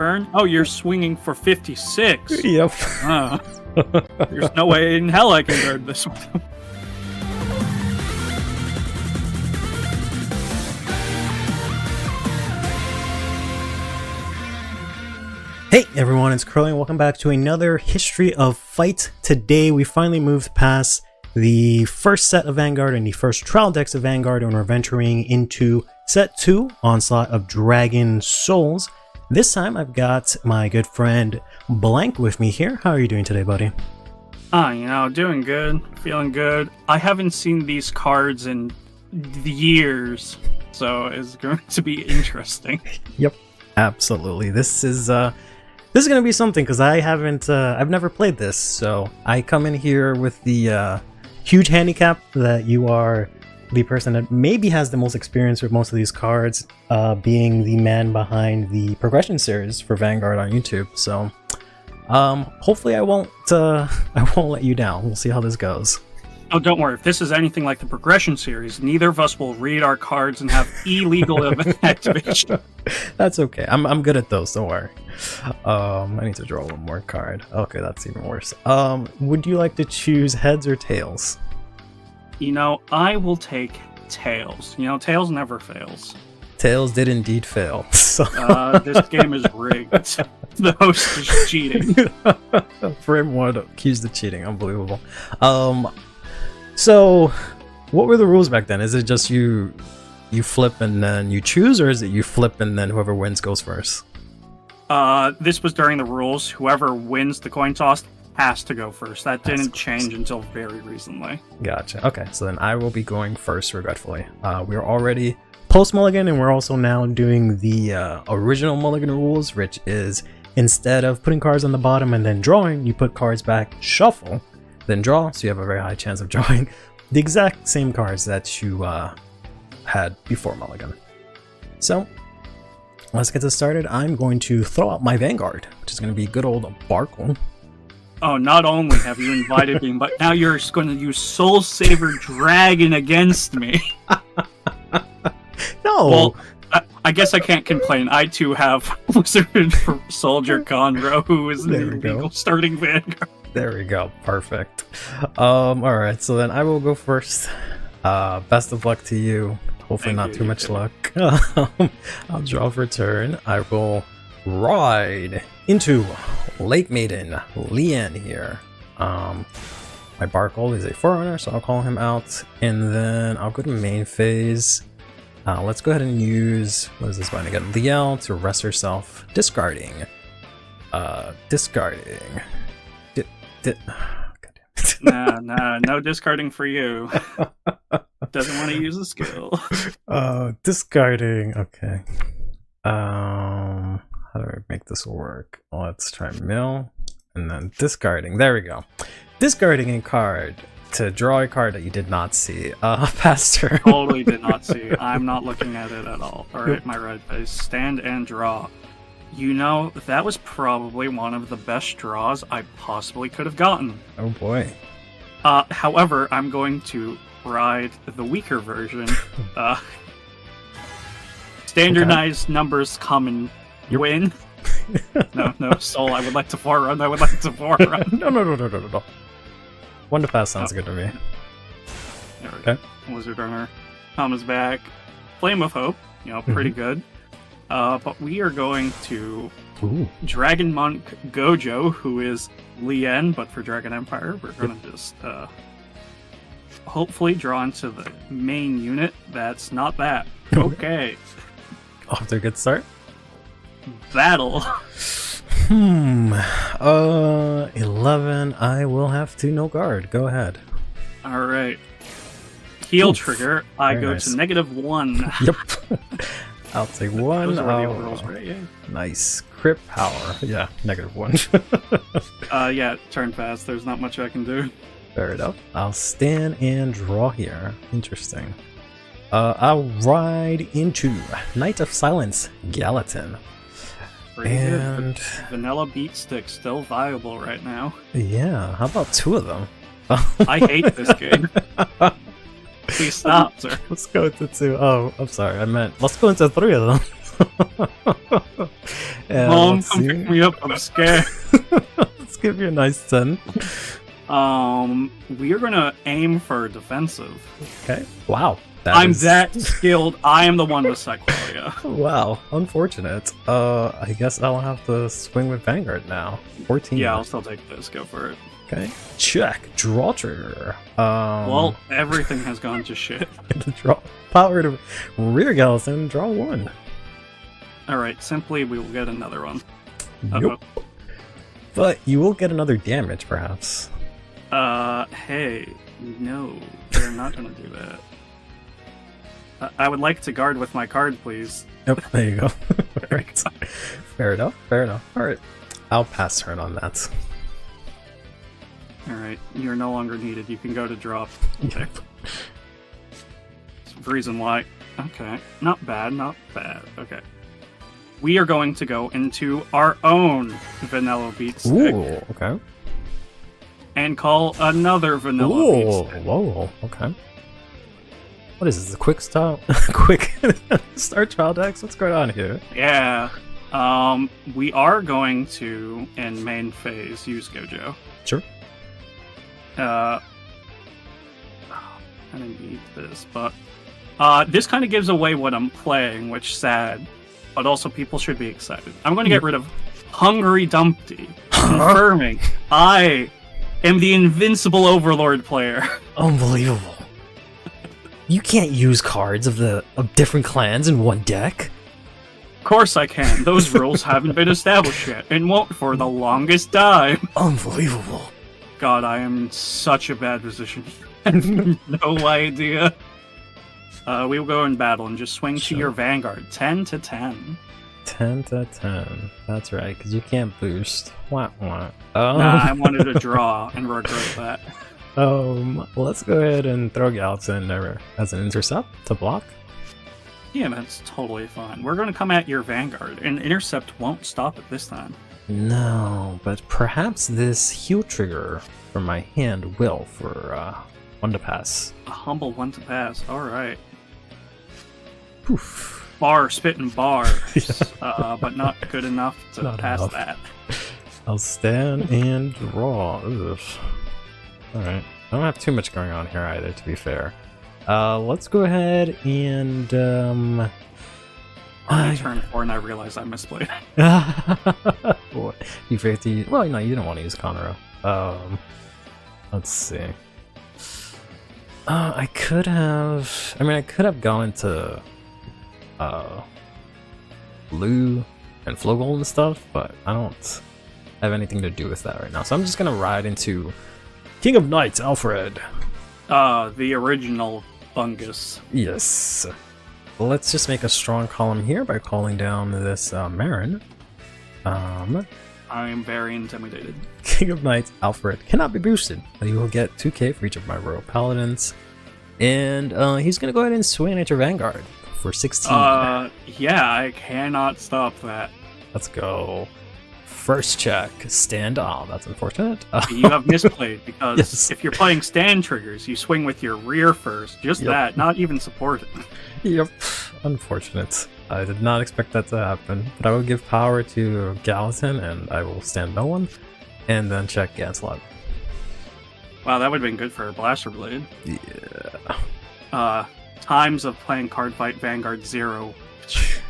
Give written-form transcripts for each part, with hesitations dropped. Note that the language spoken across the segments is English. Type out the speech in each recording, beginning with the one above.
Turn? Oh, you're swinging for 56. Yep. There's no way in hell I can guard this one. Hey everyone, it's Curly and welcome back to another History of Fight. Today we finally moved past the first set of Vanguard and the first trial decks of Vanguard, and we're venturing into set 2, Onslaught of Dragon Souls. This time I've got my good friend Blank with me here. How are you doing today, buddy? Doing good, feeling good. I haven't seen these cards in years, so it's going to be interesting. Yep, absolutely. This is going to be something because I've never played this, so I come in here with the huge handicap that you are the person that maybe has the most experience with most of these cards, being the man behind the progression series for Vanguard on YouTube. So hopefully I won't let you down. We'll see how this goes. Oh, don't worry. If this is anything like the progression series, neither of us will read our cards and have illegal activation. That's okay. I'm good at those. Don't worry. I need to draw one more card. Okay, that's even worse. Would you like to choose heads or tails? I will take tails. Tails never fails. Tails did indeed fail. So this game is rigged. The host is cheating. For everyone to accuse the cheating. Unbelievable. So what were the rules back then? Is it just you flip and then you choose, or is it you flip and then whoever wins goes first? This was during the rules. Whoever wins the coin toss has to go first. That didn't change until very recently. Gotcha. Okay, so then I will be going first, regretfully. We're already post-mulligan, and we're also now doing the original mulligan rules, which is instead of putting cards on the bottom and then drawing, you put cards back, shuffle, then draw, so you have a very high chance of drawing the exact same cards that you had before mulligan. So let's get this started. I'm going to throw out my Vanguard, which is going to be good old Barkle. Oh, not only have you invited me, but now you're going to use Soul Saver Dragon against me. No. Well, I guess I can't complain. I too have Wizard Soldier Conroe, who is an illegal starting Vanguard. There we go. Perfect. Alright, so then I will go first. Best of luck to you. Hopefully not too much luck. I'll draw for turn. I will ride into Lake Maiden, Lien here. My Barkle is a Forerunner, so I'll call him out. And then I'll go to main phase. Let's go ahead and use, what is this one again? Liel to rest herself. Discarding. Discarding. Nah, no discarding for you. Doesn't want to use a skill. Discarding. Okay. How do I make this work? Let's try mill and then discarding. There we go. Discarding a card to draw a card that you did not see. Pass turn. Totally did not see. I'm not looking at it at all. Alright, my red face. Stand and draw. That was probably one of the best draws I possibly could have gotten. Oh boy. However, I'm going to ride the weaker version. Standardized numbers come and win. No, Soul, I would like to forerun. No. No. One to pass sounds good to me. There we go. Wizard Runner. Thomas back. Flame of Hope. Pretty good. But we are going to Dragon Monk Gojo, who is Lien, but for Dragon Empire. We're going to just hopefully draw into the main unit. That's not that. Okay. Off to a good start. Battle. 11. I will have to no guard. Go ahead. Alright. Heal trigger. I go to -1. Yep. I'll take 1. Those are the overalls, right? Yeah. Nice. Crit power. Yeah, -1. Yeah, turn fast. There's not much I can do. Fair enough. I'll stand and draw here. Interesting. I'll ride into Knight of Silence, Gallatin. And Vanilla Beat Stick still viable right now. Yeah, how about 2 of them? I hate this game. Please stop, sir. Let's go into 2. Oh, I'm sorry. I meant let's go into 3 of them. And Mom, let's come see. pick me up. I'm scared. Let's give you a nice 10. We are gonna aim for defensive. Okay. Wow. I'm that skilled. I am the one with Cycloria. Wow. Unfortunate. I guess I'll have to swing with Vanguard now. 14. Yeah, I'll still take this. Go for it. Okay. Check. Draw trigger. Well, everything has gone to shit. Draw power to rear Gallison. Draw 1. Alright, simply we will get another one. Nope. But you will get another damage, perhaps. Hey, no, we're not gonna do that. I would like to guard with my card, please. Yep, there you go. Alright. Fair enough, fair enough. Alright. I'll pass turn on that. Alright, you're no longer needed. You can go to drop. Okay. Reason why. Okay, not bad, not bad. Okay. We are going to go into our own vanilla beat stick. Ooh, okay. And call another vanilla beat stick. Whoa, okay. What is this, a quick start? Quick start trial decks? What's going on here? Yeah. We are going to, in main phase, use Gojo. Sure. I didn't need this, but this kind of gives away what I'm playing, which is sad, but also people should be excited. I'm going to get rid of Hungry Dumpty, confirming I am the invincible Overlord player. Unbelievable. You can't use cards of different clans in one deck. Of course I can. Those rules haven't been established yet, and won't for the longest time. Unbelievable. God, I am in such a bad position. I have no idea. We will go in battle and just swing to your Vanguard. 10 to 10. 10 to 10. That's right, because you can't boost. Wah, wah. Nah, I wanted to draw and regret that. Let's go ahead and throw Galaxin as an intercept to block. Yeah, that's totally fine. We're going to come at your Vanguard, and intercept won't stop it this time. No, but perhaps this heal trigger from my hand will for 1 to pass. A humble 1 to pass. Alright. Poof. Bar, spitting bar. But not good enough to pass that. I'll stand and draw. Ugh. Alright. I don't have too much going on here either, to be fair. Let's go ahead and I turned 4 and I realized I misplayed. Boy, you forget to use... Well, no, you don't want to use Conroe. Let's see. I could have... I could have gone into Blue and Flogel and stuff, but I don't have anything to do with that right now. So I'm just gonna ride into King of Knights, Alfred. The original fungus. Yes. Let's just make a strong column here by calling down this Marin. I am very intimidated. King of Knights, Alfred cannot be boosted, but he will get 2k for each of my Royal Paladins. And he's gonna go ahead and swing at your Vanguard for 16. Yeah, I cannot stop that. Let's go. First check, stand. Oh, that's unfortunate. You have misplayed, because Yes. if you're playing stand triggers, you swing with your rear first. Just that, not even supported. Yep, unfortunate. I did not expect that to happen, but I will give power to Gallatin, and I will stand no one, and then check Ganslot. Wow, that would have been good for a Blaster Blade. Yeah. Times of playing card fight Vanguard 0,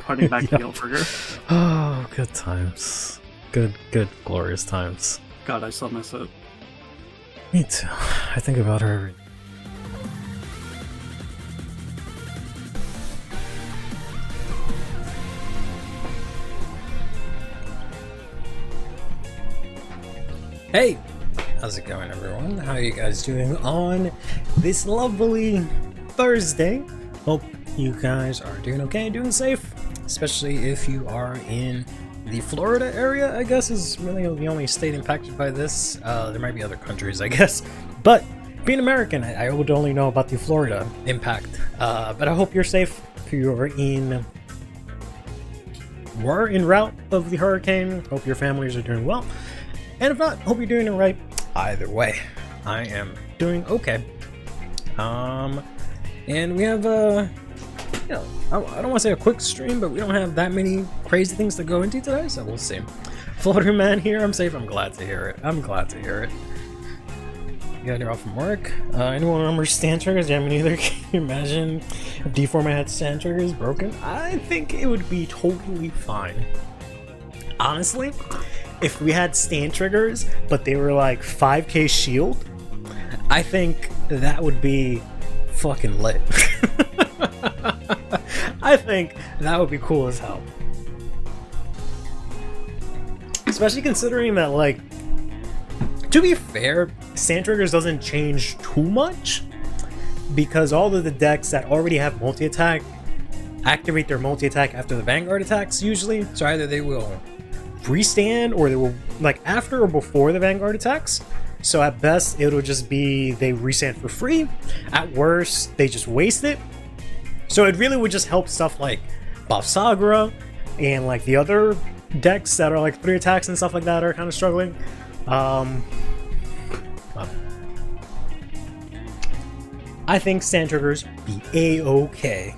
putting back the heal trigger. Oh, good times. Good, glorious times. God, I still miss it. Me too. I think about her every... Hey! How's it going, everyone? How are you guys doing on this lovely Thursday? Hope you guys are doing okay, doing safe, especially if you are in the Florida area, I guess, is really the only state impacted by this. There might be other countries, I guess, but being American, I would only know about the Florida impact. But I hope you're safe if you are were en route of the hurricane. Hope your families are doing well, and if not, hope you're doing it right. Either way, I am doing okay. And we have you know, I don't want to say a quick stream, but we don't have that many crazy things to go into today, so we'll see. Floater Man here, I'm safe. I'm glad to hear it. I'm glad to hear it. You got off from work. Anyone remember stand triggers? Yeah, me neither. Can you imagine if D4 had stand triggers broken? I think it would be totally fine. Honestly, if we had stand triggers, but they were like 5k shield, I think that would be fucking lit. I think that would be cool as hell. Especially considering that, like, to be fair, stand triggers doesn't change too much because all of the decks that already have multi-attack activate their multi-attack after the Vanguard attacks usually. So either they will restand or they will, like, after or before the Vanguard attacks. So at best, it'll just be they restand for free. At worst, they just waste it. So it really would just help stuff like Bob Sagra and like the other decks that are like 3 attacks and stuff like that are kind of struggling. I think stand triggers be a-okay.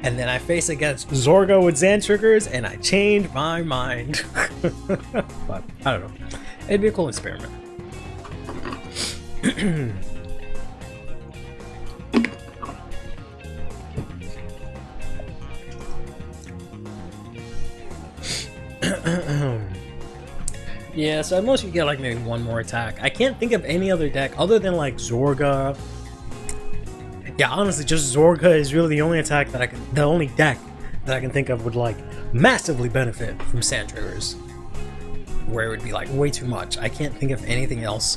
And then I face against Zorga with Zan triggers and I change my mind. But I don't know. It'd be a cool experiment. Yeah, so at most you get like maybe one more attack. I can't think of any other deck other than like Zorga. Yeah, honestly, just Zorga is really the only attack that the only deck that I can think of would like massively benefit from sand triggers, where it would be like way too much. I can't think of anything else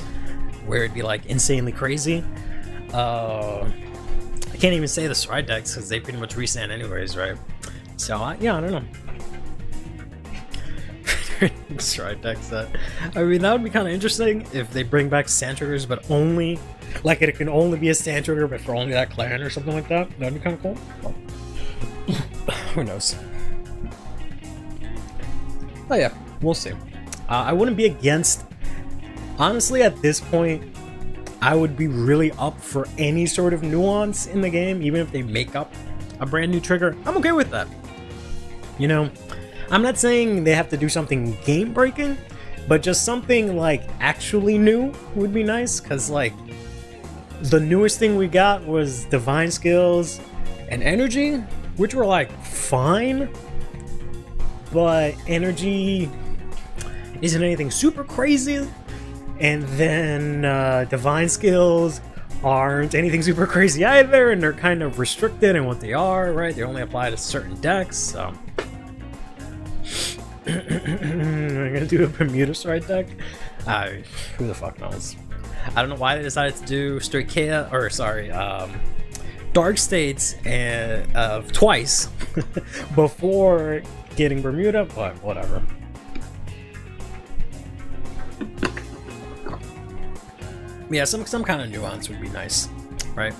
where it'd be like insanely crazy. I can't even say the Stride decks because they pretty much restand anyways, right? So yeah, I don't know. Stride deck set. I mean, that would be kind of interesting if they bring back sand triggers, but only like it can only be a sand trigger, but for only that clan or something like that. That'd be kind of cool. Well, who knows? Oh yeah, we'll see. I wouldn't be against. Honestly, at this point, I would be really up for any sort of nuance in the game, even if they make up a brand new trigger. I'm okay with that. You know, I'm not saying they have to do something game breaking, but just something like actually new would be nice. Cause like the newest thing we got was Divine Skills and Energy, which were like fine, but Energy isn't anything super crazy. And then Divine Skills aren't anything super crazy either, and they're kind of restricted in what they are, right? They only apply to certain decks, so. I'm gonna do a Bermuda Stride deck? Who the fuck knows? I don't know why they decided to do Dark States and twice before getting Bermuda, but whatever. Yeah, some kind of nuance would be nice, right?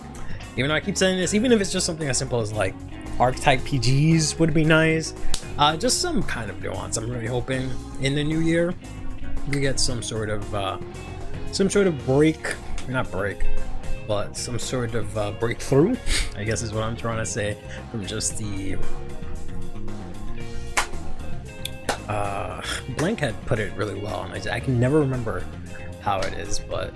Even though I keep saying this, even if it's just something as simple as like archetype PGs would be nice. Just some kind of nuance. I'm really hoping in the new year we get some sort of break, not break, but some sort of breakthrough, I guess is what I'm trying to say, from just the Blank had put it really well, and I can never remember how it is, but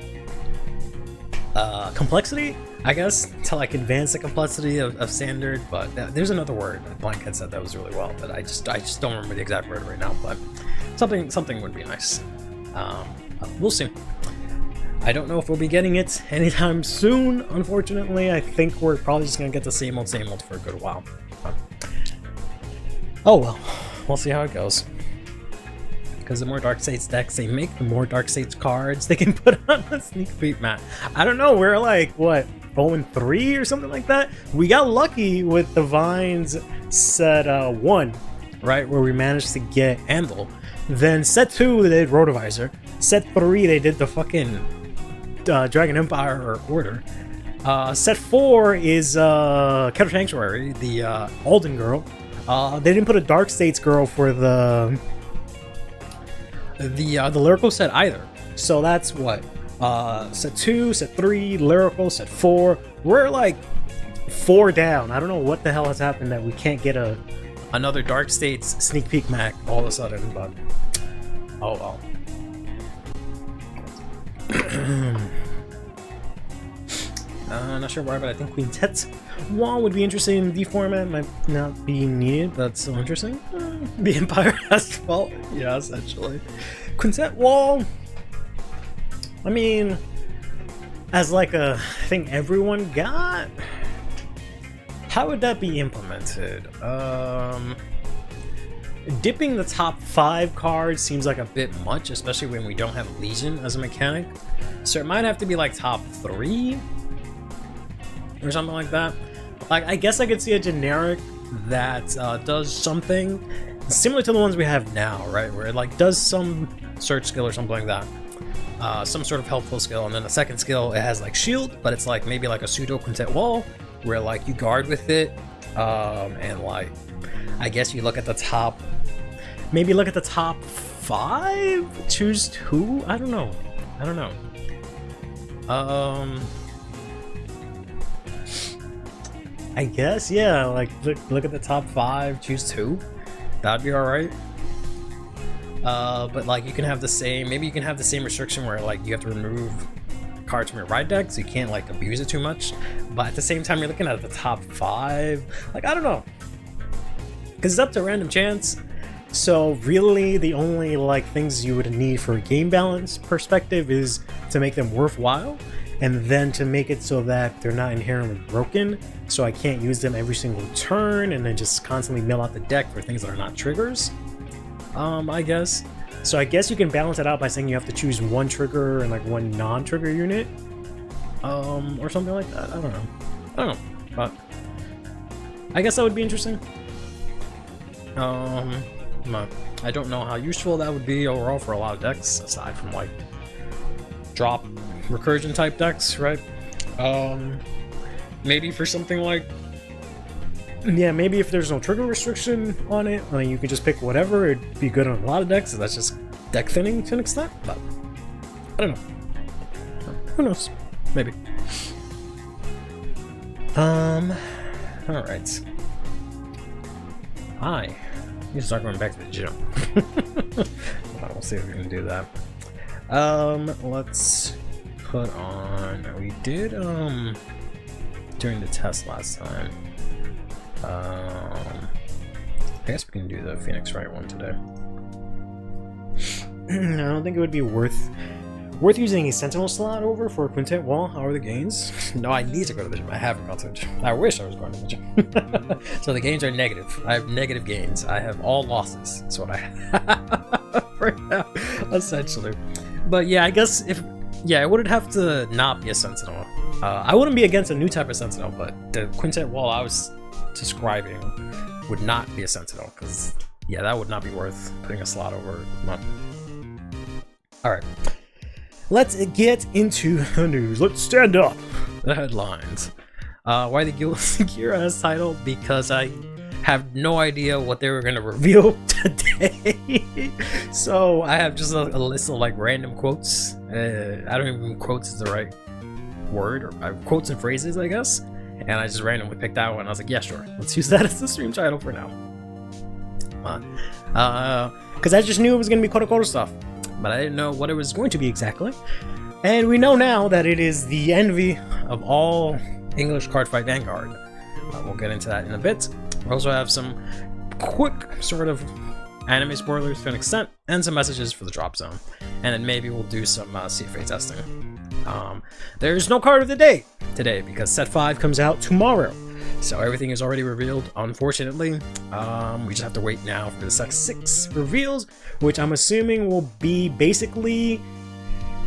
complexity, I guess, to like advance the complexity of standard, but there's another word that Blank had said that was really well, but I just don't remember the exact word right now, but something would be nice. We'll see. I don't know if we'll be getting it anytime soon, unfortunately. I think we're probably just gonna get the same old for a good while. Oh well, we'll see how it goes. Because the more Dark States decks they make, the more Dark States cards they can put on a sneak peek map. I don't know, we're like, what, 0-3 or something like that? We got lucky with Divine's set 1, right, where we managed to get Anvil. Then set 2, they did Rotovisor. Set 3, they did the fucking Dragon Empire Order. Set 4 is Kettle Sanctuary, the Alden girl. They didn't put a Dark States girl for the lyrical set either. So that's what set 2, set 3, lyrical, set 4. We're like 4 down. I don't know what the hell has happened that we can't get another Dark States sneak peek map all of a sudden, but oh well. Not sure why, but I think Quintet Wall would be interesting in the format. Might not be needed, but still interesting. The Empire has fault. Yeah, essentially. Quintet Wall, I mean, as like a thing everyone got, how would that be implemented? Dipping the top 5 cards seems like a bit much, especially when we don't have Legion as a mechanic. So it might have to be like top 3 or something like that. Like, I guess I could see a generic that does something similar to the ones we have now, right? Where it like does some search skill or something like that. Some sort of helpful skill, and then the second skill, it has like shield, but it's like maybe like a pseudo Quintet Wall, where like you guard with it, and like, I guess you look at the top, maybe look at the top 5, choose 2, I don't know. I guess, yeah, like look at the top 5, choose 2. That'd be alright. But like you can have the same, maybe you can have the same restriction where like you have to remove cards from your ride deck, so you can't like abuse it too much. But at the same time, you're looking at the top 5. Like, I don't know, because it's up to random chance. So really, the only like things you would need for a game balance perspective is to make them worthwhile, and then to make it so that they're not inherently broken, so I can't use them every single turn and then just constantly mill out the deck for things that are not triggers. I guess. So I guess you can balance it out by saying you have to choose one trigger and like one non-trigger unit, or something like that. I don't know, but I guess that would be interesting. I don't know how useful that would be overall for a lot of decks, aside from like drop recursion type decks, right? Maybe for something like, yeah, maybe if there's no trigger restriction on it, I mean, you could just pick whatever. It'd be good on a lot of decks, so that's just deck thinning to an extent, but I don't know. Who knows? Maybe. Alright. I need to start going back to the gym. We'll see if we can do that. Let's put on, we did, during the test last time. I guess we can do the Phoenix Wright one today. I don't think it would be worth using a Sentinel slot over for a Quintet Wall. How are the gains? No, I need to go to the gym. I haven't gone to the gym. I wish I was going to the gym. So the gains are negative. I have negative gains. I have all losses. That's what I have right now, essentially. But yeah, I guess it wouldn't have to not be a Sentinel. I wouldn't be against a new type of Sentinel, but the Quintet Wall I was describing would not be a Sentinel, because yeah, that would not be worth putting a slot over. Come on. Alright, let's get into the news. Let's stand up. The headlines. Why the Guild Secure as title? Because I have no idea what they were going to reveal today. So I have just a list of like random quotes. I don't even quotes is the right word, or quotes and phrases, I guess. And I just randomly picked that one. I was like, yeah, sure. Let's use that as the stream title for now. Because I just knew it was going to be Koto stuff, but I didn't know what it was going to be exactly. And we know now that it is the envy of all English cardfight Vanguard. We'll get into that in a bit. We also have some quick sort of anime spoilers to an extent, and some messages for the drop zone. And then maybe we'll do some CFA testing. There's no card of the day today because set 5 comes out tomorrow. So everything is already revealed, unfortunately. We just have to wait now for the set 6 reveals, which I'm assuming will be basically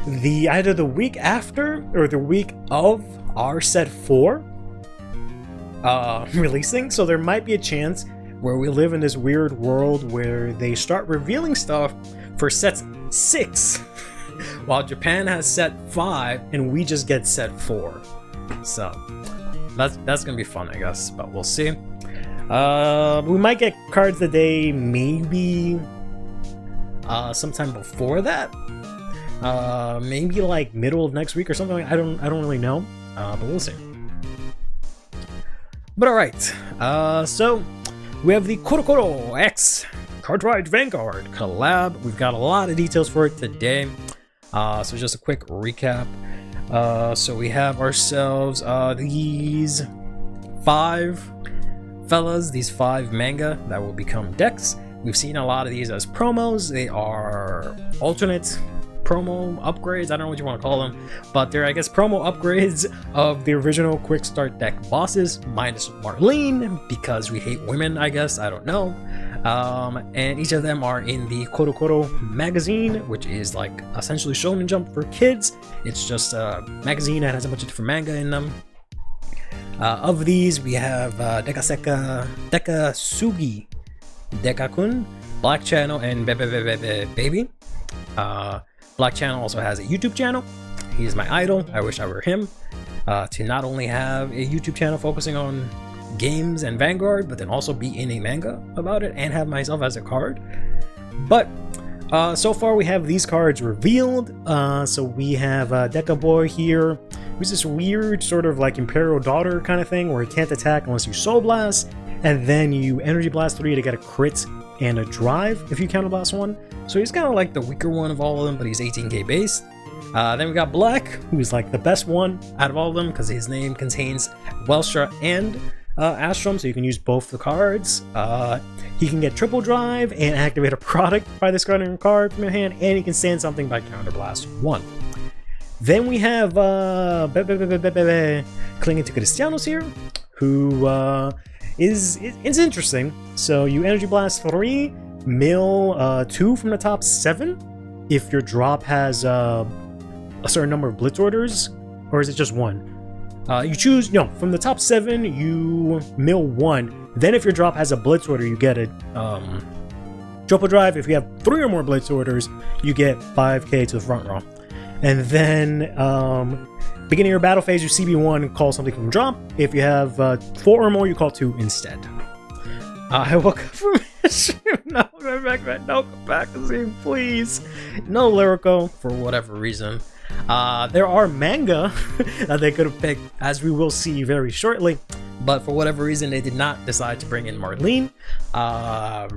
either the week after or the week of our set 4 releasing. So there might be a chance where we live in this weird world where they start revealing stuff for set 6 while Japan has set 5 and we just get set 4. So that's gonna be fun, I guess, but we'll see. We might get cards today, maybe sometime before that, maybe like middle of next week or something. I don't really know, but we'll see. But alright, so we have the Koro X CurlyHairedVanguard collab. We've got a lot of details for it today. So just a quick recap. So we have ourselves these 5 fellas, these 5 manga that will become decks. We've seen a lot of these as promos. They are alternate promo upgrades, I don't know what you want to call them, but they're, I guess, promo upgrades of the original quick start deck bosses, minus Marlene, because we hate women, I guess, I don't know. And each of them are in the Koro magazine, which is like essentially Shonen Jump for kids. It's just a magazine that has a bunch of different manga in them. Of these, we have Dekasugi, Dekakun, Black Channel, and Baby. Black Channel also has a YouTube channel. He is my idol. I wish I were him. To not only have a YouTube channel focusing on games and Vanguard, but then also be in a manga about it and have myself as a card. But so far we have these cards revealed. So we have Deca Boy here, who's this weird sort of like Imperial Daughter kind of thing where he can't attack unless you Soul Blast, and then you Energy Blast 3 to get a crit and a drive if you Counter Blast 1. So he's kind of like the weaker one of all of them, but he's 18k based. Then we got Black, who's like the best one out of all of them because his name contains Welstra and Astrum, so you can use both the cards. He can get triple drive and activate a product by discarding a card from your hand, and he can stand something by Counter Blast 1. Then we have Clinging to Cristianos here, who is interesting. So you Energy Blast 3, mill 2 from the top 7 if your drop has a certain number of Blitz orders, or is it just 1? You choose, no, from the top 7 you mill 1, then if your drop has a Blitz order you get a triple drive. If you have 3 or more Blitz orders you get 5k to the front row. And then beginning of your battle phase, you CB1 call something from drop. If you have 4 or more, you call 2 instead. I woke up from no, come back to see, please. No lyrical for whatever reason. There are manga that they could have picked, as we will see very shortly, but for whatever reason they did not decide to bring in Marlene. I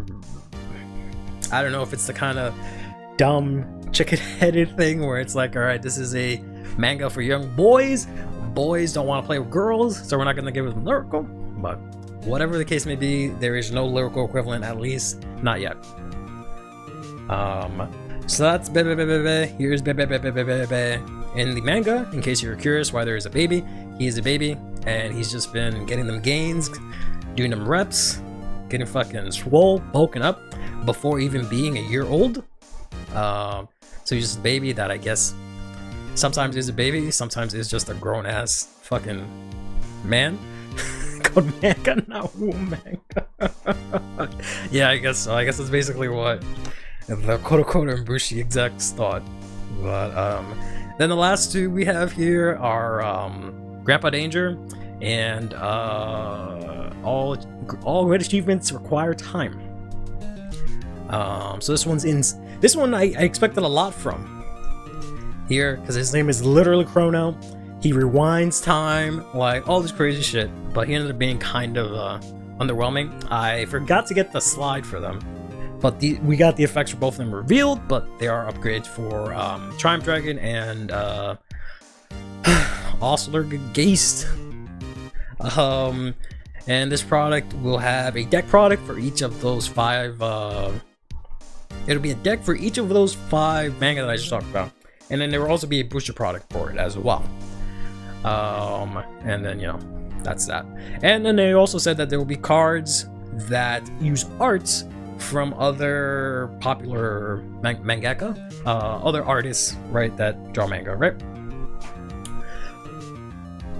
don't know if it's the kind of dumb chicken-headed thing where it's like, all right, this is a manga for young boys. Boys don't want to play with girls, so we're not going to give them lyrical. But whatever the case may be, there is no lyrical equivalent, at least not yet. So that's here's in the manga. In case you're curious why there is a baby, he is a baby, and he's just been getting them gains, doing them reps, getting fucking swole, bulking up before even being a year old. So he's just a baby that I guess sometimes is a baby, sometimes is just a grown-ass fucking man. Called manga, not woman. Yeah, I guess so. I guess that's basically what the Koro and Bushi execs thought. But then the last 2 we have here are Grandpa Danger and all great achievements require time. So this one I expected a lot from here, because his name is literally Chrono. He rewinds time, like all this crazy shit, but he ended up being kind of underwhelming. I forgot to get the slide for them, but we got the effects for both of them revealed, but they are upgrades for Triumph Dragon and Osler Geist. And this product will have a deck product for each of those 5. It'll be a deck for each of those 5 manga that I just talked about. And then there will also be a booster product for it as well. And then, you know, that's that. And then they also said that there will be cards that use arts from other popular mangaka, other artists, right, that draw manga, right?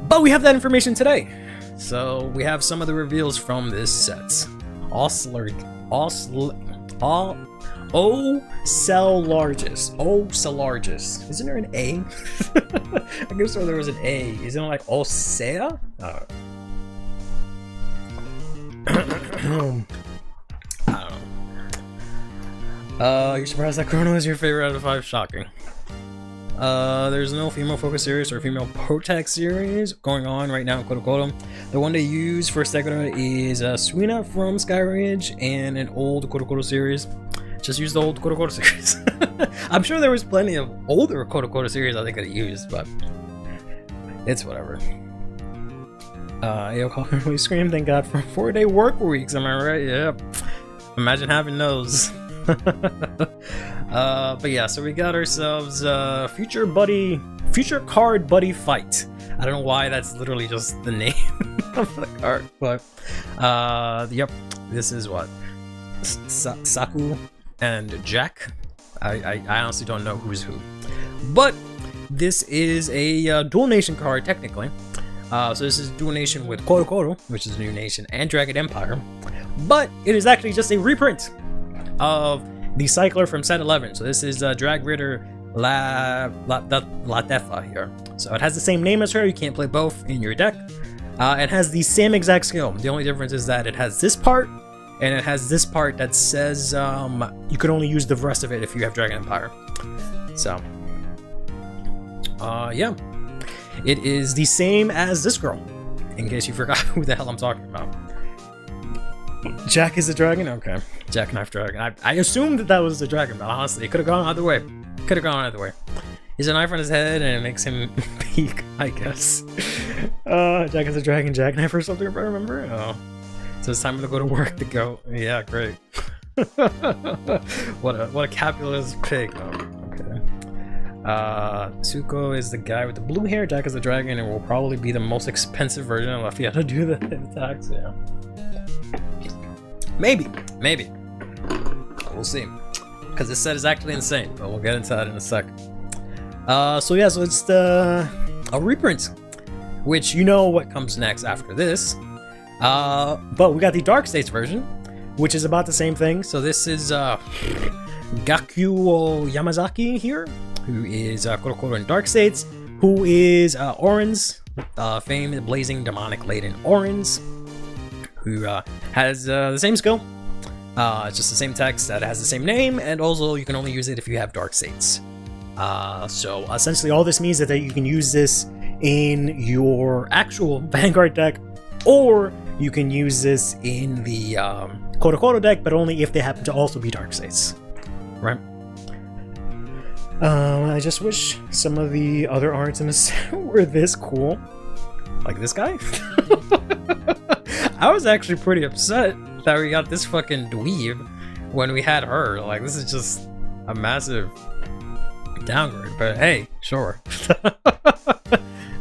But we have that information today. So we have some of the reveals from this set. Largest. Isn't there an A? I guess there was an A. Isn't it like Osea? I don't know. You're surprised that Chrono is your favorite out of 5? Shocking. There's no female focus series or female protect series going on right now in Kodo. The one they use for Segura is Suina from Skyridge and an old Kodo series. Just use the old Kodo series. I'm sure there was plenty of older Kodo series that they could have used, but it's whatever. Yo, call me scream, thank God for 4-day work weeks, am I right? Yep. Imagine having those. But yeah, so we got ourselves future card buddy fight. I don't know why that's literally just the name of the card, but yep, this is what Saku and Jack. I honestly don't know who's who, but this is a dual nation card technically. So this is dual nation with Kodo, which is a new nation, and Dragon Empire, but it is actually just a reprint of the cycler from set 11. So this is Drag Ritter La Defa here. So it has the same name as her. You can't play both in your deck. It has the same exact skill. The only difference is that it has this part, and it has this part that says you can only use the rest of it if you have Dragon Empire. So yeah, it is the same as this girl, in case you forgot who the hell I'm talking about. Jack is a dragon? Okay. Jackknife Dragon. I assumed that was the dragon, but honestly, it could have gone either way. He's a knife on his head, and it makes him peak, I guess. Jack is a dragon, jackknife or something, if I remember. Oh. So it's time to go to work to go. Yeah, great. What a capitalist pig. Oh, okay. Suko is the guy with the blue hair. Jack is the dragon, and will probably be the most expensive version of Lafayette to do the attacks. Yeah. Maybe. We'll see. Because this set is actually insane, but we'll get into that in a second. So yeah, so it's a reprint, which you know what comes next after this. But we got the Dark States version, which is about the same thing. So this is Gakuo Yamazaki here, who is Kodo in Dark States, who is Oran's, famed blazing demonic laden Oran's, who has the same skill. It's just the same text that has the same name, and also you can only use it if you have Dark States. So essentially all this means is that you can use this in your actual Vanguard deck, or you can use this in the Kodo deck, but only if they happen to also be Dark States, right? I just wish some of the other arts in the set were this cool. Like this guy? I was actually pretty upset that we got this fucking dweeb when we had her. Like, this is just a massive downgrade, but hey, sure.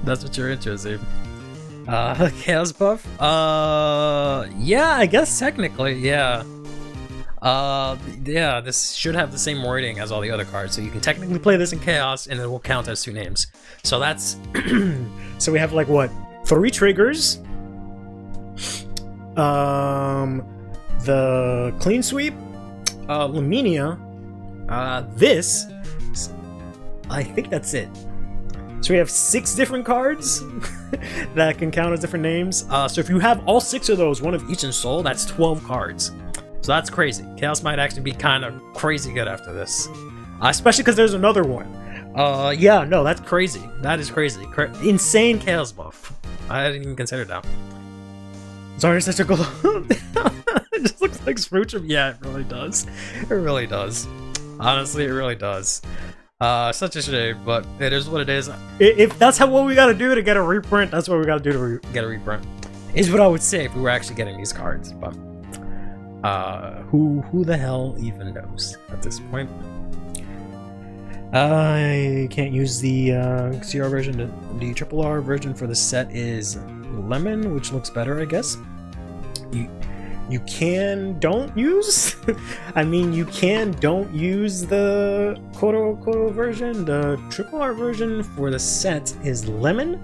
That's what you're interested in. Chaos buff? Yeah, I guess technically, yeah. Yeah, this should have the same wording as all the other cards, so you can technically play this in Chaos, and it will count as 2 names. So that's... So we have, like, what? 3 triggers. The Clean Sweep, Luminia, this, I think that's it. So we have 6 different cards that can count as different names. So if you have all 6 of those, one of each in Soul, that's 12 cards. So that's crazy. Chaos might actually be kind of crazy good after this. Especially because there's another one. Yeah, no, that's crazy. That is crazy. Insane Chaos buff. I didn't even consider that. Sorry, such a glow. It just looks like Spruchum. Yeah, it really does. It really does. Honestly, it really does. Such a shame, but it is what it is. If that's what we gotta do to get a reprint, that's what we gotta do to get a reprint. Is what I would say if we were actually getting these cards. But who the hell even knows at this point? I can't use the CR version. The triple R version for the set is Lemon, which looks better, I guess. You don't use I mean, don't use the Kodo version. The triple R version for the set is Lemon,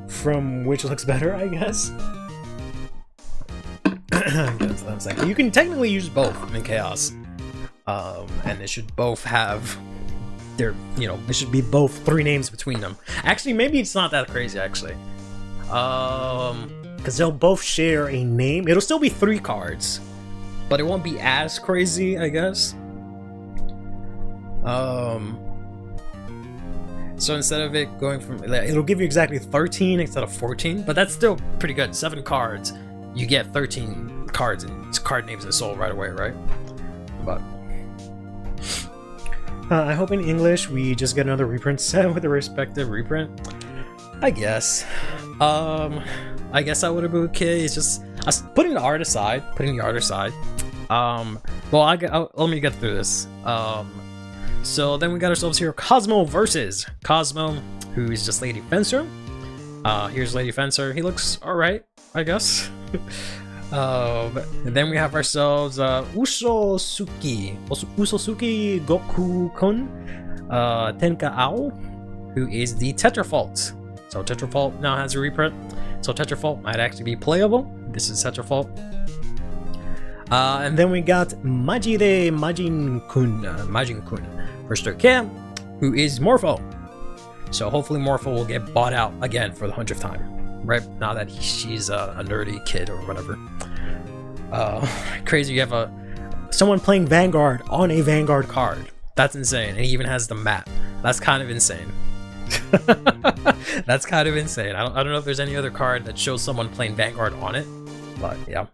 from which looks better, I guess. That's what I'm saying. You can technically use both in Chaos, and they should both have their, it should be both 3 names between them. Actually, maybe it's not that crazy, actually. Because they'll both share a name. It'll still be 3 cards, but it won't be as crazy, I guess. So instead of it going from, it'll give you exactly 13 instead of 14, but that's still pretty good. 7 cards, you get 13 cards and card names and soul right away, right? But I hope in English we just get another reprint set with a respective reprint. I guess. I guess I would have been okay. It's just putting the art aside. Well, let me get through this. So then we got ourselves here Cosmo versus Cosmo, who is just Lady Fencer. Here's Lady Fencer. He looks alright, I guess. And then we have ourselves Usosuki Goku-kun Tenka-ao, who is the Tetrafault. So Tetrafault now has a reprint. So Tetrafault might actually be playable. This is Tetrafault. And then we got Majin-kun versus Cam, who is Morpho. So hopefully Morpho will get bought out again for the 100th time, right? Now that she's a nerdy kid or whatever. Crazy, you have someone playing Vanguard on a Vanguard card. That's insane. And he even has the map. That's kind of insane. That's kind of insane. I don't know if there's any other card that shows someone playing Vanguard on it, but yeah.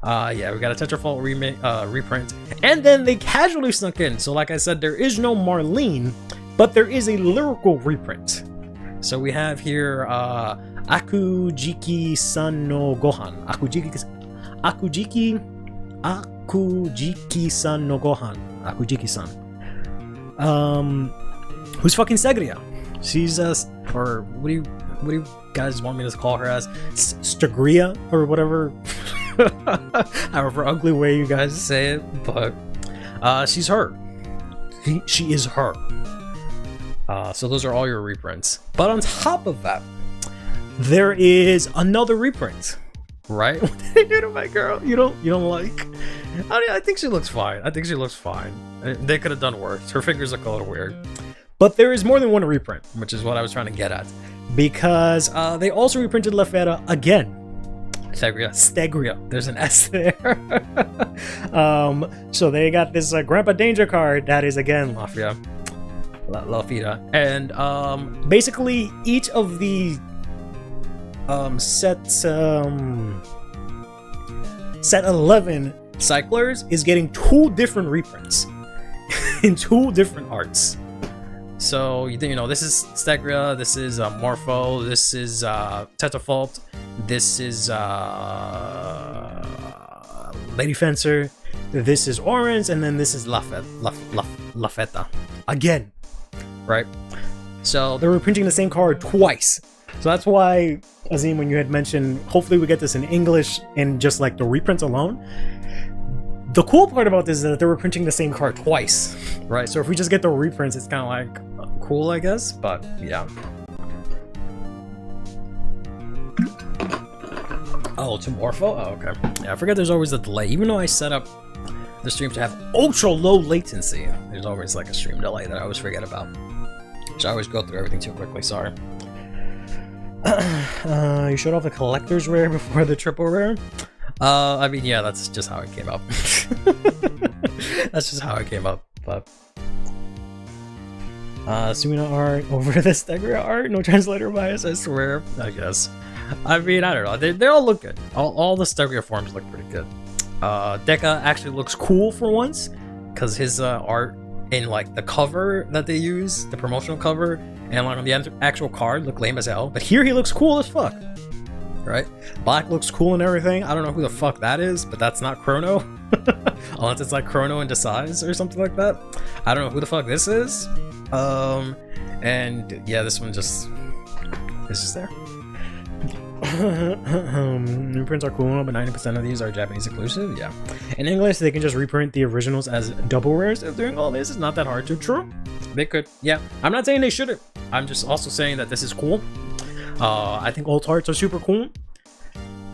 Yeah, we got a Tetrafault reprint, and then they casually snuck in. So like I said, there is no Marlene, but there is a lyrical reprint. So we have here Akujiki-san no Gohan. Akujiki-san no Gohan. Akujiki-san. Who's fucking Segria? She's or what do you guys want me to call her as? Stagria or whatever. However ugly way you guys say it, but she's her. She is her. So those are all your reprints. But on top of that, there is another reprint. Right? What did they do to my girl? You don't like? I think she looks fine. They could have done worse. Her fingers look a little weird. But there is more than one reprint, which is what I was trying to get at. Because they also reprinted Lafera again. Stegria. There's an S there. So they got this Grandpa Danger card that is again Lafera. And basically each of the set 11 cyclers is getting 2 different reprints in 2 different arts. So you know, this is Stegria, this is Morpho, this is Tetrafault, this is Lady Fencer, this is Orange, and then this is Lafeta. Again, right? So they're reprinting the same card twice. So that's why, Azim, when you had mentioned, hopefully we get this in English and just like the reprints alone. The cool part about this is that they're reprinting the same card twice, right? So if we just get the reprints, it's kind of like cool, I guess, but yeah. Oh, to Morpho? Oh, okay. Yeah, I forget there's always a delay. Even though I set up the stream to have ultra low latency, there's always like a stream delay that I always forget about. So I always go through everything too quickly, sorry. You showed off the collector's rare before the triple rare? I mean, yeah, that's just how it came up. That's just how it came up, but... Sumina art over the Stegria art? No translator bias, I swear. I guess. I mean, I don't know. They all look good. All the Stegria forms look pretty good. Deca actually looks cool for once, because his art in like the cover that they use, the promotional cover, and like on the actual card look lame as hell. But here he looks cool as fuck. Right? Black looks cool and everything. I don't know who the fuck that is, but that's not Chrono. Unless it's like Chrono in disguise or something like that. I don't know who the fuck this is. And yeah, this one just is there. Reprints are cool, but 90% of these are Japanese exclusive. Yeah. In English, they can just reprint the originals as double rares. If doing all this is not that hard to. True. They could. Yeah. I'm not saying they shouldn't. I'm just also saying that this is cool. I think alt arts are super cool,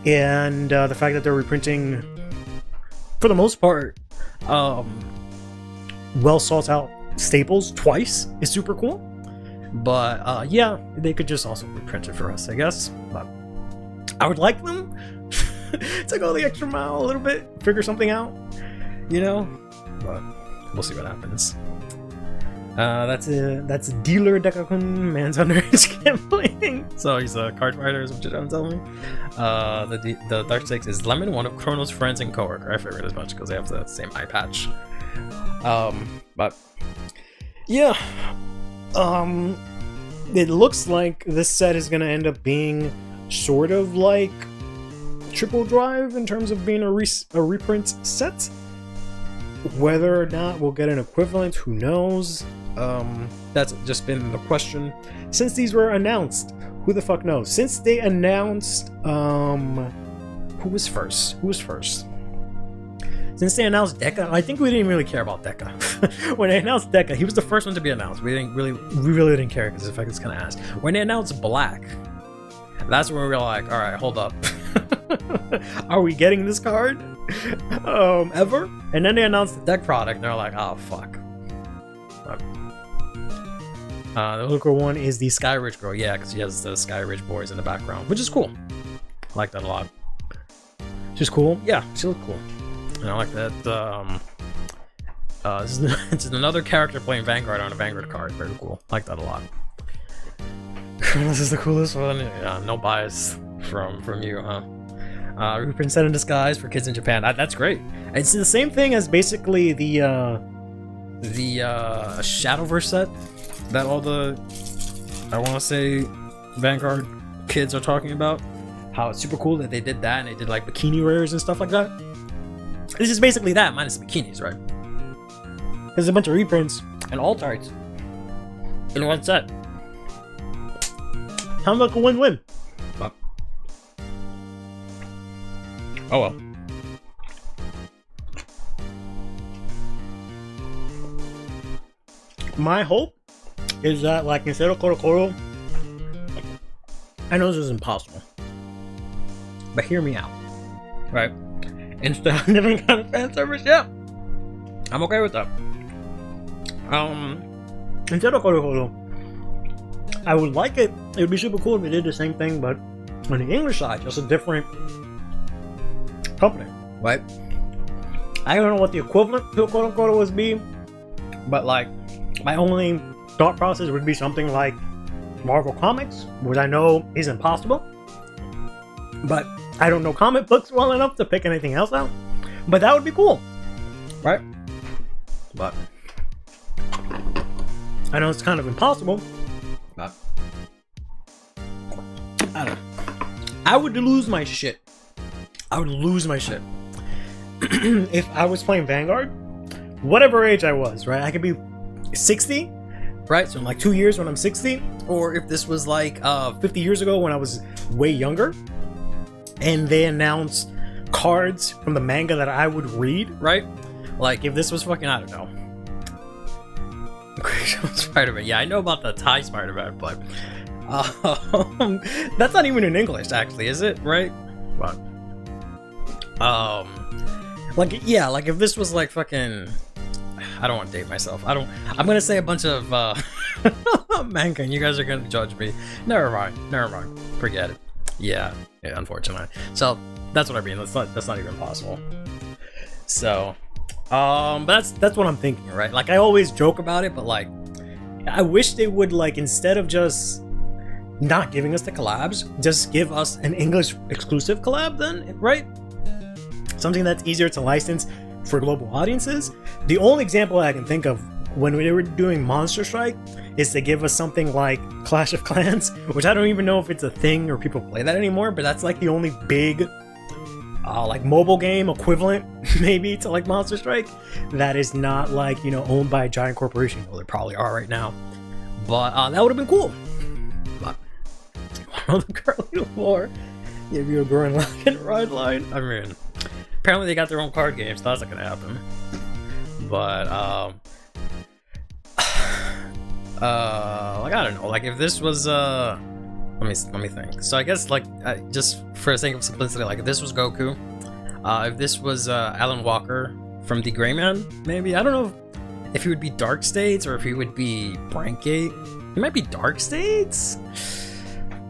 and the fact that they're reprinting, for the most part, well sought out staples twice is super cool. But yeah, they could just also reprint it for us, I guess. But I would like them to go the extra mile a little bit, figure something out, you know. But we'll see what happens. That's dealer Dekakun, man's underage gambling. So he's a card fighter, is what you're trying to tell me. The Dark Stakes is Lemon, one of Chrono's friends and coworker. I figured as much because they have the same eye patch. But yeah, it looks like this set is gonna end up being sort of like Triple Drive in terms of being a reprint set. Whether or not we'll get an equivalent, who knows? That's just been the question since these were announced. Who the fuck knows? Since they announced, who was first? Since they announced Deca, I think we didn't really care about Deca. When they announced Deca, he was the first one to be announced. We really didn't care because the fact it's kind of asked. When they announced Black, that's when we were like, all right, hold up. Are we getting this card? Ever? And then they announced the deck product, and they're like, oh fuck. The Hooker one is the Sky Ridge girl, yeah, because she has the Sky Ridge boys in the background, which is cool. I like that a lot. She's cool, yeah, she looks cool. And I like that. It's another character playing Vanguard on a Vanguard card. Very cool. I like that a lot. This is the coolest one. Yeah, no bias from you, huh? Reprint set in disguise for kids in Japan. That's great. It's the same thing as basically the Shadowverse set that all the, I want to say, Vanguard kids are talking about. How it's super cool that they did that and they did like bikini rares and stuff like that. This is basically that minus the bikinis, right? There's a bunch of reprints and alt arts in one set. Sounds like a win-win. But oh well. My hope is that, like, instead of Koro, I know this is impossible, but hear me out, right? Instead of different kind of fan service, yeah, I'm okay with that. Instead of Koro, I would like it. It would be super cool if they did the same thing, but on the English side, just a different company, right? I don't know what the equivalent to Koro would be, but like, my only thought process would be something like Marvel Comics, which I know is impossible, but I don't know comic books well enough to pick anything else out. But that would be cool, right? But I know it's kind of impossible. But I don't know. I would lose my shit. If I was playing Vanguard, whatever age I was, right? I could be 60, right? So in like 2 years when I'm 60, or if this was like 50 years ago when I was way younger, and they announced cards from the manga that I would read, right? Like if this was fucking, I don't know, Spider-Man. Yeah, I know about the Thai Spider-Man, but that's not even in English, actually, is it? Right? But like, yeah, like if this was like fucking, I don't want to date myself. I'm gonna say a bunch of manga, and you guys are gonna judge me. Never mind. Forget it. Yeah, unfortunately. So that's what I mean. That's not even possible. So, but that's what I'm thinking, right? Like I always joke about it, but like, I wish they would, like, instead of just not giving us the collabs, just give us an English exclusive collab then, right? Something that's easier to license for global audiences. The only example I can think of when we were doing Monster Strike is to give us something like Clash of Clans, which I don't even know if it's a thing or people play that anymore, but that's like the only big like mobile game equivalent maybe to like Monster Strike that is not like, you know, owned by a giant corporation. Well, they probably are right now, but that would have been cool. But on the Curly floor, give you a Gurren Lagann ride line. I mean, apparently they got their own card games, so that's not gonna happen. But like, I don't know, like if this was let me think. So I guess, like, just for the sake of simplicity, like if this was Goku, if this was Alan Walker from The Gray Man, maybe, I don't know if he would be Dark States or if he would be Brankgate. He might be Dark States.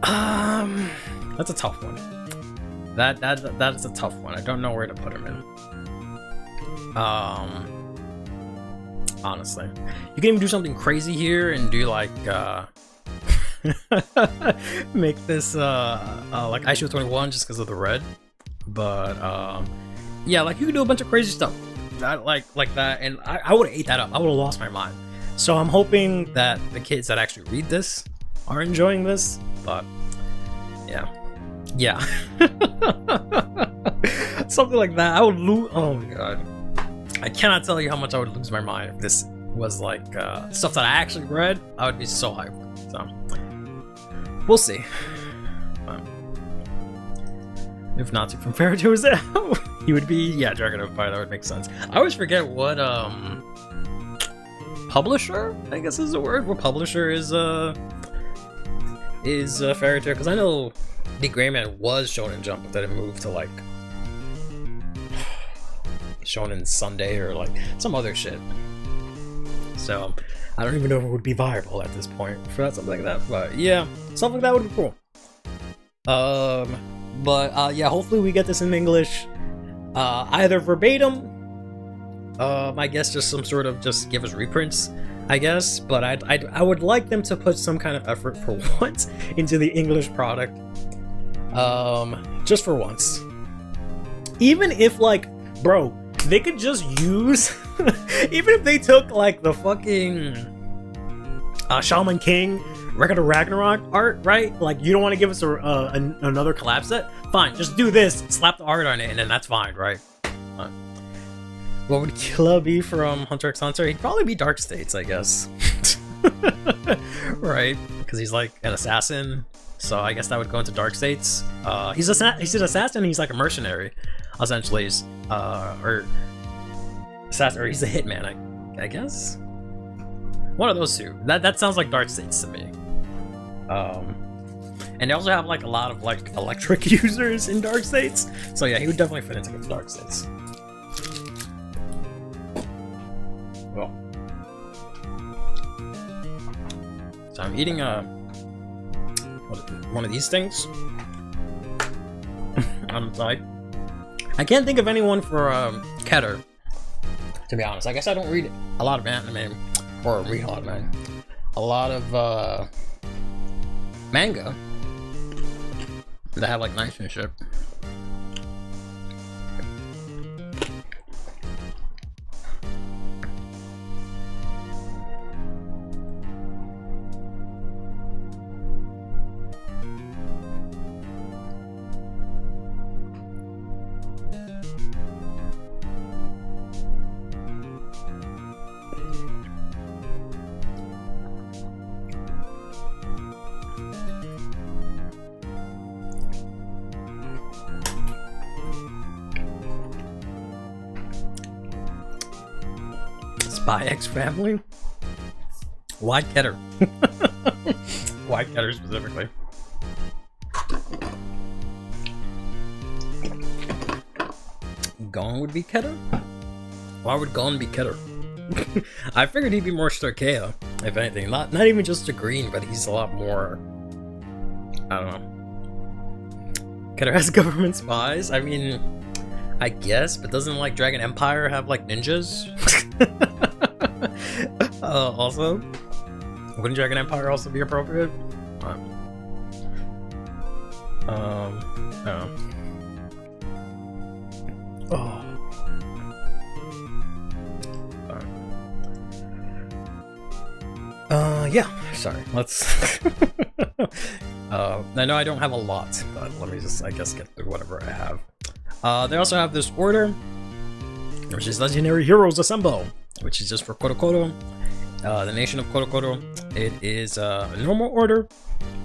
That's a tough one. That is a tough one. I don't know where to put him in. honestly. You can even do something crazy here and do like make this like ISO 21 just because of the red. But yeah, like you can do a bunch of crazy stuff like that, and I would have ate that up. I would have lost my mind. So I'm hoping that the kids that actually read this are enjoying this. But yeah, something like that. I would lose. Oh my god, I cannot tell you how much I would lose my mind if this was like stuff that I actually read. I would be so hyped. So we'll see. If Nazi from Fairy Tale was there, he would be, yeah, Dragon Empire. That would make sense. I always forget what publisher, I guess is the word. What publisher is Fairy Tale? Because I know the Gray Man was Shonen Jump, but then it moved to like Shonen Sunday or like some other shit. So I don't even know if it would be viable at this point for something like that. But yeah, something like that would be cool. But yeah, hopefully we get this in English, either verbatim, I guess just some sort of just give us reprints, I guess. But I would like them to put some kind of effort for once into the English product, just for once. Even if like, bro, they could just use, even if they took like the fucking Shaman King Record of Ragnarok art, right? Like, you don't want to give us another collab set? Fine, just do this, slap the art on it, and then that's fine, right? What would Killa be from Hunter x Hunter? He'd probably be Dark States, I guess. Right? Because he's like an assassin, so I guess that would go into Dark States. He's an assassin, he's like a mercenary, essentially. Or assassin, or he's a hitman, I guess? One of those two. That sounds like Dark States to me. And they also have like a lot of like electric users in Dark States. So yeah, he would definitely fit into the Dark States. Well, so I'm eating one of these things on the side. I can't think of anyone for Keter, to be honest. I guess I don't read a lot of anime, or read a lot of anime. A lot of manga that have like knives and shit. Spy X Family? Why Keter? Why Keter specifically? Gon would be Keter? Why would Gon be Keter? I figured he'd be more Starkea, if anything. Not even just a green, but he's a lot more... I don't know. Keter has government spies? I mean, I guess, but doesn't like Dragon Empire have like ninjas? Also, wouldn't Dragon Empire also be appropriate? Yeah, sorry, let's... I know I don't have a lot, but let me just, I guess, get through whatever I have. They also have this order, which is Legendary Heroes Assemble, which is just for Korokoro, the nation of Korokoro. It is a normal order.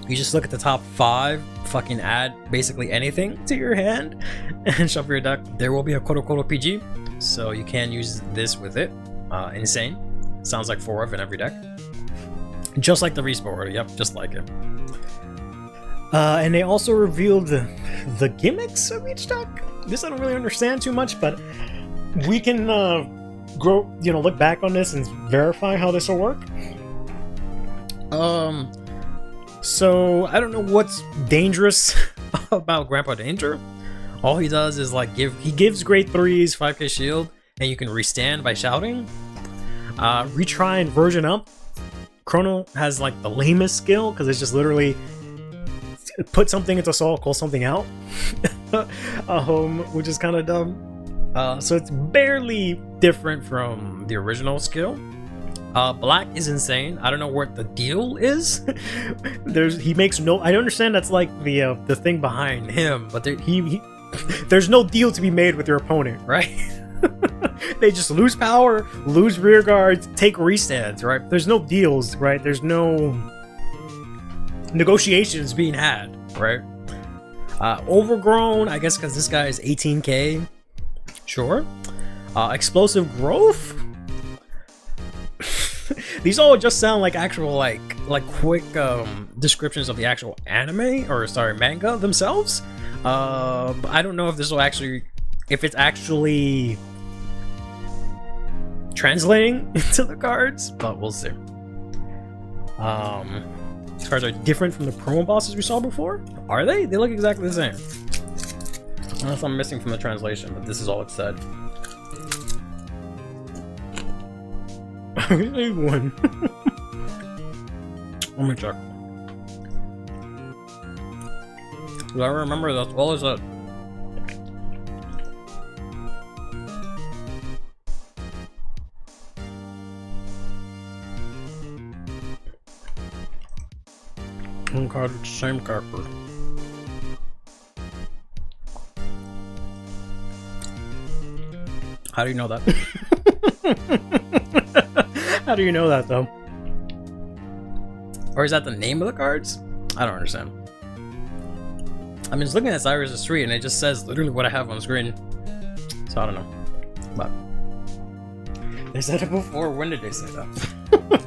You just look at the top 5, fucking add basically anything to your hand, and shuffle your deck. There will be a Korokoro PG, so you can use this with it. Insane. Sounds like 4 of in every deck. Just like the Respo order, yep, just like it. And they also revealed the gimmicks of each deck. This I don't really understand too much, but we can look back on this and verify how this will work. So I don't know what's dangerous about Grandpa Danger. All he does is like he gives grade 3s, 5k shield, and you can restand by shouting. retry and version up. Chrono has like the lamest skill because it's just literally put something into soul, call something out, which is kind of dumb. So it's barely different from the original skill. Black is insane. I don't know what the deal is. He makes no. I understand that's like the thing behind him, but there's no deal to be made with your opponent, right? They just lose power, lose rear guards, take restands, right? There's no deals, right? There's no negotiations being had, right? Overgrown, I guess, because this guy is 18k. Sure. Explosive growth. These all just sound like actual like quick descriptions of the actual anime or manga themselves. But I don't know if it's actually translating into the cards, but we'll see. These cards are different from the promo bosses we saw before. Are they? They look exactly the same. Unless I'm missing from the translation, but this is all it said. One. Let me check. Do I remember that's all it said? One card with the same character. How do you know that? How do you know that, though? Or is that the name of the cards? I don't understand. I'm just looking at Cyrus' tree and it just says literally what I have on screen. So I don't know. But they said it before. When did they say that?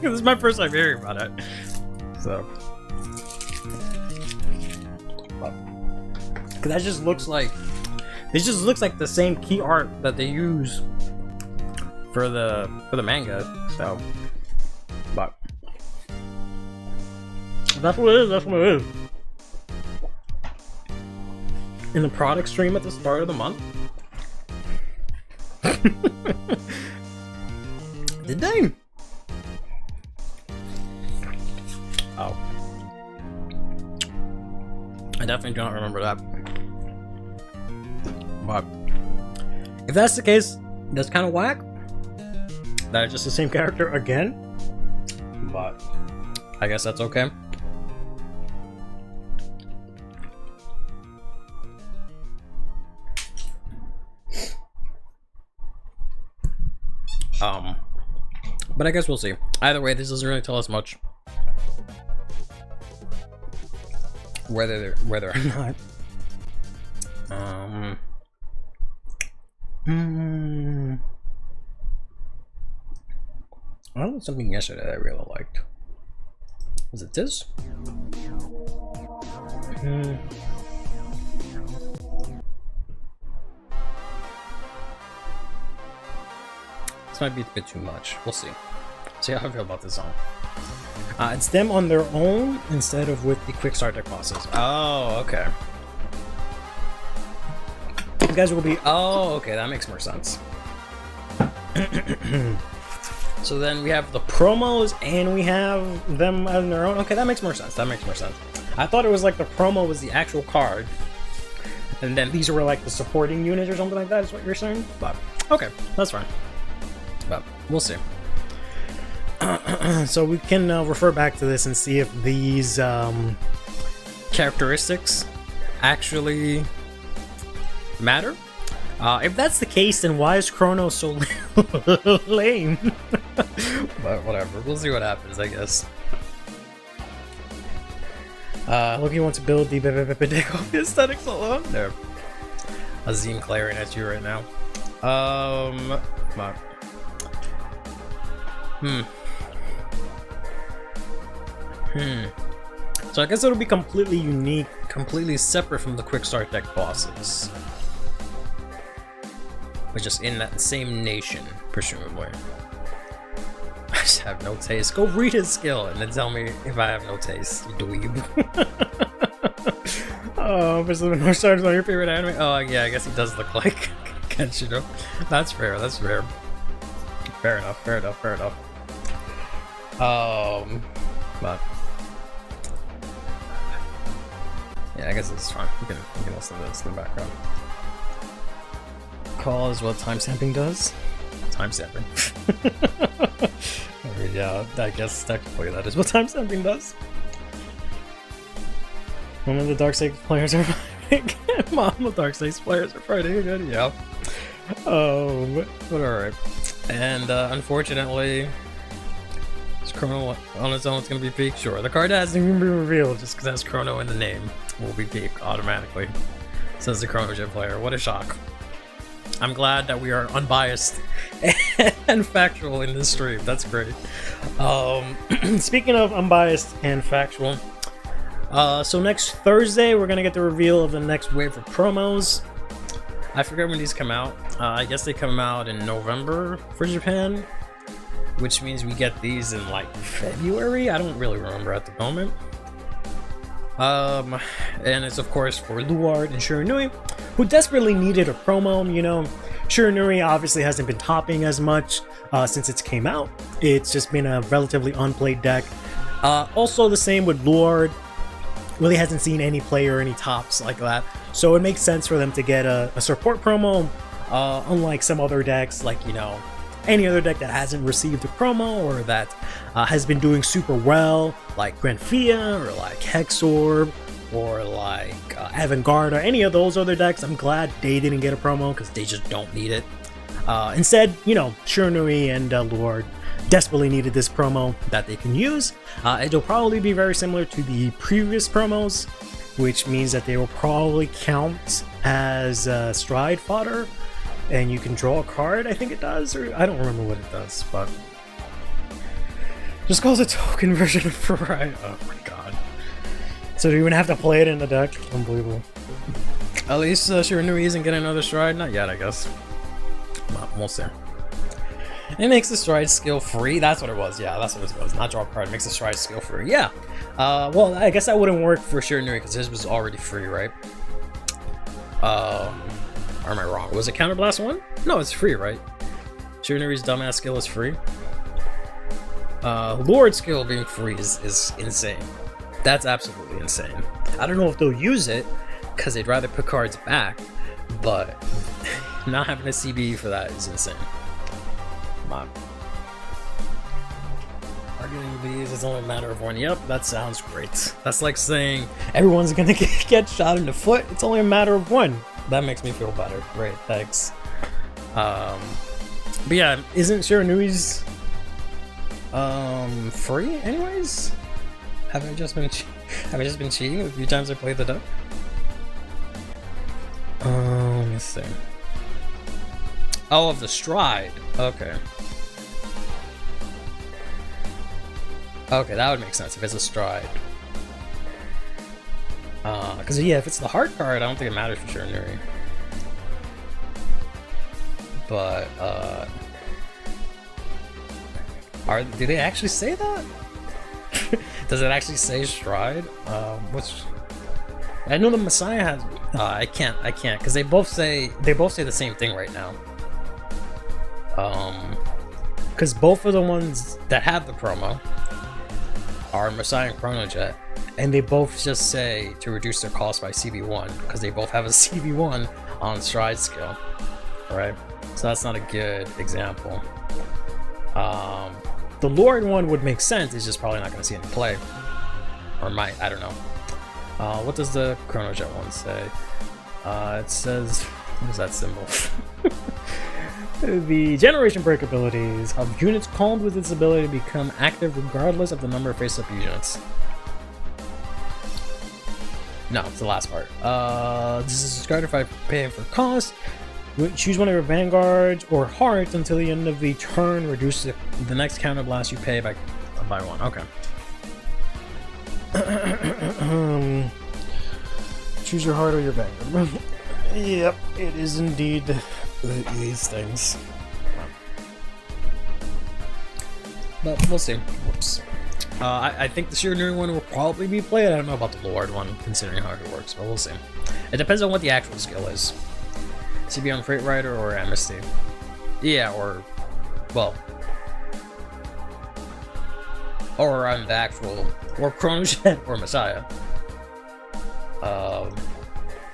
This is my first time hearing about it. So. Because that just looks like. It just looks like the same key art that they use for the manga. So, but that's what it is. That's what it is. In the product stream at the start of the month. Did they? Oh, I definitely don't remember that. But if that's the case, that's kind of whack. That is just the same character again. But I guess that's okay. But I guess we'll see. Either way, this doesn't really tell us much. Whether or not. I learned something yesterday that I really liked. Was it this? This might be a bit too much. We'll see. See how I feel about this song. It's them on their own instead of with the quick start deck bosses. Oh, okay. You guys will be. Oh, okay. That makes more sense. So then we have the promos and we have them on their own. Okay, that makes more sense. That makes more sense. I thought it was like the promo was the actual card, and then these were like the supporting units or something like that. Is what you're saying? But okay, that's fine. But we'll see. So we can refer back to this and see if these characteristics actually matter. If that's the case, then why is Chrono so lame? But whatever, we'll see what happens, I guess. Loki wants to build the deck off the aesthetics alone. There. Azim glaring at you right now. Come on. So I guess it'll be completely unique, completely separate from the quick start deck bosses. But just in that same nation, presumably. I just have no taste. Go read his skill and then tell me if I have no taste, you dweeb. Oh, Pacific North Star is one of your favorite anime? Oh, yeah, I guess he does look like Kenshiro. That's fair, that's fair. Fair enough. But yeah, I guess it's fine. You can listen to this in the background. Call is what timestamping does. Timestamping. Yeah, I guess technically that is what timestamping does. One of the Darkseid players are fighting. Mom, the Darkseid players are fighting again. Yeah. But alright. And unfortunately, is Chrono on its own? It's gonna be peak. Sure. The card hasn't even been revealed just because it has Chrono in the name. Will be peak automatically. Says the Chrono Jet player. What a shock. I'm glad that we are unbiased and factual in this stream. That's great. Speaking of unbiased and factual, so next Thursday we're gonna get the reveal of the next wave of promos. I forget when these come out. I guess they come out in November for Japan, which means we get these in like February. I don't really remember at the moment. And it's of course for Luard and Shiranui, who desperately needed a promo. You know, Shiranui obviously hasn't been topping as much since it came out. It's just been a relatively unplayed deck. Also the same with Luard. Really hasn't seen any play or any tops like that. So it makes sense for them to get a support promo, unlike some other decks, like, you know, any other deck that hasn't received a promo or that has been doing super well, like Granfia or like Hexorb or like Vanguard or any of those other decks. I'm glad they didn't get a promo because they just don't need it. Instead, you know, Shiranui and Lord desperately needed this promo that they can use. It'll probably be very similar to the previous promos, which means that they will probably count as stride fodder, and you can draw a card, I think it does, or I don't remember what it does, but just calls a token version of Ferrari. Oh my god. So do you even have to play it in the deck? Unbelievable. At least Shiranui isn't getting another stride? Not yet, I guess. Well, we'll see. It makes the stride skill free. That's what it was. Yeah, that's what it was. Not draw a card. It makes the stride skill free. Yeah. Well, I guess that wouldn't work for Shiranui because his was already free, right? Or am I wrong? Was it Counterblast 1? No, it's free, right? Shiranui's dumbass skill is free. Lord skill being free is insane. That's absolutely insane. I don't know if they'll use it because they'd rather put cards back, but not having a CBE for that is insane. Come on. Arguing these is only a matter of one. Yep, that sounds great. That's like saying everyone's gonna get shot in the foot. It's only a matter of one. That makes me feel better. Great, thanks. But yeah, isn't Shiranui's free anyways? Haven't I just been cheating a few times I played the deck? Let me see. Oh, of the stride. Okay. Okay, that would make sense if it's a stride. Because yeah, if it's the hard card, I don't think it matters for Shiranui. But do they actually say that? Does it actually say stride? I know the Messiah has. I can't, because they both say the same thing right now. Because both of the ones that have the promo are Messiah and Chrono Jet, and they both just say to reduce their cost by CB1 because they both have a CB1 on stride skill, right? So that's not a good example. The Lord one would make sense. It's just probably not going to see any play, or might. I don't know. What does the Chrono Jet one say? It says, what is that symbol? The generation break abilities of units calmed with its ability to become active regardless of the number of face-up units. No, it's the last part. This is discarded if I pay for cost. Choose one of your vanguards or hearts until the end of the turn. Reduce the next counterblast you pay by one. Okay. Choose your heart or your vanguard. Yep, it is indeed these things. But we'll see. Whoops. I think the Shiranui one will probably be played. I don't know about the Lord one, considering how it works, but we'll see. It depends on what the actual skill is. CB on Freight Rider or Amnesty. Yeah, or well, or on the actual, or Chronojet or Messiah.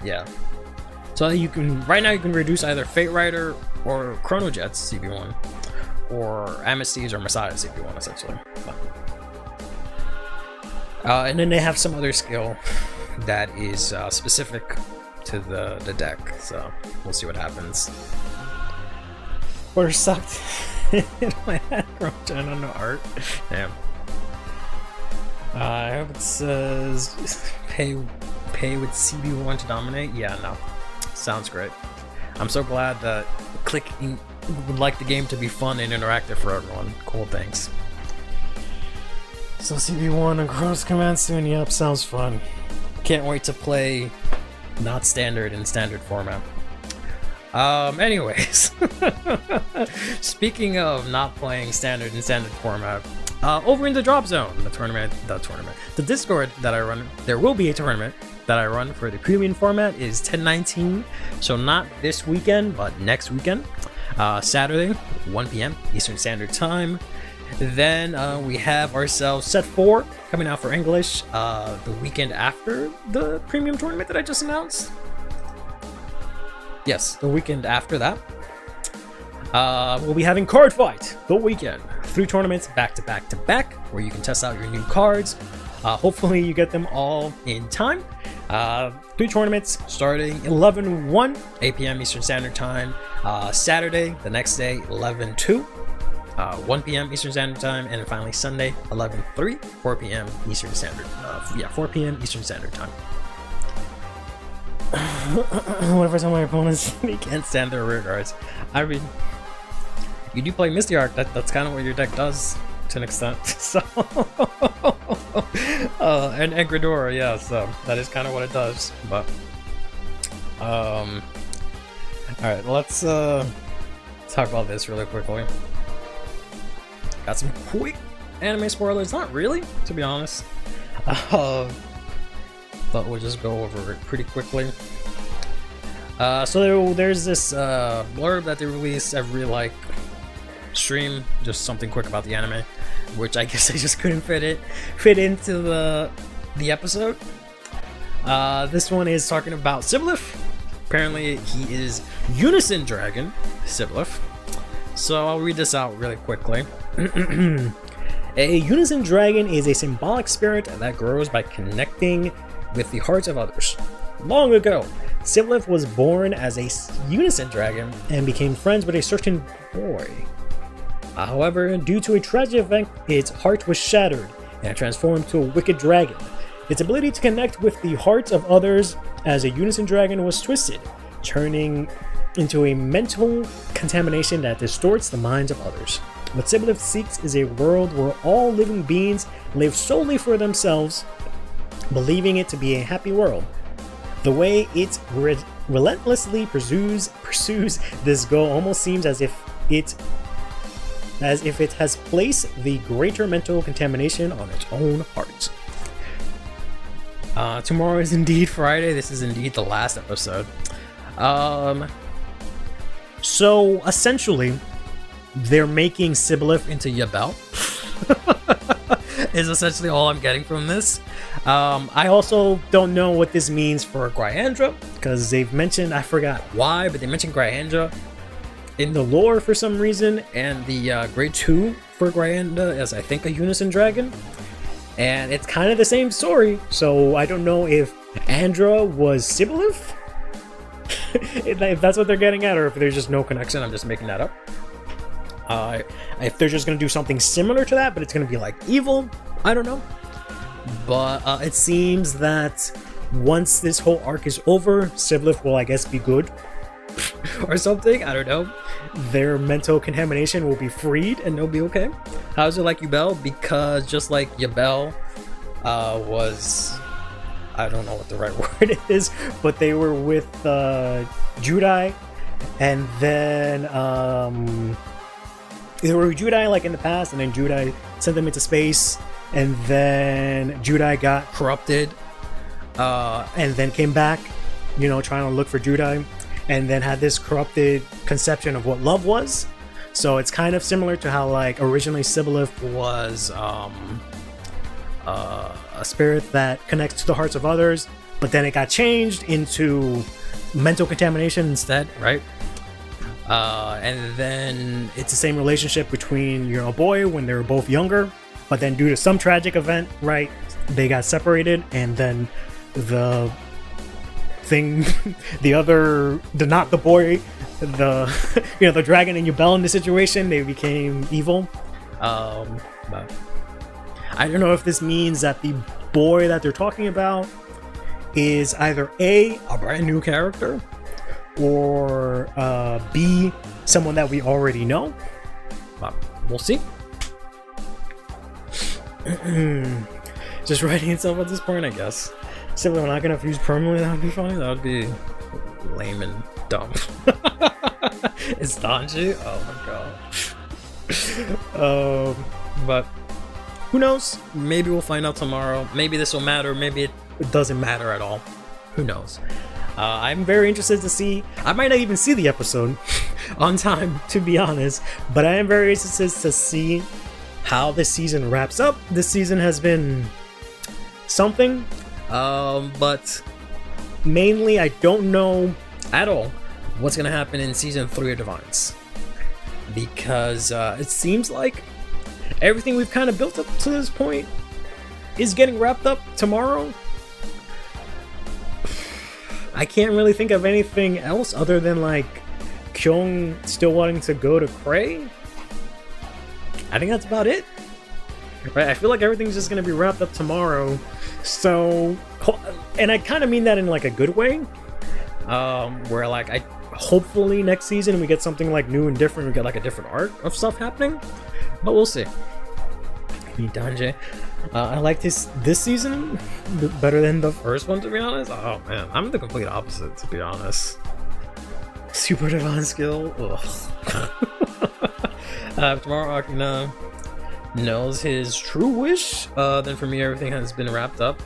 Yeah. So you can, right now you can reduce either Fate Rider or Chronojet's CP1, or Amnesties or Messiah's CP1 essentially. And then they have some other skill that is specific to the deck, so we'll see what happens. Order sucked. My head Chronojet on the art. Damn. I hope it says pay with CB1 to dominate. Yeah, no. Sounds great. I'm so glad that clicking would like the game to be fun and interactive for everyone. Cool, thanks. So CB1 and Cross Command soon. Yep, sounds fun. Can't wait to play not standard in standard format. Anyways. Speaking of not playing standard in standard format, over in the Drop Zone, the Discord that I run, there will be a tournament that I run for the premium format is 10/19, so not this weekend, but next weekend, Saturday, 1 p.m. Eastern Standard Time. Then we have ourselves set 4 coming out for English the weekend after the premium tournament that I just announced. Yes, the weekend after that. We'll be having Card Fight the weekend. 3 tournaments back to back to back where you can test out your new cards. Hopefully you get them all in time. 3 tournaments starting 11/1, 8 p.m. Eastern Standard Time. Saturday, the next day, 11/2, 1 p.m. Eastern Standard Time. And then finally Sunday, 11/3, 4 p.m. Eastern Standard. 4 p.m. Eastern Standard Time. What if I tell my opponents they can't stand their rear guards? I mean, you do play Misty Arc. That's kind of what your deck does to an extent. So, and Egradora, yeah. So that is kind of what it does. But, all right, let's talk about this really quickly. Got some quick anime spoilers. Not really, to be honest. But we'll just go over it pretty quickly. So there's this blurb that they release every stream, just something quick about the anime, which I guess I just couldn't fit into the episode. This one is talking about Siblif. Apparently he is Unison Dragon Siblif. So I'll read this out really quickly. A Unison Dragon is a symbolic spirit that grows by connecting with the hearts of others. Long ago, Siblif was born as a Unison Dragon and became friends with a certain boy. However, due to a tragic event, its heart was shattered and it transformed to a wicked dragon. Its ability to connect with the hearts of others as a Unison Dragon was twisted, turning into a mental contamination that distorts the minds of others. What Siblif seeks is a world where all living beings live solely for themselves, believing it to be a happy world. The way it relentlessly pursues this goal almost seems as if it has placed the greater mental contamination on its own heart. Tomorrow is indeed Friday. This is indeed the last episode. So essentially, they're making Siblif into Yabel. Is essentially all I'm getting from this. I also don't know what this means for Gryandra, because they've mentioned, I forgot why, but they mentioned Gryandra in the lore for some reason, and the grade 2 for Gryandra as I think a Unison Dragon. And it's kind of the same story, so I don't know if Andra was Siblif, if that's what they're getting at, or if there's just no connection. I'm just making that up. If they're just going to do something similar to that, but it's going to be like evil, I don't know. But it seems that once this whole arc is over, Siblif will, I guess, be good. Or something, I don't know. Their mental contamination will be freed and they'll be okay. How's it like Yubel? Because just like Yubel was... I don't know what the right word is, but they were with Judai, and then they were with Judai like in the past, and then Judai sent them into space, and then Judai got corrupted, and then came back, trying to look for Judai, and then had this corrupted conception of what love was. So it's kind of similar to how like originally Sibyleth was a spirit that connects to the hearts of others, but then it got changed into mental contamination instead, right? And then it's the same relationship between a boy when they were both younger, but then due to some tragic event, right, they got separated, and then the thing, not the boy, the dragon and Yubel in the situation, they became evil. But I don't know if this means that the boy that they're talking about is either a brand new character, or B, someone that we already know. But we'll see. Just writing itself at this point, I guess. So we're not gonna fuse permanently. That would be funny. That would be lame and dumb. It's Danji. Oh my god. But who knows? Maybe we'll find out tomorrow. Maybe this will matter. Maybe it doesn't matter at all. Who knows? I'm very interested to see. I might not even see the episode on time, to be honest, but I am very interested to see how this season wraps up. This season has been something, but mainly I don't know at all what's gonna happen in season 3 of Divines, because it seems like everything we've kind of built up to this point is getting wrapped up tomorrow. I can't really think of anything else other than like Kyung still wanting to go to Cray. I think that's about it. Right? I feel like everything's just gonna be wrapped up tomorrow. So, and I kind of mean that in like a good way, where like hopefully next season we get something like new and different. We get like a different arc of stuff happening, but we'll see. Danje. I like this season better than the first one, to be honest. Oh man, I'm the complete opposite, to be honest. Super divine skill. Tomorrow Akina knows his true wish. Then for me, everything has been wrapped up,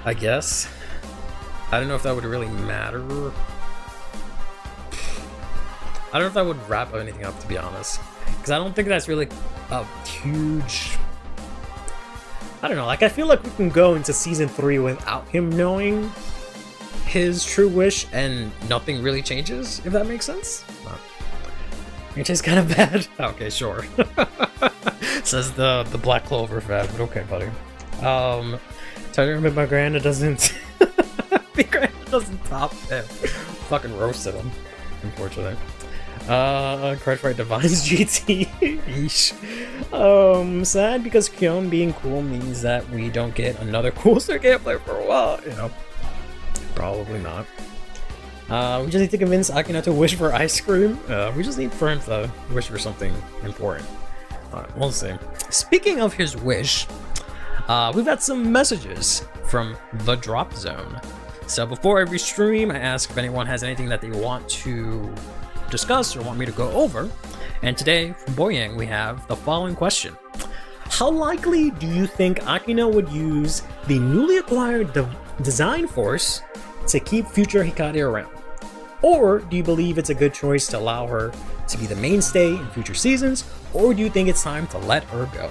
I guess. I don't know if that would really matter. I don't know if that would wrap anything up, to be honest, because I don't think that's really a huge. I don't know, like I feel like we can go into season 3 without him knowing his true wish and nothing really changes, if that makes sense. Which is kind of bad. Okay, sure. Says the Black Clover fan, but okay, buddy. Trying to remember my Granda doesn't. The Granda doesn't top him. Fucking roasted him, unfortunately. Credit for Divines GT. Yeesh. Sad because Kyung being cool means that we don't get another cool Star gameplay for a while, you know. Probably not. We just need to convince Akina to wish for ice cream. We just need for him to wish for something important. We'll see. Speaking of his wish, we've got some messages from the Drop Zone. So before every stream, I ask if anyone has anything that they want to discuss or want me to go over. And today from Boyang we have the following question: how likely do you think Akina would use the newly acquired design force to keep future Hikari around? Or do you believe it's a good choice to allow her to be the mainstay in future seasons? Or do you think it's time to let her go?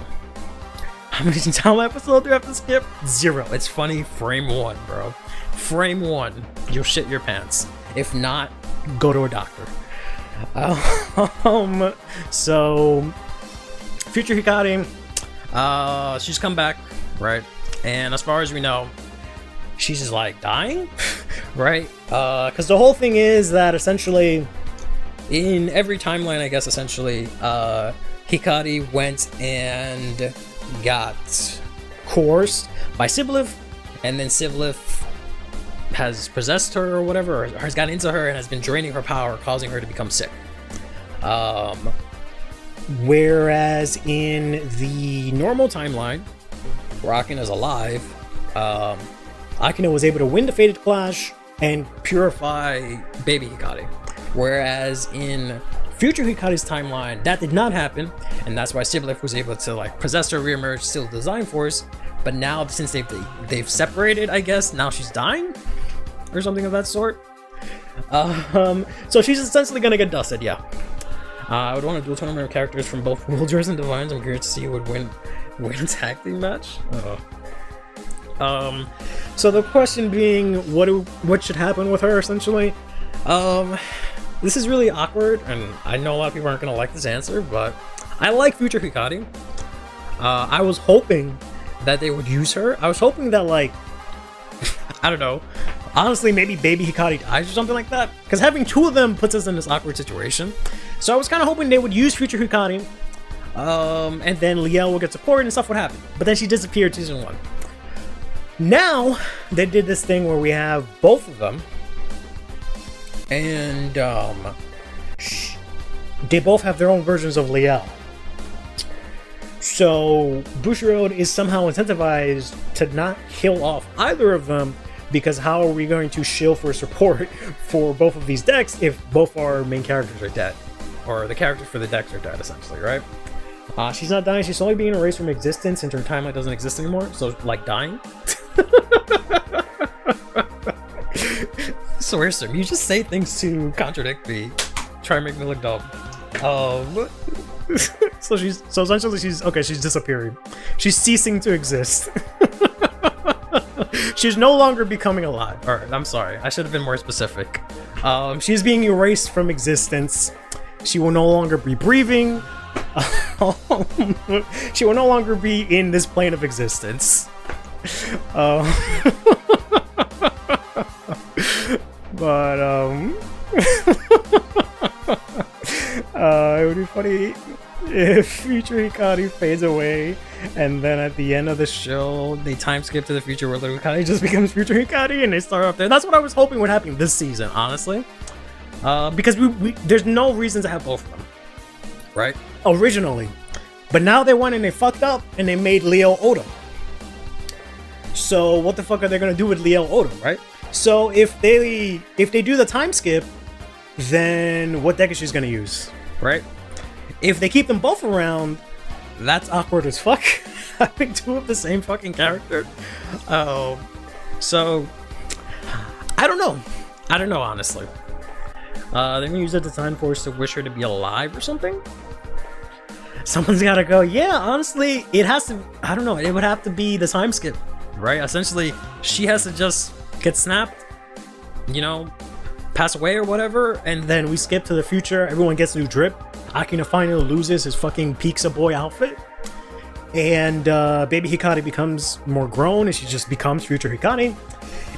How many time episodes do you have to skip? 0. It's funny, frame 1, bro. Frame 1, you'll shit your pants. If not, go to a doctor. So future Hikari, she's come back, right? And as far as we know, she's just like dying, right? Because the whole thing is that essentially in every timeline, I guess, essentially Hikari went and got coerced by Sibyleth, and then Sibyleth has possessed her or whatever, or has gotten into her and has been draining her power, causing her to become sick. Whereas in the normal timeline, where Akina is alive, Akina was able to win the Fated Clash and purify baby Hikari. Whereas in future Hikari's timeline, that did not happen, and that's why Sibyleth was able to like possess her, reemerge, still Design Force. But now, since they've separated, I guess now she's dying or something of that sort. So she's essentially gonna get dusted, yeah. I would want to do a tournament of characters from both Wielders and Divines. I'm curious to see who would win a tag team match. So the question being, what should happen with her, essentially? This is really awkward, and I know a lot of people aren't gonna like this answer, but I like Future Hikari. I was hoping that they would use her. I was hoping that, like, I don't know, honestly, maybe Baby Hikari dies or something like that, because having two of them puts us in this awkward situation. So I was kind of hoping they would use Future Hikari, and then Liel would get support and stuff would happen. But then she disappeared season 1. Now, they did this thing where we have both of them, and they both have their own versions of Liel. So Bushiroad is somehow incentivized to not kill off either of them, because how are we going to shield for support for both of these decks if both our main characters are dead? Or the characters for the decks are dead, essentially, right? She's not dying, she's only being erased from existence, and her timeline doesn't exist anymore, so, like, dying? Swearsome, you just say things to contradict me. Try and make me look dumb. So essentially she's disappearing. She's ceasing to exist. She's no longer becoming alive. Alright, I'm sorry. I should have been more specific. She's being erased from existence. She will no longer be breathing. She will no longer be in this plane of existence. It would be funny if Future Hikari fades away, and then at the end of the show, they time skip to the future where Little Hikari just becomes Future Hikari, and they start off there. That's what I was hoping would happen this season, honestly. Because there's no reason to have both of them, right? Originally. But now they went and they fucked up, and they made Leo Oda. So what the fuck are they gonna do with Leo Oda, right? So if they do the time skip, then what deck is she gonna use, right? If they keep them both around, that's awkward as fuck. Having two of the same fucking character. So I don't know, honestly. They're gonna use the design force to wish her to be alive or something. Someone's gotta go. Yeah, honestly, it has to. I don't know. It would have to be the time skip, right? Essentially, she has to just get snapped, you know, pass away or whatever, and then we skip to the future. Everyone gets a new drip. Akina finally loses his fucking Pizza Boy outfit, and Baby Hikari becomes more grown, and she just becomes Future Hikari.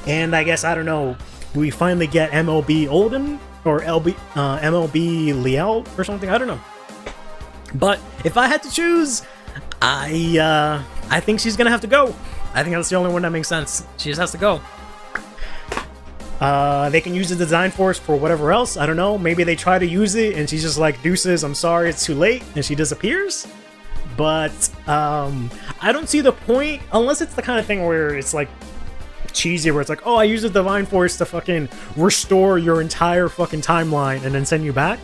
And I guess, I don't know, we finally get MLB Olden or MLB Liel or something. I don't know. But if I had to choose, I think she's gonna have to go. I think that's the only one that makes sense. She just has to go. They can use the design force for whatever else. I don't know. Maybe they try to use it and she's just like, deuces, I'm sorry, it's too late, and she disappears. But I don't see the point, unless it's the kind of thing where it's like cheesy, where it's like, oh, I use the divine force to fucking restore your entire fucking timeline and then send you back.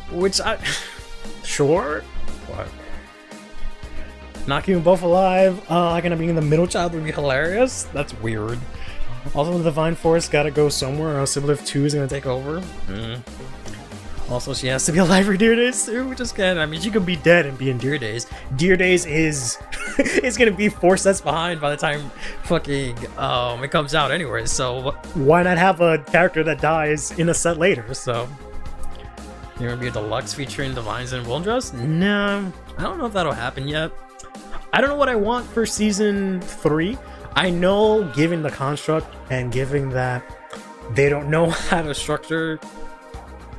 Which sure. What? Not keeping both alive. Gonna be in the middle child would be hilarious. That's weird. Also, the Divine Force gotta go somewhere, or else Sibylith 2 is gonna take over. Also, she has to be alive for Dear Days too, which is good. I mean, she could be dead and be in Dear Days. Dear Days is gonna be 4 sets behind by the time fucking it comes out anyway. So why not have a character that dies in a set later? So there gonna be a deluxe featuring Divines and Wildress? No, I don't know if that'll happen yet. I don't know what I want for season 3. I know, given the construct and given that they don't know how to structure,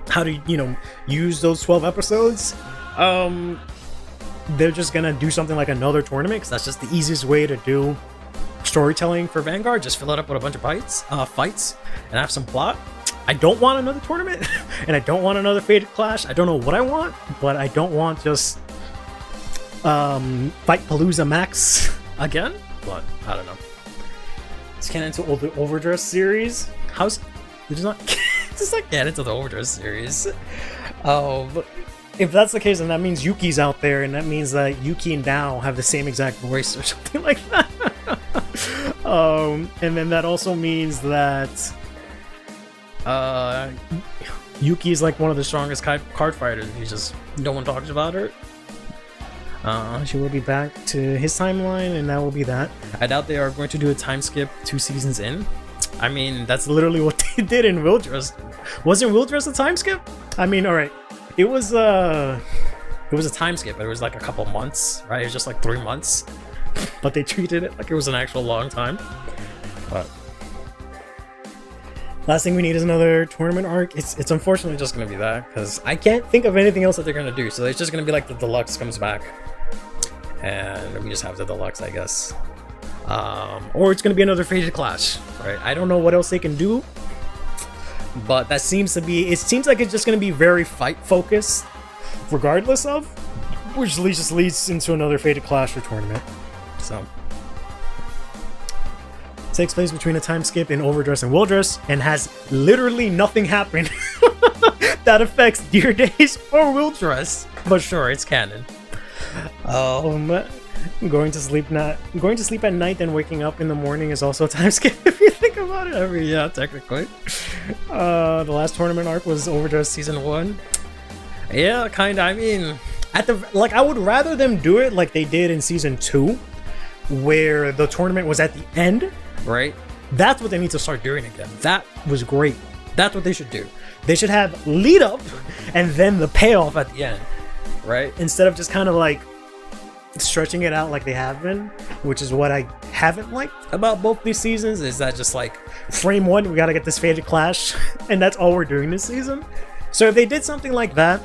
how to, you know, use those 12 episodes, they're just gonna do something like another tournament, because that's just the easiest way to do storytelling for Vanguard. Just fill it up with a bunch of fights, and have some plot. I don't want another tournament, and I don't want another Fated Clash. I don't know what I want, but I don't want just Fight Palooza Max again. But I don't know. Let's get into the Overdress series. Just not get into the Overdress series. But if that's the case, then that means Yuki's out there, and that means that Yuki and Dao have the same exact voice or something like that. And then that also means that Yuki is like one of the strongest card fighters. No one talks about her. She will be back to his timeline, and that will be that. I doubt they are going to do a time skip 2 seasons in. I mean, that's literally what they did in Wildress. Wasn't Wildress a time skip? I mean, all right, it was a time skip, but it was like a couple months, right? It was just like 3 months, but they treated it like it was an actual long time. But last thing we need is another tournament arc. It's unfortunately just gonna be that, because I can't think of anything else that they're gonna do. So it's just gonna be like the deluxe comes back, and we just have the deluxe, I guess. Or it's gonna be another Fated Clash, right? I don't know what else they can do, but that seems to be. It seems like it's just gonna be very fight focused, regardless of, which just leads into another Fated Clash or tournament. So. Takes place between a time skip in Overdress and Wildress, and has literally nothing happen that affects Dear Days or Wildress. But sure, it's canon. Going to sleep at night and waking up in the morning is also a time skip if you think about it. I mean, yeah, technically. The last tournament arc was Overdress season 1. Yeah, kinda. I mean, I would rather them do it like they did in season 2, where the tournament was at the end. Right? That's what they need to start doing again. That was great. That's what they should do. They should have lead up and then the payoff at the end, right? Instead of just kind of like stretching it out like they have been, which is what I haven't liked about both these seasons, is that just like frame 1, we gotta get this Fated Clash, and that's all we're doing this season. So if they did something like that,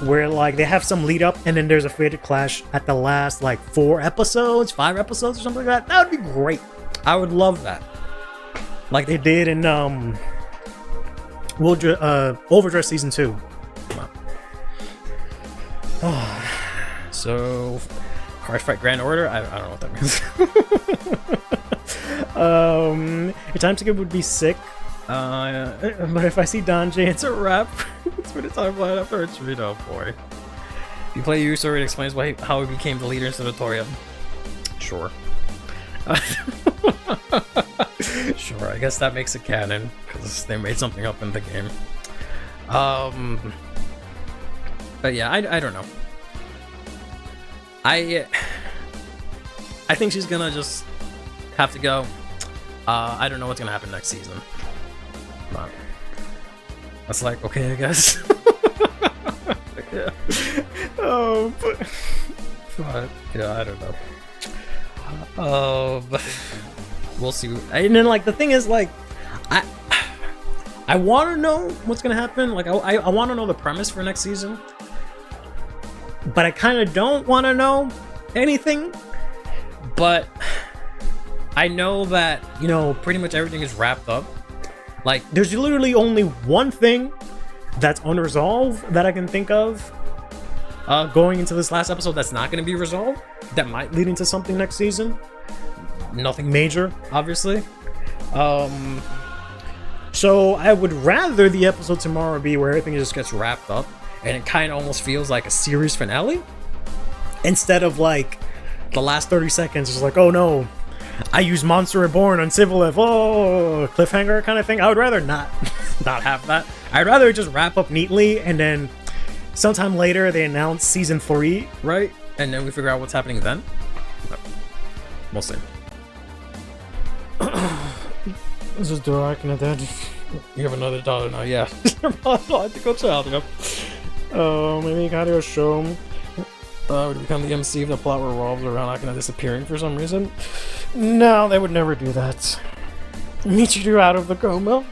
where like they have some lead up and then there's a Fated Clash at the last like 4 episodes, 5 episodes or something like that, that would be great. I would love that, like they did in Overdress season 2. So, Card Fight Grand Order. I don't know what that means. Your time skip would be sick, but if I see Donjay, it's a wrap. It's for the timeline after it's read. Oh boy. If you play Yusori, it explains how he became the leader instead of Toria. Sure. Sure, I guess that makes it canon because they made something up in the game. But yeah, I don't know. I think she's gonna just have to go. I don't know what's gonna happen next season. But that's like, okay, I guess. Yeah. But yeah, I don't know. We'll see. And then like the thing is, like, I want to know what's gonna happen. Like I want to know the premise for next season, but I kind of don't want to know anything. But I know that, you know, pretty much everything is wrapped up. Like there's literally only one thing that's unresolved that I can think of going into this last episode that's not going to be resolved, that might lead into something next season. Nothing major, obviously. So I would rather the episode tomorrow be where everything just gets wrapped up and it kind of almost feels like a series finale, instead of like the last 30 seconds is like, oh no, I use Monster Reborn on Civilev, oh, cliffhanger kind of thing. I would rather not have that. I'd rather just wrap up neatly and then sometime later they announce season 3, right? And then we figure out what's happening then. But we'll see. This is dark and then you have another daughter now, yeah. Biological child, yep. Maybe Kario show would become the MC if the plot revolves around Akina disappearing for some reason. No, they would never do that. Michiru out of the coma.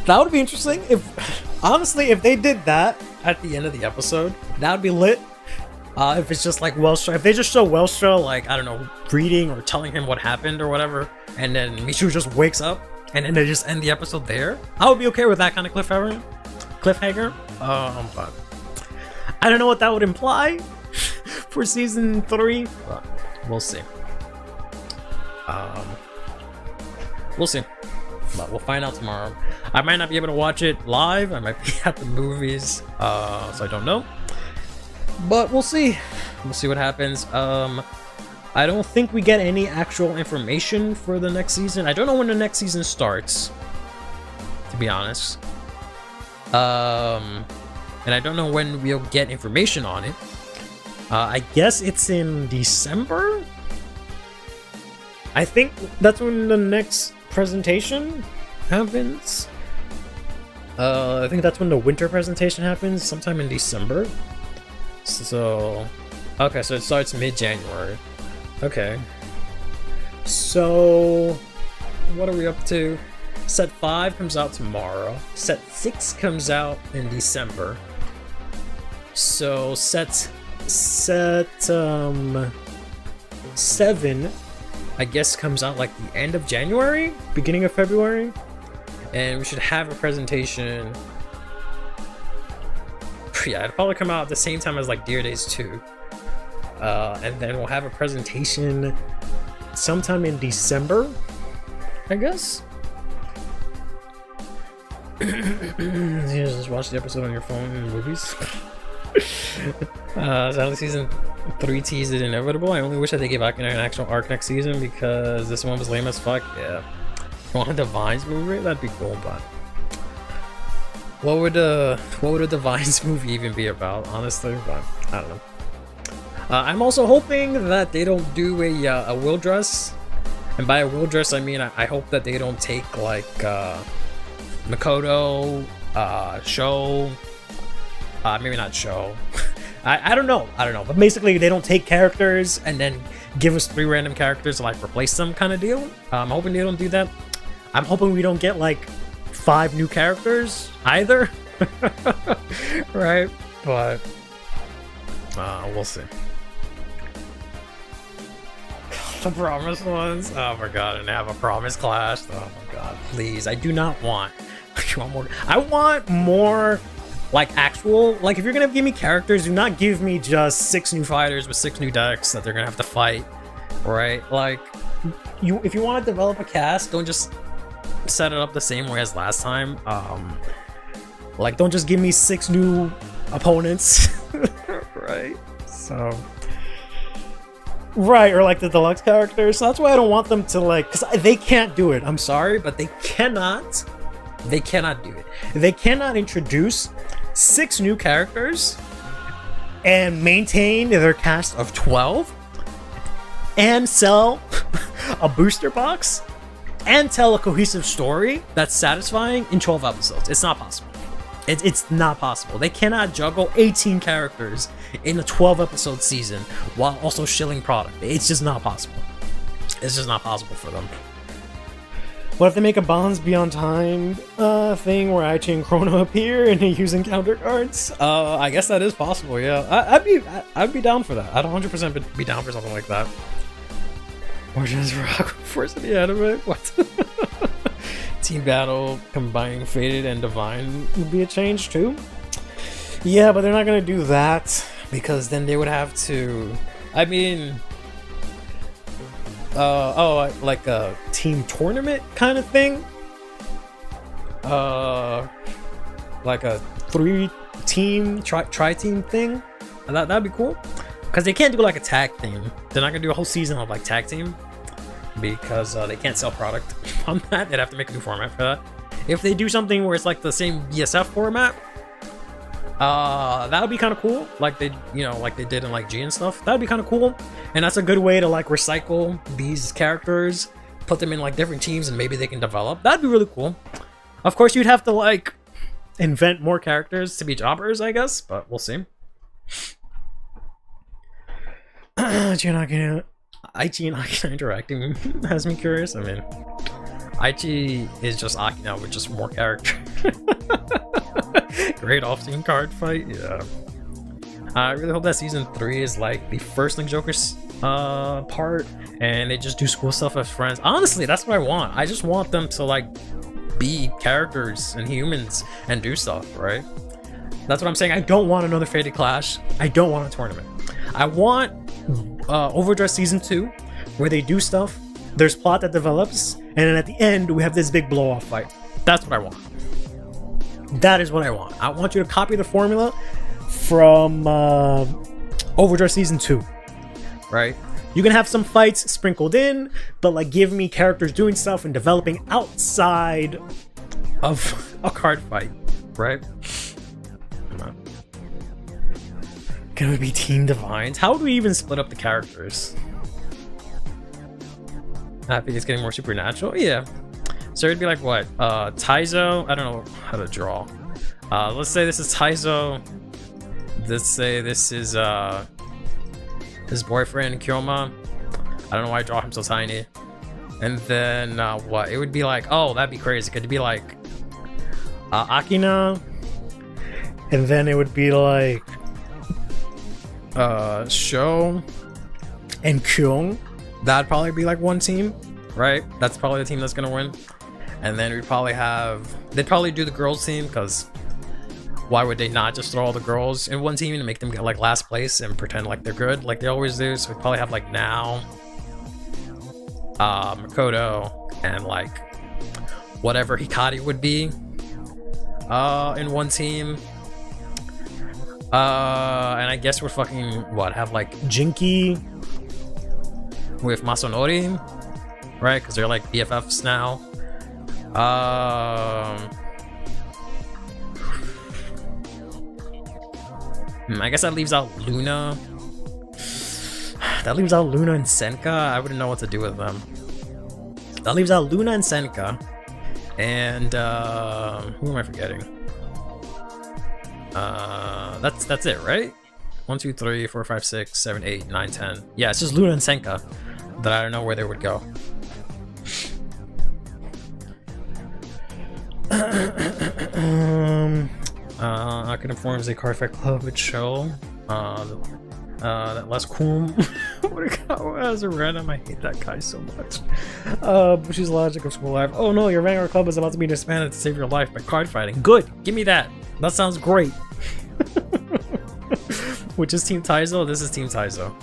That would be interesting if, honestly, if they did that at the end of the episode, that would be lit. If it's just like Welstra, if they just show Welstra, like, I don't know, reading or telling him what happened or whatever, and then Michiru just wakes up, and then they just end the episode there, I would be okay with that kind of cliffhanger. But I don't know what that would imply for season 3, but we'll see. We'll see. But we'll find out tomorrow. I might not be able to watch it live. I might be at the movies, so I don't know. But we'll see. We'll see what happens. I don't think we get any actual information for the next season. I don't know when the next season starts. be honest. And I don't know when we'll get information on it. I guess it's in December? I think that's when the next presentation happens. I think that's when the winter presentation happens, sometime in December. So, okay, so it starts mid-January. Okay. So, what are we up to? Set 5 comes out tomorrow. Set 6 comes out in December. So, set 7, I guess, comes out like the end of January, beginning of February. And we should have a presentation. Yeah, it'll probably come out at the same time as like Dear Days 2. And then we'll have a presentation sometime in December, I guess. You just watch the episode on your phone and movies. Sadly, season 3 teased it inevitable. I only wish that they gave Akina an actual arc next season because this one was lame as fuck. Yeah. Want a Divines movie? That'd be cool, but what would a Divines movie even be about, honestly? But I don't know. I'm also hoping that they don't do a will dress, and by a will dress I mean I hope that they don't take like Makoto, Sho, maybe not Sho. I don't know, but basically they don't take characters and then give us 3 random characters to like replace them kind of deal. I'm hoping they don't do that. I'm hoping we don't get like 5 new characters either. Right? But we'll see. The promised ones. Oh my god, and have a promise clash. Oh my god, please. I do not want. I want more like actual, like if you're gonna give me characters, do not give me just 6 new fighters with 6 new decks that they're gonna have to fight. Right? Like if you want to develop a cast, don't just set it up the same way as last time. Like don't just give me 6 new opponents. Right? So right, or like the deluxe characters. So that's why I don't want them to like, because they can't do it. I'm sorry, but they cannot do it. They cannot introduce 6 new characters and maintain their cast of 12 and sell a booster box and tell a cohesive story that's satisfying in 12 episodes. It's not possible. It's not possible. They cannot juggle 18 characters in a 12 episode season while also shilling product. It's just not possible. It's just not possible for them. What if they make a Bonds Beyond Time thing where Aichi and Chrono appear and they're using counter cards? I guess that is possible, yeah. I'd be down for that. I'd 100% be down for something like that. Or just rock force of the anime? What? Team battle combining Faded and Divine would be a change too. Yeah, but they're not gonna do that because then they would have to. I mean, like a team tournament kind of thing. Like a 3-team tri-team thing. That'd be cool. Because they can't do like a tag team. They're not gonna do a whole season of like tag team. Because they can't sell product on that. They'd have to make a new format for that. If they do something where it's like the same BSF format, that would be kind of cool. Like they did in like G and stuff. That would be kind of cool. And that's a good way to like recycle these characters, put them in like different teams, and maybe they can develop. That'd be really cool. Of course, you'd have to like invent more characters to be jobbers, I guess, but we'll see. You're not gonna. Aichi and Akina interacting has me curious. I mean, Aichi is just Akina with just more character. Great off-team card fight, yeah. I really hope that season 3 is like the first Link Joker's part, and they just do school stuff as friends. Honestly, that's what I want. I just want them to like be characters and humans and do stuff, right? That's what I'm saying. I don't want another Faded Clash. I don't want a tournament. I want Overdress Season 2, where they do stuff, there's plot that develops, and then at the end, we have this big blow-off fight. That's what I want. That is what I want. I want you to copy the formula from Overdress Season 2, right? You can have some fights sprinkled in, but like give me characters doing stuff and developing outside of a card fight, right? Can we be Team Divines? How do we even split up the characters? I think it's getting more supernatural. Yeah. So it'd be like what? Taizo. I don't know how to draw. Let's say this is Taizo. Let's say this is his boyfriend Kyoma. I don't know why I draw him so tiny. And then what? It would be like, oh, that'd be crazy. Could it be like Akina? And then it would be like Sho and Kyung. That'd probably be like one team, right? That's probably the team that's gonna win. And then we'd probably they'd probably do the girls team, because why would they not just throw all the girls in one team and make them get like last place and pretend like they're good like they always do? So we'd probably have like Now, Makoto, and like whatever Hikari would be in one team. And I guess we're fucking have like Jinky with Masanori, right? Because they're like BFFs now. I guess that leaves out Luna. That leaves out Luna and Senka. I wouldn't know what to do with them. That leaves out Luna and Senka. And who am I forgetting? That's it, right? 1, 2, 3, 4, 5, 6, 7, 8, 9, 10. Yeah, it's just Luna and Senka that I don't know where they would go. Akina forms a card fight club with Show. That less cool. As a random, I hate that guy so much. Bushi's logic of school life. Oh no, your Vanguard club is about to be disbanded to save your life by card fighting. Good, give me that. That sounds great. Which is Team Taizo? This is Team Taizo.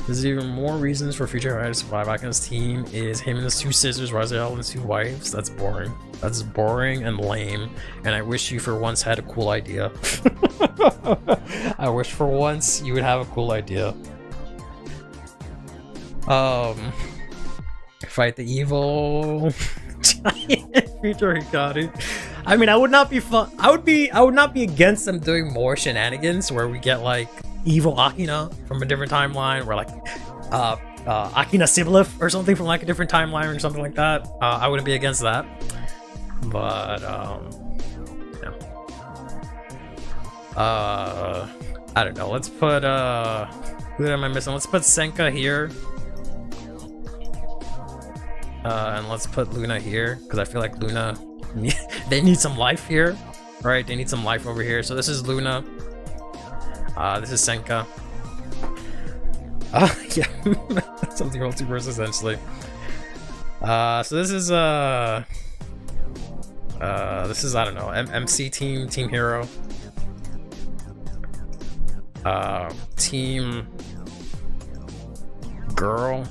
There's even more reasons for future Rider to survive. Akina's team is him and his 2 sisters, Raziel and his 2 wives. That's boring. That's boring and lame. And I wish you for once had a cool idea. I wish for once you would have a cool idea. Fight the evil giant future Hikari. I mean, I would not be fun. I would not be against them doing more shenanigans where we get like evil Akina from a different timeline, or like Akina Siblif or something from like a different timeline or something like that. I wouldn't be against that. But yeah. I don't know. Let's put who am I missing? Let's put Senka here. And let's put Luna here, because I feel like Luna they need some life here, right? They need some life over here. So this is Luna. This is Senka. Yeah, something multiverse essentially. So this is I don't know, MC team, Team Hero, Team Girl,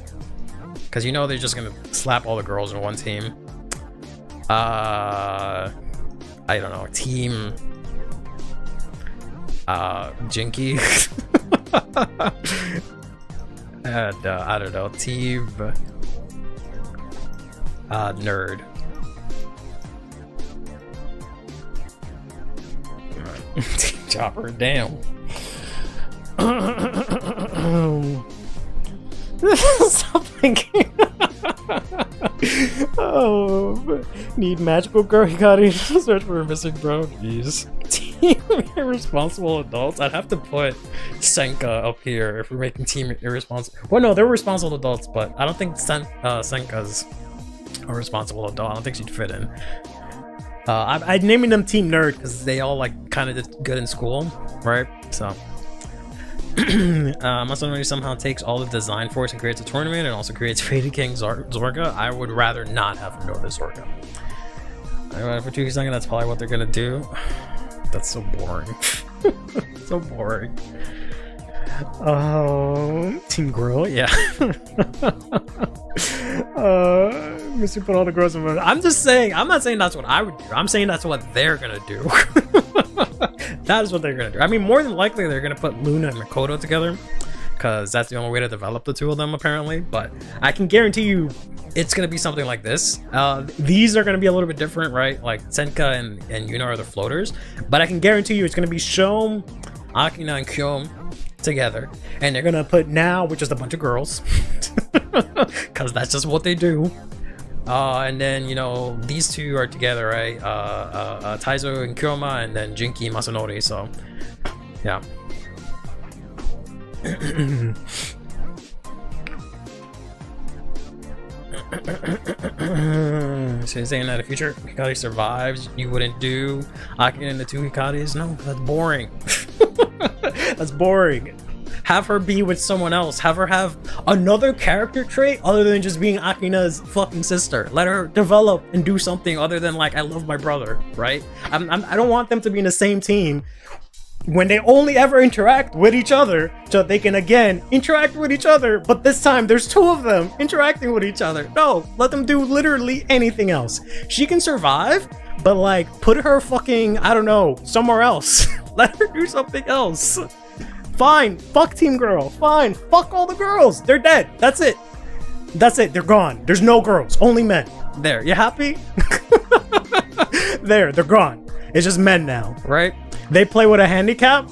because you know they're just gonna slap all the girls in one team. I don't know, Team Jinky. And I don't know, Team Nerd. Team Chopper, damn. Stop thinking. Oh, need magical girl. You gotta search for a missing bro. Jeez. Team Irresponsible Adults. I'd have to put Senka up here if we're making Team Irresponsible. Well, no, they're responsible adults, but I don't think Senka's a responsible adult. I don't think she'd fit in. I'd naming them Team Nerd because they all like kind of did good in school, right? So. Masanori somehow takes all the design force and creates a tournament, and also creates Faded King Zorga. I would rather not have him go to Zorga. For 2 seconds, that's probably what they're gonna do. That's so boring. So boring. Team Grill, yeah. Mr. Put all the girls in. I'm just saying. I'm not saying that's what I would do. I'm saying that's what they're gonna do. That is what they're gonna do. I mean, more than likely they're gonna put Luna and Makoto together, because that's the only way to develop the two of them apparently. But I can guarantee you it's gonna be something like this. These are gonna be a little bit different, right? Like Senka and Yuna are the floaters, but I can guarantee you it's gonna be Shom, Akina, and Kyom together, and they're gonna put Now, which is a bunch of girls, because that's just what they do. And then, you know, these two are together, right? Taizo and Kyoma, and then Jinki and Masanori. So, yeah. So you're saying that if future Hikari survives, you wouldn't do Akina and the two Hikaris? No, that's boring. That's boring. Have her be with someone else. Have her have another character trait other than just being Akina's fucking sister. Let her develop and do something other than like, I love my brother, right? I don't want them to be in the same team when they only ever interact with each other, so they can again interact with each other, but this time there's two of them interacting with each other. No, let them do literally anything else. She can survive, but like put her fucking, I don't know, somewhere else. Let her do something else. Fine, fuck Team Girl. Fine, fuck all the girls. They're dead. That's it. That's it. They're gone. There's no girls, only men. There, you happy? There, they're gone. It's just men now, right? They play with a handicap.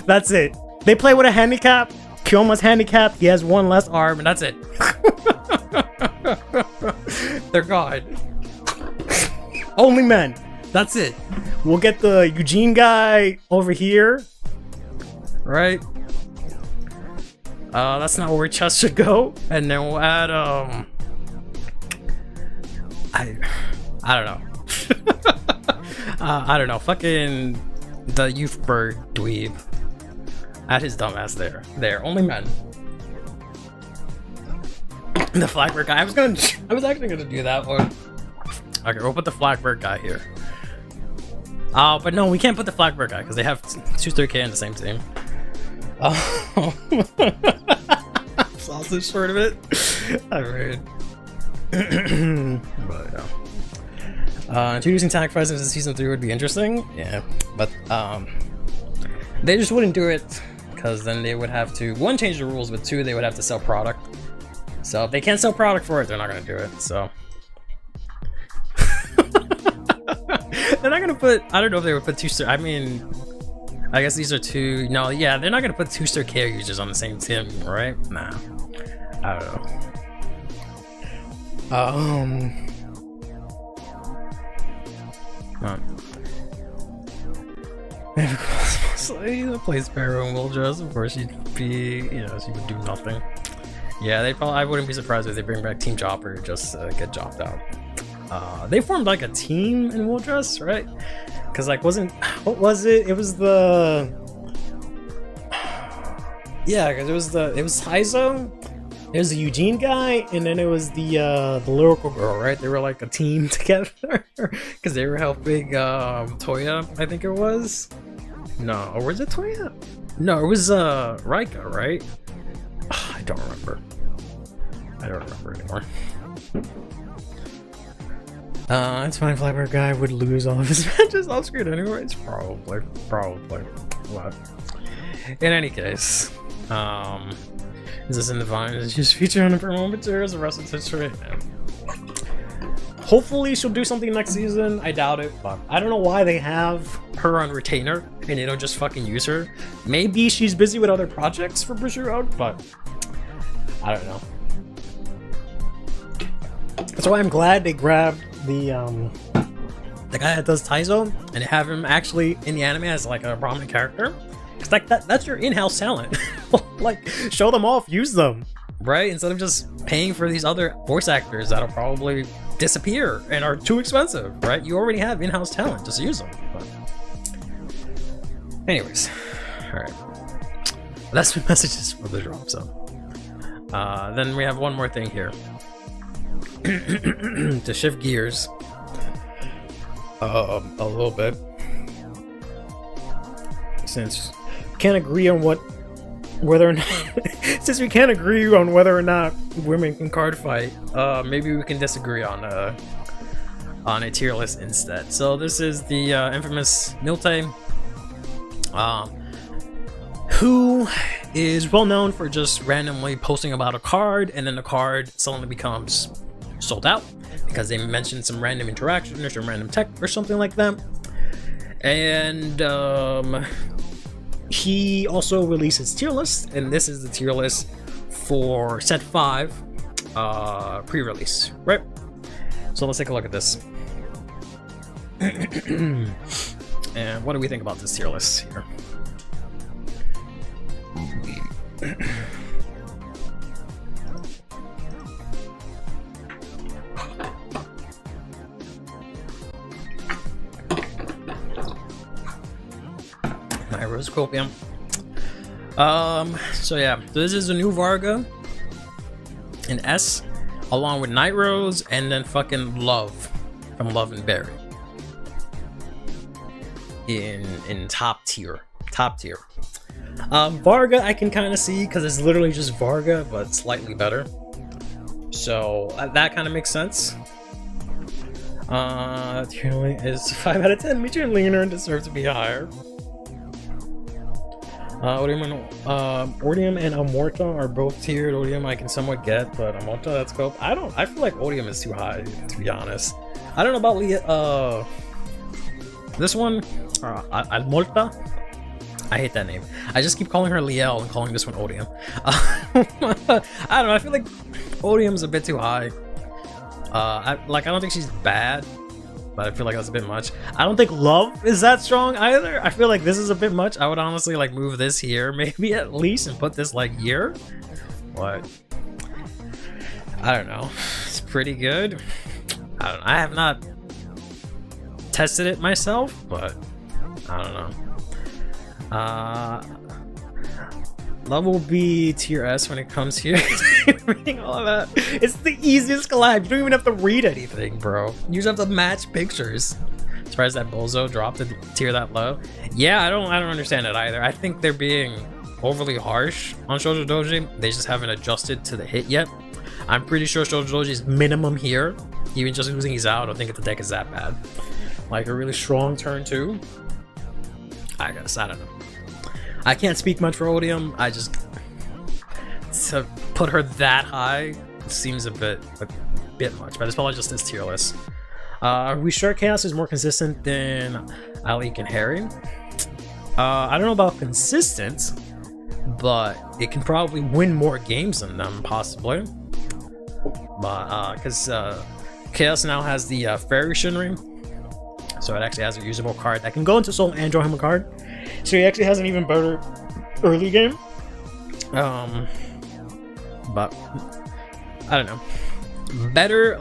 That's it. They play with a handicap. Kyoma's handicapped. He has one less arm, and that's it. They're gone. Only men. That's it. We'll get the Eugene guy over here. Right? That's not where chess should go. And then we'll add, I don't know. I don't know. Fucking the youth bird dweeb. Add his dumbass there. There. Only men. The Flagbird guy. I was actually gonna do that one. Okay, we'll put the Flagbird guy here. But no, we can't put the Flagbird guy because they have 2-3K in the same team. Sausage sort of it. Alright. But yeah. Introducing tag prices in season 3 would be interesting. Yeah. But they just wouldn't do it because then they would have to, one, change the rules, but two, they would have to sell product. So if they can't sell product for it, they're not gonna do it. So they're not gonna put, I don't know if they would put two-star, I mean, I guess these are two, no, yeah, they're not gonna put 2-star care users on the same team, right? Nah, I don't know. If plays Sparrow and Wildress, of course she'd be, you know, she would do nothing. Yeah, they probably, I wouldn't be surprised if they bring back Team Chopper, just get jobbed out. They formed like a team in Wildress, right? Because like what was it? It was the, yeah, because it was Taizo, it was the Eugene guy, and then it was the lyrical girl, right? They were like a team together because they were helping Toya, I think it was. No, or was it Toya? No, it was Raika, right? I don't remember anymore. It's fine. Flyber guy would lose all of his matches off screen anyways. Probably. What? In any case, is this in the Vine? Is it just featured on the promo materials? The rest of the history? Hopefully she'll do something next season. I doubt it, but I don't know why they have her on retainer and they don't just fucking use her. Maybe she's busy with other projects for Bushiroad, but I don't know. That's why I'm glad they grabbed the guy that does Taizo and have him actually in the anime as like a prominent character. It's like that's your in-house talent. Like, show them off, use them, right? Instead of just paying for these other voice actors that'll probably disappear and are too expensive, right? You already have in-house talent, just use them. But anyways, all right. That's my messages for the drop. So then we have one more thing here. To shift gears a little bit, since we can't agree on whether or not since we can't agree on whether or not women can card fight, maybe we can disagree on a tier list instead. So this is the infamous Milte, who is well known for just randomly posting about a card, and then the card suddenly becomes sold out because they mentioned some random interaction or some random tech or something like that. And he also released his tier list, and this is the tier list for set 5 pre-release, right? So let's take a look at this. And what do we think about this tier list here? My Roscopium. So yeah, this is a new Varga in S, along with Night Rose, and then fucking Love from Love and Berry in top tier. Varga I can kind of see because it's literally just Varga but slightly better, so that kind of makes sense. Tier is 5 out of 10. Meet your leaner and deserves to be higher. Odium and Amorta are both tiered. Odium I can somewhat get, but Amorta, that's cool. I feel like Odium is too high, to be honest. I don't know about this one, Amorta. I hate that name. I just keep calling her Liel and calling this one Odium. I don't know, I feel like Odium's a bit too high. I don't think she's bad, but I feel like that's a bit much. I don't think Love is that strong either. I feel like this is a bit much. I would honestly like move this here, maybe at least, and put this like here. But I don't know. It's pretty good. I don't know. I have not tested it myself, but I don't know. Love will be tier S when it comes here. Reading all of that. It's the easiest collab. You don't even have to read anything, bro. You just have to match pictures. Surprised that Bozo dropped a tier that low. Yeah, I don't understand it either. I think they're being overly harsh on Shoujo Doji. They just haven't adjusted to the hit yet. I'm pretty sure Shoujo Doji is minimum here. Even just losing he's out, I don't think the deck is that bad. Like a really strong turn 2. I guess, I don't know. I can't speak much for Odium. I just, to put her that high seems a bit much, but it's probably just this tier list. Are we sure Chaos is more consistent than Alik and Harry? I don't know about consistent, but it can probably win more games than them, possibly. But because Chaos now has the Fairy Shinring, so it actually has a usable card that can go into Soul and draw him a card. So he actually has an even better early game. But I don't know. Better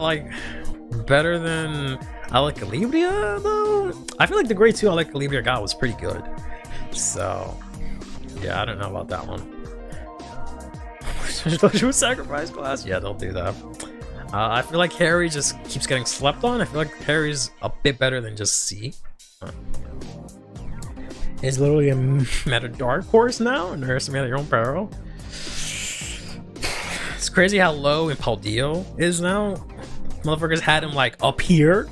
than Alec Calibria though? I feel like the grade 2 Alec Calibria got was pretty good. So yeah, I don't know about that one. Sacrifice class? Yeah, they'll do that. I feel like Harry just keeps getting slept on. I feel like Harry's a bit better than just C. It's literally a meta dark horse now, and underestimate at your own peril. It's crazy how low Impaldio is now. Motherfuckers had him like up here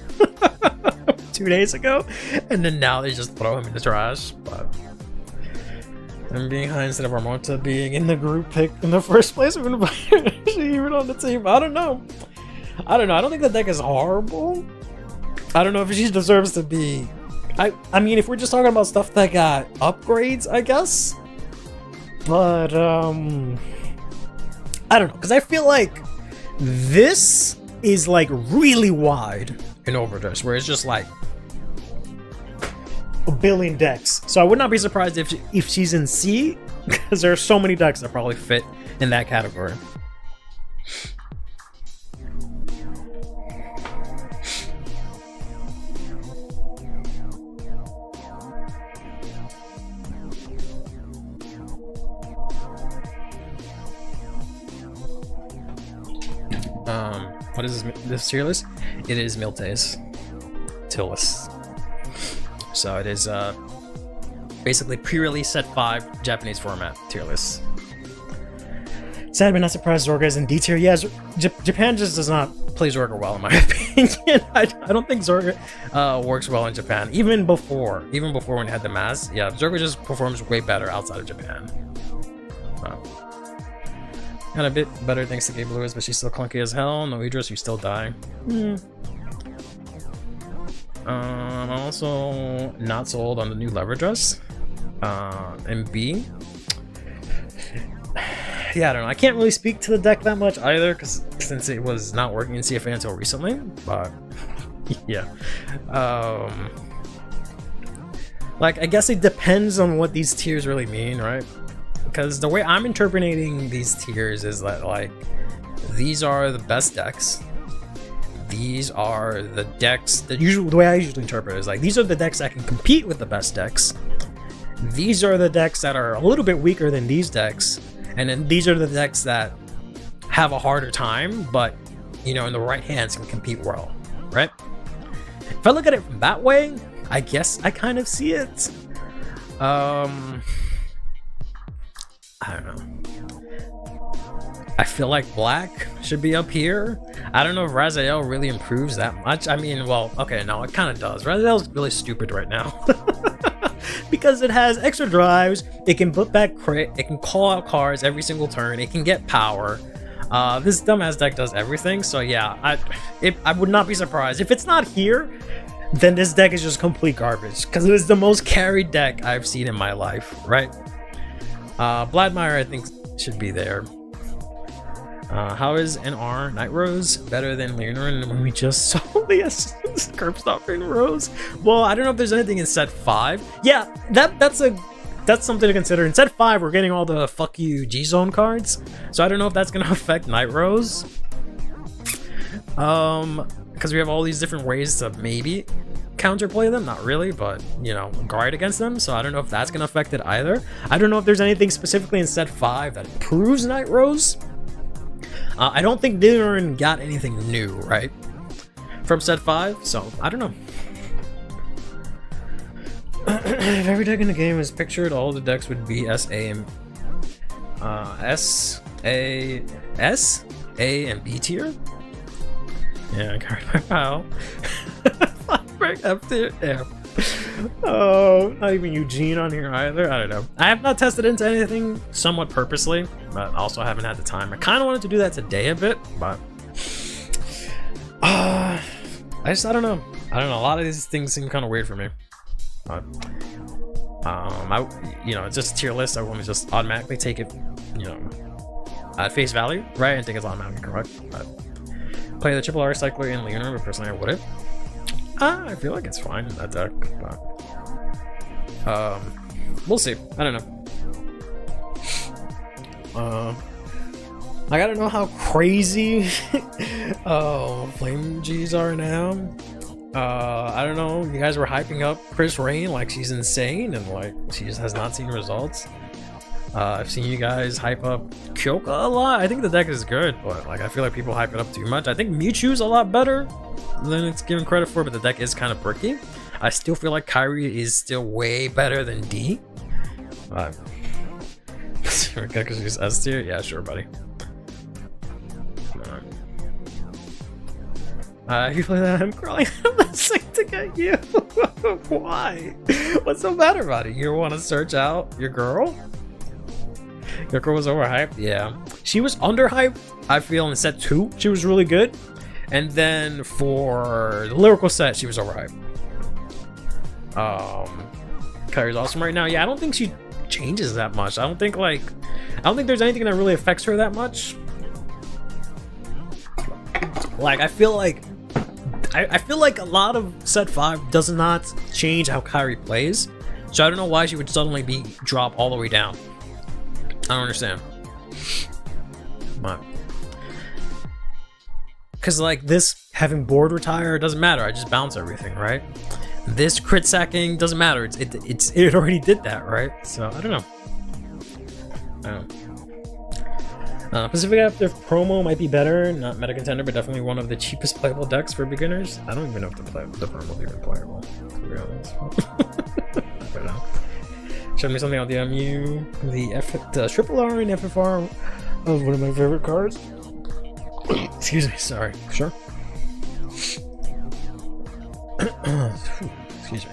2 days ago, and then now they just throw him in the trash. But him being high instead of Armonta being in the group pick in the first place, even on the team. I don't know. I don't think the deck is horrible. I don't know if she deserves to be. I mean, if we're just talking about stuff that got upgrades, I guess. But I don't know, because I feel like this is like really wide in Overdress, where it's just like a billion decks. So I would not be surprised if she's in C, because there are so many decks that probably fit in that category. What is this tier list? It is Milte's tier list. So it is basically pre-release set 5 Japanese format tier list. Sad but not surprised Zorga is in D tier. Yeah, Japan just does not play Zorga well in my opinion. I don't think Zorga works well in Japan. Even before when it had the mask. Yeah, Zorga just performs way better outside of Japan. Got a bit better thanks to Gabe Lewis, but she's still clunky as hell. No Idris, you still die. I'm also not sold on the new lever dress. And B. Yeah, I don't know. I can't really speak to the deck that much either, because since it was not working in CFA until recently. But yeah. Like, I guess it depends on what these tiers really mean, right? Because the way I'm interpreting these tiers is that, like, these are the best decks. These are the decks that the way I usually interpret it is like, these are the decks that can compete with the best decks. These are the decks that are a little bit weaker than these decks. And then these are the decks that have a harder time, but, you know, in the right hands can compete well, right? If I look at it from that way, I guess I kind of see it. I don't know. I feel like black should be up here. I don't know if Raziel really improves that much. I mean, well, okay, no, it kind of does. Raziel's really stupid right now. Because it has extra drives, it can put back crit, it can call out cards every single turn, it can get power. This dumbass deck does everything, so yeah, I would not be surprised. If it's not here, then this deck is just complete garbage, because it is the most carried deck I've seen in my life, right? Vladimir, I think, should be there. How is NR Night Rose better than Leonard when we just saw the curb stopping Rose? Well, I don't know if there's anything in set 5. Yeah, that's something to consider. In set 5, we're getting all the fuck you G-Zone cards, so I don't know if that's gonna affect Night Rose. Because we have all these different ways to maybe counterplay them, not really, but, you know, guard against them, so I don't know if that's gonna affect it either. I don't know if there's anything specifically in set 5 that improves Night Rose. I don't think Dylan got anything new, right? From set 5, so I don't know. If every deck in the game is pictured, all the decks would be S, A, and B tier. Yeah, I carried my pal. Break F tier. Yeah. Oh, not even Eugene on here either. I don't know. I have not tested into anything somewhat purposely, but also haven't had the time. I kind of wanted to do that today a bit, but I don't know. A lot of these things seem kind of weird for me. But you know, it's just a tier list. I want to just automatically take it, you know, at face value, right? And think it's automatically correct. But play the triple R cycler in Leonard, but personally I wouldn't. I feel like it's fine in that deck, but we'll see. I don't know. I gotta know how crazy Flame G's are now. I don't know. You guys were hyping up Chris Rain like she's insane, and like she just has not seen results. I've seen you guys hype up Kyoka a lot. I think the deck is good, but like I feel like people hype it up too much. I think Mewtwo's a lot better than it's given credit for, but the deck is kind of bricky. I still feel like Kyrie is still way better than D. Because she's S tier? Yeah, sure, buddy. If you play that, I'm crawling. I'm not sick to get you. Why? What's so bad about it? You want to search out your girl? Your girl was overhyped? Yeah. She was underhyped, I feel, in set 2. She was really good. And then for the lyrical set, she was overhyped. Kyrie's awesome right now. Yeah, I don't think she changes that much. I don't think there's anything that really affects her that much. Like, I feel like a lot of set 5 does not change how Kyrie plays. So I don't know why she would suddenly be drop all the way down. I don't understand. But because like this having board retire doesn't matter. I just bounce everything, right? This crit sacking doesn't matter. It already did that, right? So I don't know. Pacific Active promo might be better, not meta contender, but definitely one of the cheapest playable decks for beginners. I don't even know if the promo is even playable, to be honest. I don't know. Show me something on the MU. The triple R and FFR of one of my favorite cards. Excuse me, sorry. Sure. Excuse me.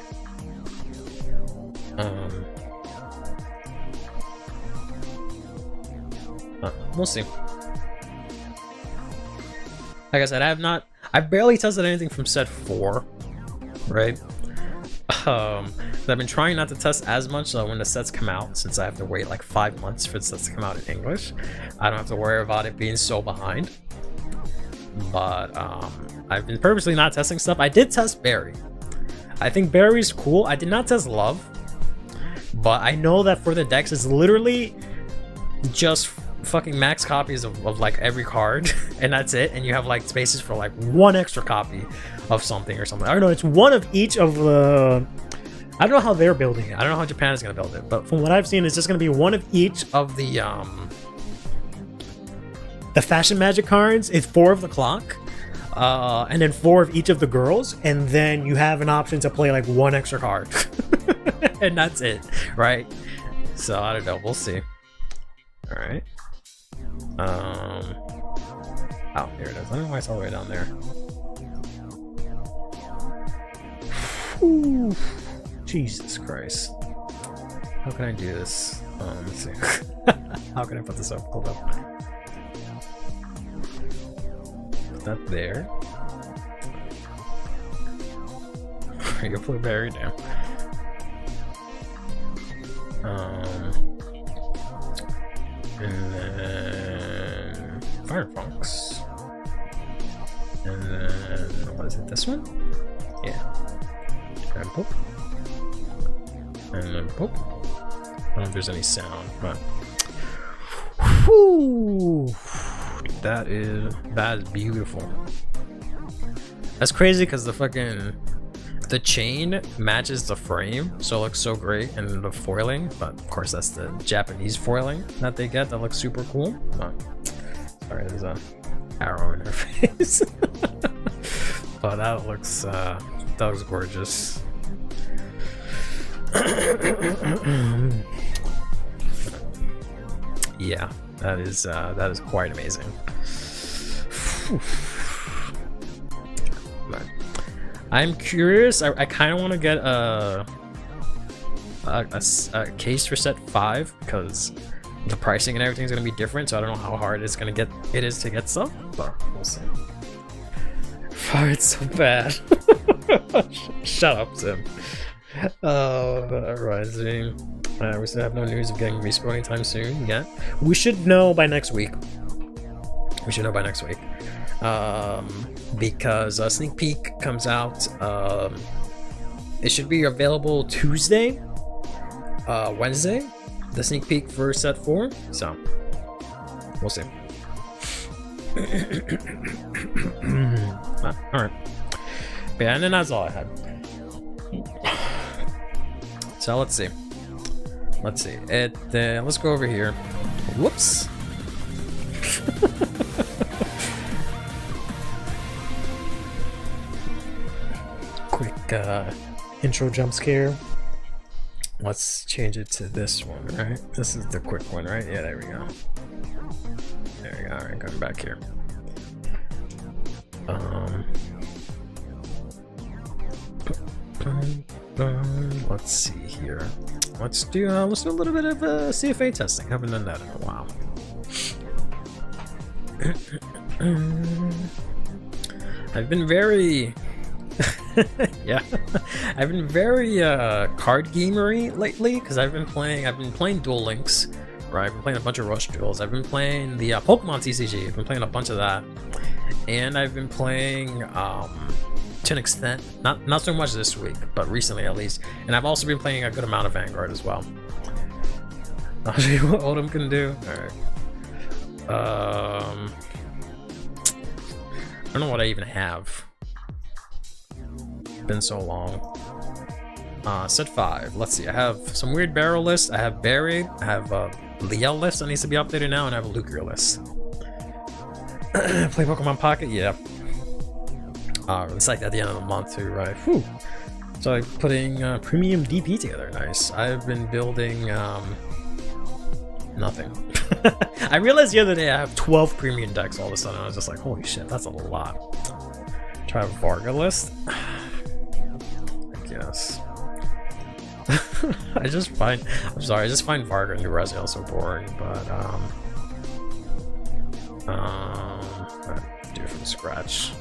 We'll see. Like I said, I've barely tested anything from set 4, right? I've been trying not to test as much when the sets come out, since I have to wait like 5 months for the sets to come out in English. I don't have to worry about it being so behind. But I've been purposely not testing stuff. I did test Barry. I think Barry's cool. I did not test Love, but I know that for the decks, it's literally just fucking max copies of like every card, and that's it. And you have like spaces for like one extra copy of something or something. I don't know. It's one of each of the. I don't know how they're building it. I don't know how Japan is gonna build it, but from what I've seen, it's just gonna be one of each of the Fashion Magic cards. It's 4 of the clock, and then 4 of each of the girls, and then you have an option to play like one extra card, and that's it, right? So I don't know. We'll see. All right. Oh, here it is. I don't know why it's all the way down there. Whew. Jesus Christ. How can I do this? Let's see. How can I put this up? Hold up. Put that there. You'll put Barry down. And then Firefox. And then, what is it, this one? Yeah. And poop. And then poop. I don't know if there's any sound, but whew, that is beautiful. That's crazy because the chain matches the frame, so it looks so great, and the foiling, but of course that's the Japanese foiling that they get that looks super cool. Oh, sorry, there's a arrow in her face. But that looks gorgeous. Yeah, that is quite amazing. But I'm curious. I kind of want to get a case for set 5 because the pricing and everything is going to be different. So I don't know how hard it is to get some, but we'll see. Oh, it's so bad. Shut up, Tim. Rising. We still have no news of getting respawn anytime soon yet. We should know by next week. Because a sneak peek comes out. It should be available Tuesday, Wednesday. The sneak peek for set 4. So we'll see. Alright. Yeah, and then that's all I had. So let's see. Let's go over here. Whoops. Quick intro jump scare. Let's change it to this one, right? This is the quick one, right? Yeah, there we go. There we go. Alright, coming back here. Let's see here. Let's do a little bit of CFA testing. Haven't done that in a while. I've been very I've been very card gamery lately because I've been playing Duel Links, right? I've been playing a bunch of Rush Duels. I've been playing the Pokemon TCG. I've been playing a bunch of that, and I've been playing to an extent, not so much this week, but recently at least. And I've also been playing a good amount of Vanguard as well. I'll show you what Odom can do. Alright. I don't know what I even have. It's been so long. Set 5. Let's see. I have some weird barrel lists. I have Barry. I have a Liel list that needs to be updated now, and I have a Lucario list. Play Pokemon Pocket? Yeah. It's like at the end of the month too, right? Whew. So I'm putting premium DP together. Nice. I've been building nothing. I realized the other day I have 12 premium decks all of a sudden. I was just like, holy shit, that's a lot. Try a Varga list. I guess. I just find Varga and Duraziel so boring, but Alright, do it from scratch.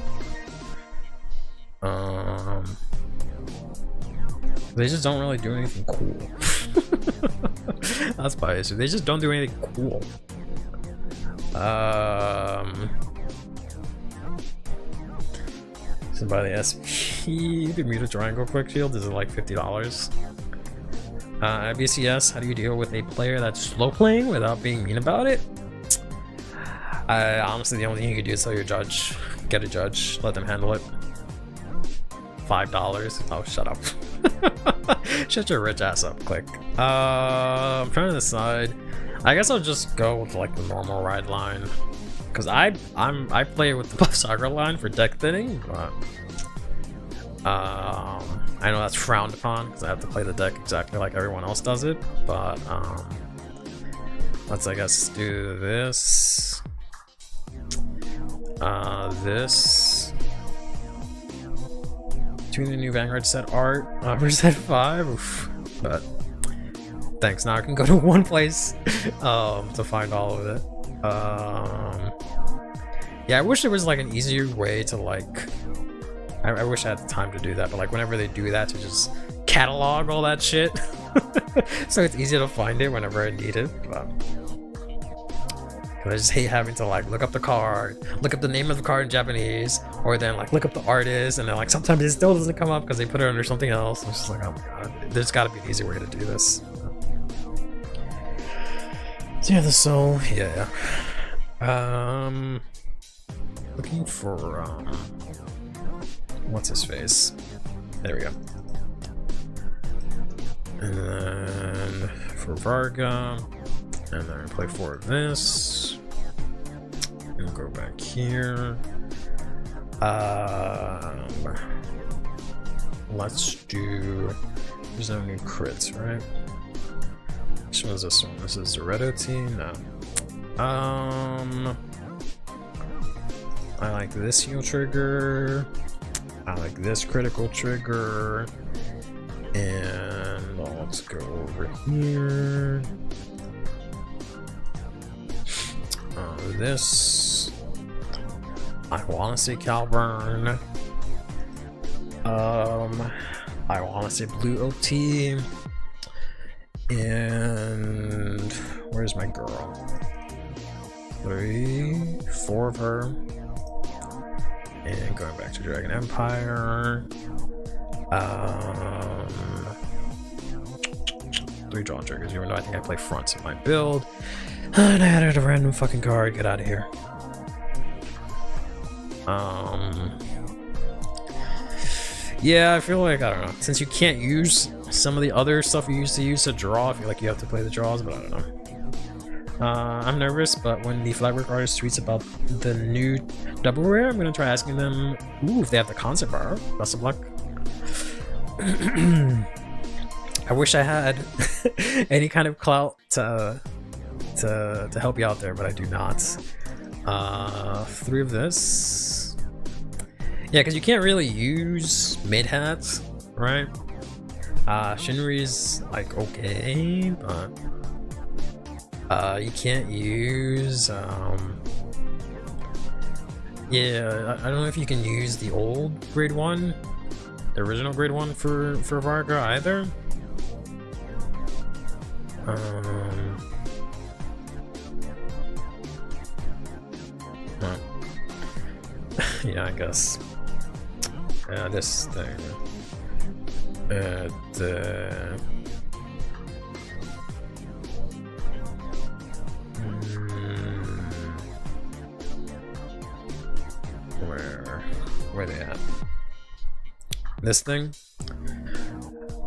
They just don't really do anything cool. That's my issue. They just don't do anything cool. So buy the SP, the Muta Triangle Quick Shield. Is it like $50? BCS, how do you deal with a player that's slow playing without being mean about it? Honestly, the only thing you can do is tell your judge. Get a judge, let them handle it. $5. Oh, shut up. Shut your rich ass up, Click. I'm trying to decide. I guess I'll just go with like the normal ride line. Because I play with the Buff Saga line for deck thinning, but I know that's frowned upon because I have to play the deck exactly like everyone else does it. But let's, I guess, do this. This. To the new Vanguard set art for set 5. Oof. But thanks. Now I can go to one place to find all of it. Yeah, I wish there was like an easier way to like. I wish I had the time to do that, but like whenever they do that, to just catalog all that shit, so it's easier to find it whenever I need it. But I just hate having to like look up the card, look up the name of the card in Japanese, or then like look up the artist, and then like sometimes it still doesn't come up because they put it under something else. I'm just like, oh my god, there's got to be an easier way to do this. So yeah, the soul, yeah. Looking for what's his face? There we go. And then for Varga, and then play 4 of this. And go back here. Let's do. There's no new crits, right? Which one is this one? This is Zoretto team. No. I like this heal trigger. I like this critical trigger. And let's go over here. This. I want to say Calburn. I want to say Blue OT. And where's my girl? 3, 4 of her. And going back to Dragon Empire. 3 draw triggers, even though I think I play fronts in my build. And I added a random fucking card. Get out of here. Yeah, I feel like, I don't know. Since you can't use some of the other stuff you used to use to draw, I feel like you have to play the draws, but I don't know. I'm nervous, but when the Flatwork artist tweets about the new double rare, I'm gonna try asking them, if they have the concept art. Best of luck. I wish I had any kind of clout to help you out there, but I do not. 3 of this. Yeah, because you can't really use mid hats, right? Shinri's like okay, but you can't use yeah, I don't know if you can use the old grade 1, the original grade 1 for Varga either. Yeah, I guess. This thing. Where they at? This thing.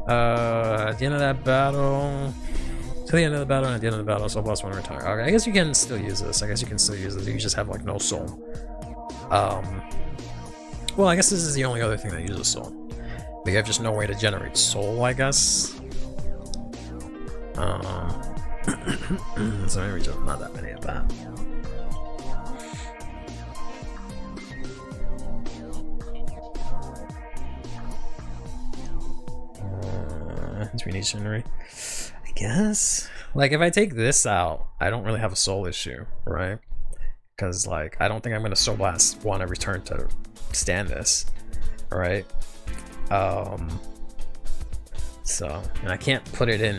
At the end of that battle. To the end of the battle, and at the end of the battle, so +1 retire. Okay, I guess you can still use this. You just have like no soul. Well, I guess this is the only other thing that uses soul. But you have just no way to generate soul, I guess. So maybe just not that many of that. We need Shinri. I guess. Like, if I take this out, I don't really have a soul issue, right? because like I don't think I'm gonna Soul Blast one every turn to stand this. All right. So, and I can't put it in.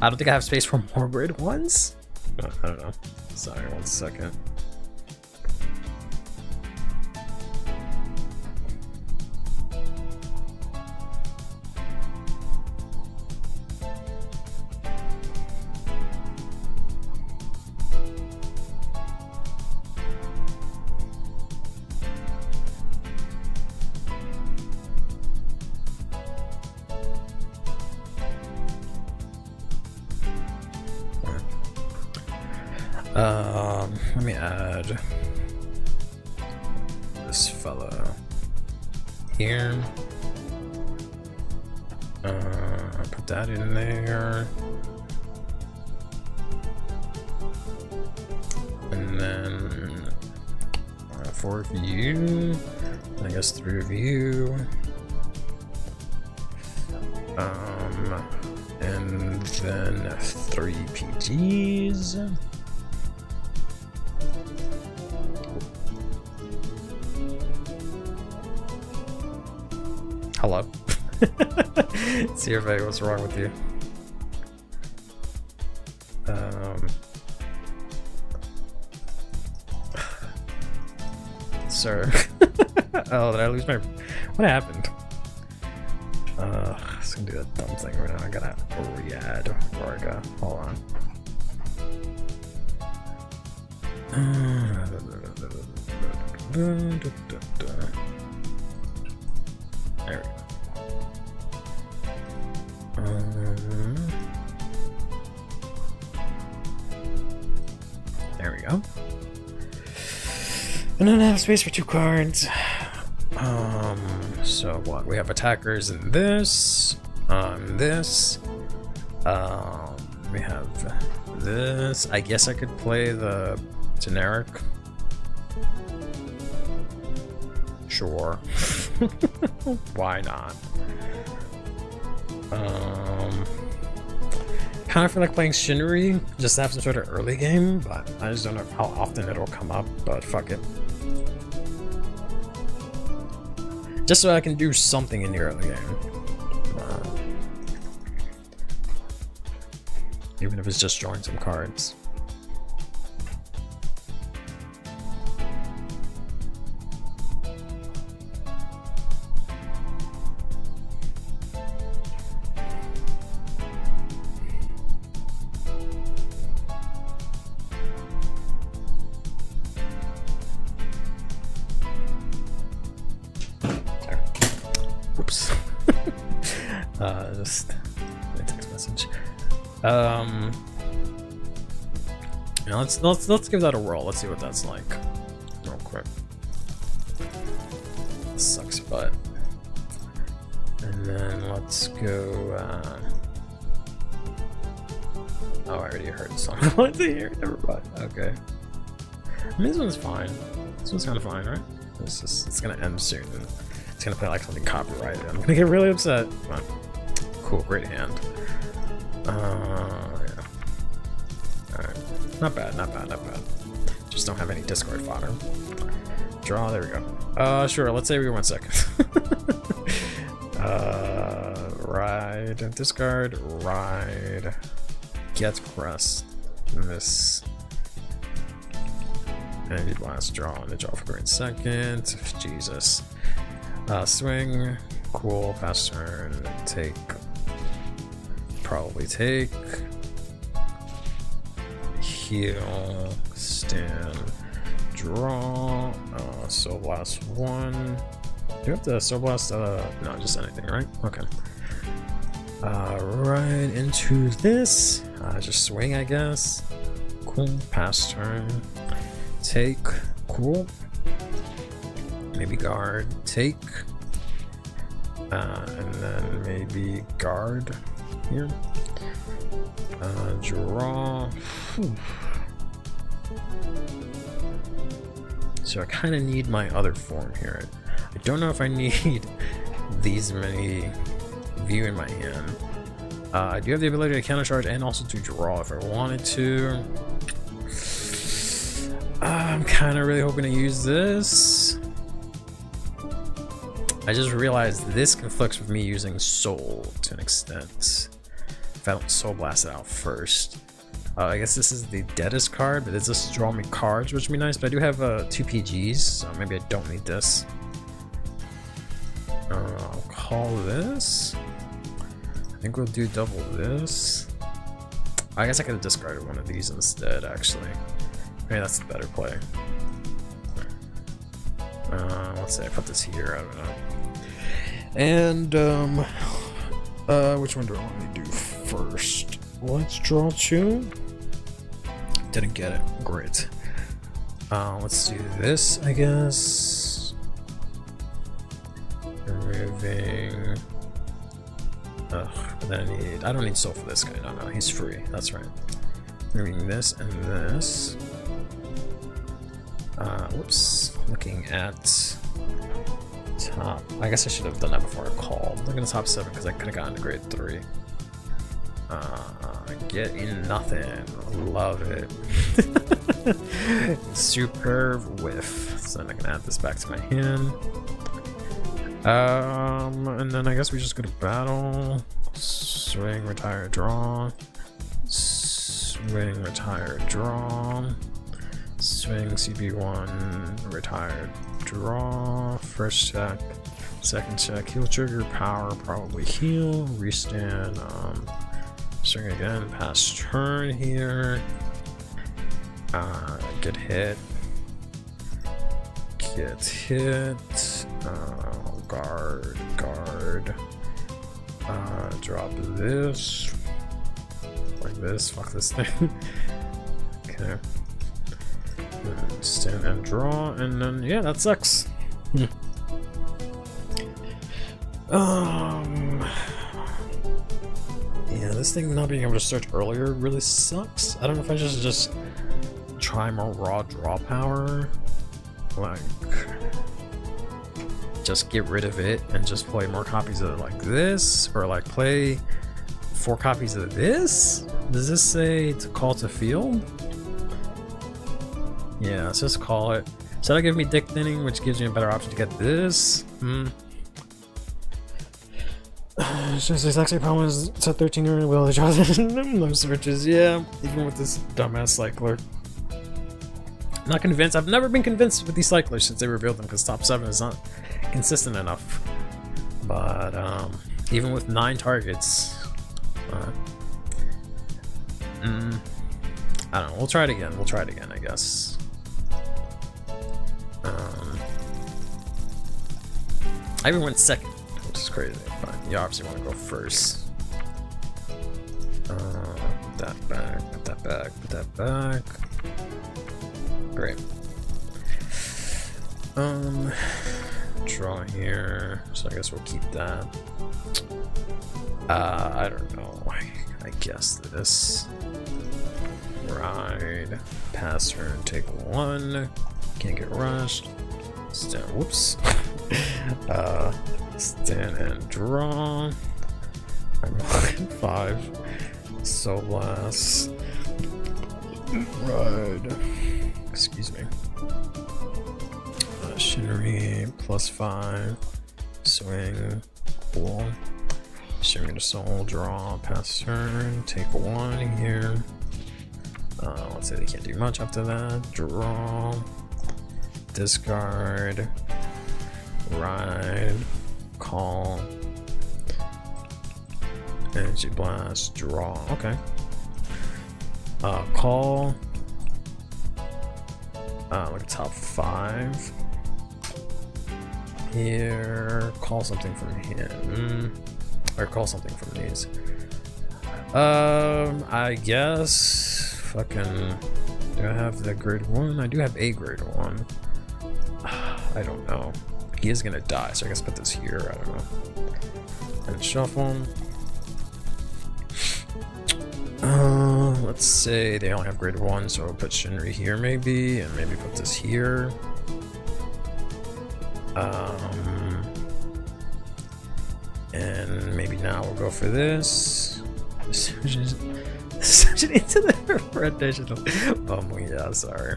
I don't think I have space for more grid ones. No, I don't know. Sorry, 1 second. Let me add this fella here. Put that in there. And then 4 of you. I guess 3 of you. And then 3 PGs. Hello. See if what's wrong with you. Sir. Oh, did I lose my... What happened? I was gonna do that dumb thing right now. I gotta re-add Varga. Hold on. There we go. There we go. And then I have space for 2 cards. So what? We have attackers in this. This. We have this. I guess I could play the generic. Sure. Why not? Kind of feel like playing Shinri just to have some sort of early game, but I just don't know how often it'll come up, but fuck it. Just so I can do something in the early game. Even if it's just drawing some cards. Oops. Just a text message. Yeah, let's give that a whirl. Let's see what that's like, real quick. This sucks butt. And then let's go. Oh, I already heard the song I wanted to hear. Never mind. Okay. I mean, this one's fine. This one's kind of fine, right? It's gonna end soon. It's gonna play like something copyrighted. I'm gonna get really upset. But cool, great hand. Yeah. Alright. Not bad, not bad, not bad. Just don't have any Discord fodder. Draw, there we go. Sure, let's say we 1 second. Ride, discard, ride, get crest, this. And you last draw on the draw for grade second. Jesus. Swing, cool, pass turn, take, probably take, heal, stand, draw, Soul Blast 1. Do you have to Soul Blast? No, just anything, right? Okay. Right into this. Just swing, I guess. Cool, pass turn, take, cool. Maybe guard, take, and then maybe guard here. Draw. Whew. So I kind of need my other form here. I don't know if I need these many view in my hand. I do have the ability to countercharge and also to draw if I wanted to. I'm kind of really hoping to use this. I just realized this conflicts with me using Soul to an extent. If I don't Soul Blast it out first. I guess this is the deadest card, but it does draw me cards, which would be nice. But I do have 2 PGs, so maybe I don't need this. I'll call this. I think we'll do double this. I guess I could have discarded one of these instead, actually. Maybe that's the better play. Let's say I put this here, I don't know. And, which one do I want to do first? Let's draw 2. Didn't get it. Great. Let's do this, I guess. Removing. And then I don't need soul for this guy. No, he's free. That's right. Removing this and this. Whoops. Looking at top. I guess I should have done that before I called. Looking at top 7 because I could have gotten to grade 3. Getting nothing. Love it. Superb whiff. So then I can add this back to my hand. And then I guess we just go to battle. Swing, retire, draw. Swing, retire, draw. Swing, CB1, retire, draw. First check. Second check. Heal trigger, power, probably heal. Restand. Swing again, pass turn here. Get hit. Get hit. Guard. Drop this. Like this. Fuck this thing. Okay. Stand and draw, and then yeah, that sucks. Yeah, this thing not being able to search earlier really sucks. I don't know if I just try more raw draw power, like just get rid of it and just play more copies of it like this, or like play 4 copies of this. Does this say to call to field? Yeah, let's just call it. So that'll give me dick thinning, which gives me a better option to get this. It's just the exact same problem as set 13 or will the draw no searches. Yeah, even with this dumbass cycler. I'm not convinced. I've never been convinced with these cyclers since they revealed them, because top 7 is not consistent enough. But even with 9 targets, I don't know. We'll try it again. I guess. I even went second, which is crazy. But you obviously want to go first. Put that back. Put that back. Put that back. Great. Draw here. So I guess we'll keep that. I don't know. I guess this. Ride. Pass turn. Take 1. Can't get rushed. Stand. Whoops. Stand and draw. I'm on 5. Soul Blast. Ride. Excuse me. Shinry +5. Swing. Cool. Shimmy to soul. Draw. Pass turn. Take 1 here. Let's say they can't do much after that. Draw. Discard. Ride. Call. Energy Blast. Draw. Okay. Call. Like top 5. Here. Call something from him. Or call something from these. I guess. Fucking. Do I have the grade 1? I do have a grade 1. I don't know. He is gonna die, so I guess put this here. I don't know. And shuffle. Let's say they only have grade 1, so I'll put Shinri here maybe, and maybe put this here. And maybe now we'll go for this. This is explosion into the rendition of yeah, sorry.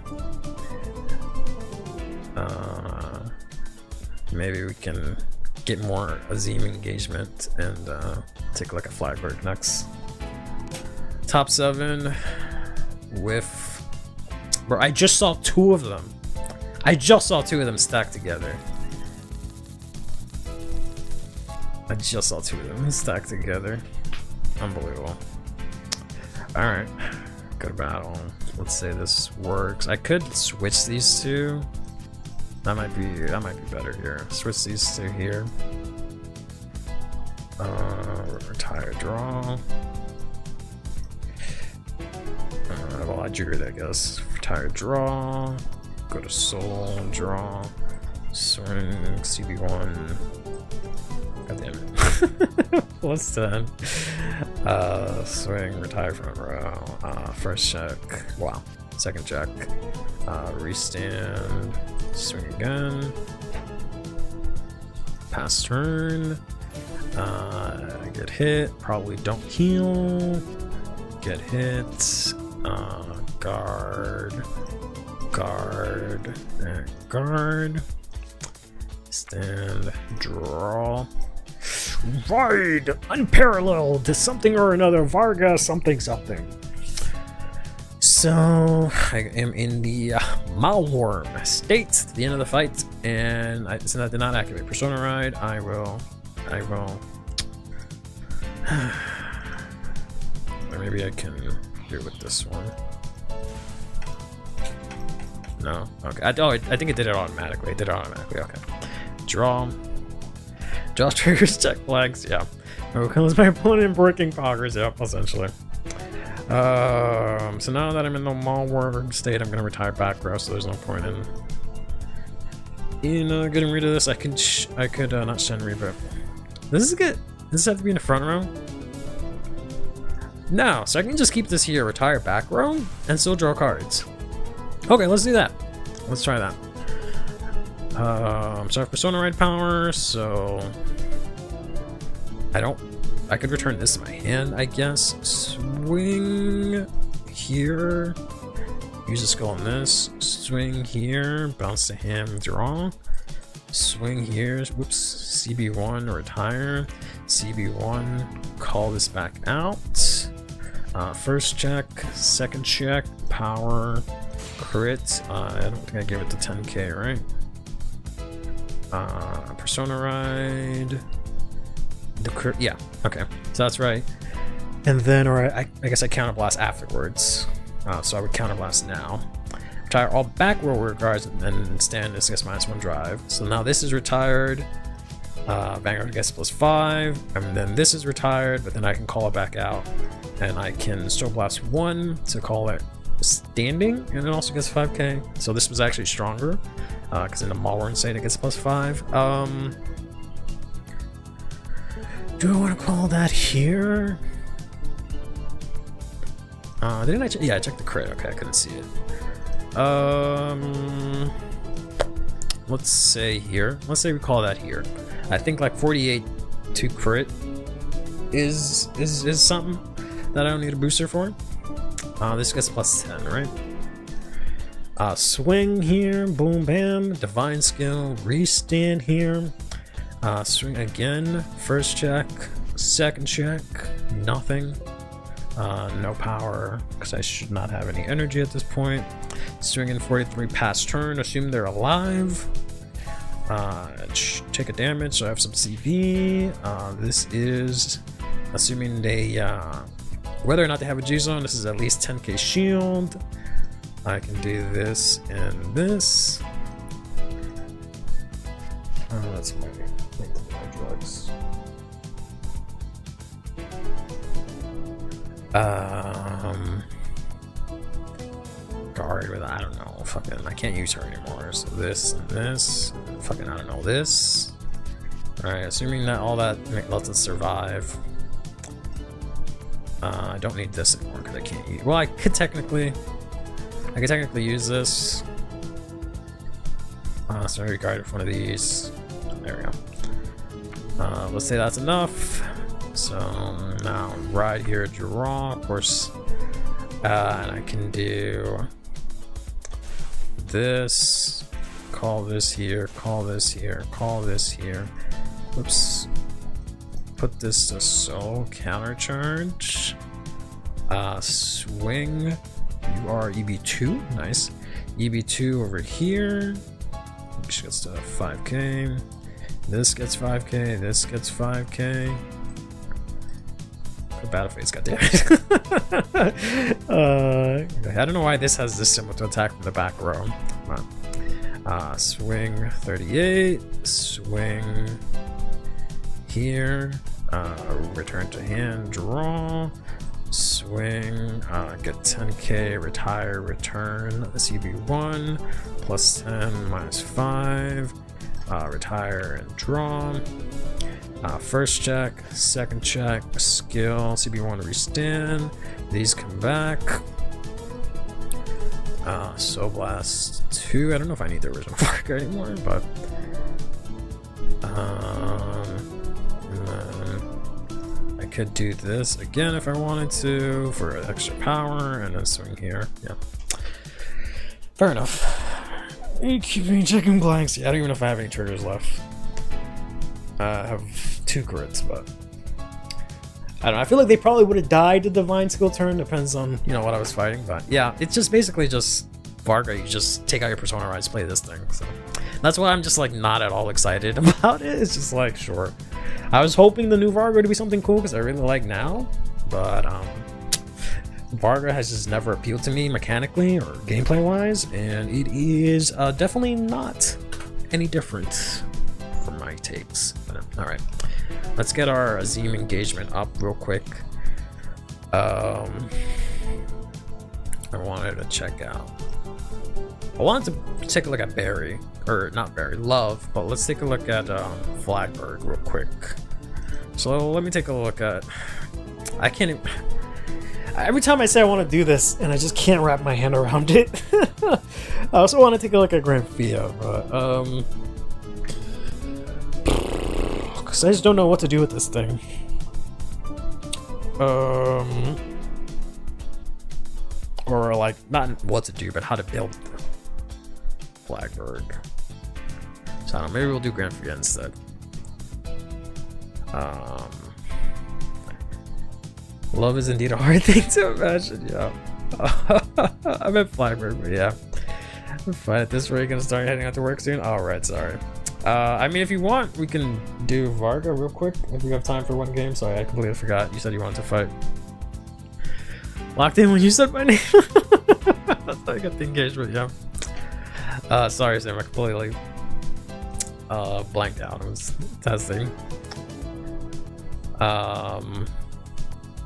Maybe we can get more Azim engagement and take like a Flybird next. Top 7 with... Bro, I just saw 2 of them. I just saw 2 of them stacked together. I just saw 2 of them stacked together. Unbelievable. Alright. Good battle. Let's say this works. I could switch these 2. That might be better here. Switch these 2 here. Retire draw. Well, I drew it, I guess. Retire draw. Go to soul, draw. Swing, CB1. God damn it. What's that? Swing, retire front row. First check. Wow. Second check. Restand. Swing again. Pass turn. Get hit. Probably don't heal. Get hit. Guard. Guard. Guard. Stand. Draw. Ride! Unparalleled to something or another. Varga something something. So I am in the Malworm state at the end of the fight, and since I did not activate Persona Ride, I will. Or maybe I can do it with this one. No, okay. I think it did it automatically. It did it automatically. Okay. Draw. Draw triggers, check flags. Yeah. Becomes my opponent breaking progress. Yep, essentially. So now that I'm in the Malworm state, I'm gonna retire back row, so there's no point in getting rid of this. I could not Shenri, but this is good. Does this have to be in the front row? No, so I can just keep this here, retire back row, and still draw cards. Okay, let's do that. Let's try that. So I have Persona Ride power, so I could return this to my hand, I guess. Swing here. Use a skull on this. Swing here. Bounce to him. Draw. Swing here. Whoops. CB1. Retire. CB1. Call this back out. First check. Second check. Power. Crit. I don't think I gave it to 10k, right? Persona Ride. Yeah, okay, so that's right. And then, or I guess I counterblast afterwards. So I would counterblast now. Retire all back row guards and then stand this gets -1 drive. So now this is retired. Vanguard gets +5, and then this is retired, but then I can call it back out, and I can Soul Blast 1 to call it standing, and it also gets 5k. So this was actually stronger, because in the Malworm state it gets +5. Do I want to call that here? Didn't I? Yeah, I checked the crit. Okay, I couldn't see it. Let's say here. Let's say we call that here. I think like 48 to crit is something that I don't need a booster for. This gets +10, right? Swing here. Boom, bam. Divine skill. Restand here. Swing again. First check. Second check. Nothing. No power, because I should not have any energy at this point. Swing in 43 pass turn. Assume they're alive. Take a damage, so I have some CV. This is assuming they, whether or not they have a G-Zone, this is at least 10k shield. I can do this and this. That's my drugs. Guard with, I don't know, fucking, I can't use her anymore. So this and this, and fucking, I don't know, this. Alright, assuming that all that lets us survive. I don't need this anymore because I can't use, well, I could technically use this. So I regarded one of these. There we go. Let's say that's enough. So now ride here, draw. Of course, And I can do this, call this here, call this here, call this here. Whoops. Put this to soul, countercharge. Swing. You are EB2, nice. EB2 over here, which gets to 5k. This gets 5k, this gets 5k. Battle phase, goddammit. I don't know why this has this symbol to attack from the back row. Come on. Swing 38, swing here, return to hand, draw, swing, get 10k, retire, return, CB1, plus 10, minus 5, retire and draw. First check, second check, skill, CB1 restand, these come back. Soul Blast 2, I don't know if I need the original Varga anymore, but I could do this again if I wanted to for extra power and then swing here. Yeah, fair enough. You keep me checking blanks. Yeah, I don't even know if I have any triggers left. I have 2 crits, but I don't know. I feel like they probably would have died to Divine Skill turn. Depends on, you know, what I was fighting. But yeah, it's just basically just Varga. You just take out your Persona Rise, play this thing. So that's why I'm just like not at all excited about it. It's just like, sure. I was hoping the new Varga to be something cool because I really like now, but Varga has just never appealed to me mechanically or gameplay wise, and it is definitely not any different from my takes. All right, let's get our Azim engagement up real quick. I wanted to check out. I wanted to take a look at Barry, or not Barry, Love, but let's take a look at Flagberg real quick. So let me take a look at. I can't even. Every time I say I want to do this, and I just can't wrap my hand around it. I also want to take a look at Granfia, but because I just don't know what to do with this thing. Or like not what to do, but how to build Flagberg. So I don't know, maybe we'll do Granfia instead. Love is indeed a hard thing to imagine, yeah. I meant Flagberg, but yeah. Fight at this rate, gonna start heading out to work soon? Alright, sorry. I mean, if you want, we can do Varga real quick if we have time for one game. Sorry, I completely forgot. You said you wanted to fight. Locked in when you said my name. That's how I got the engagement, yeah. Sorry, Sam, I completely blanked out. I was testing.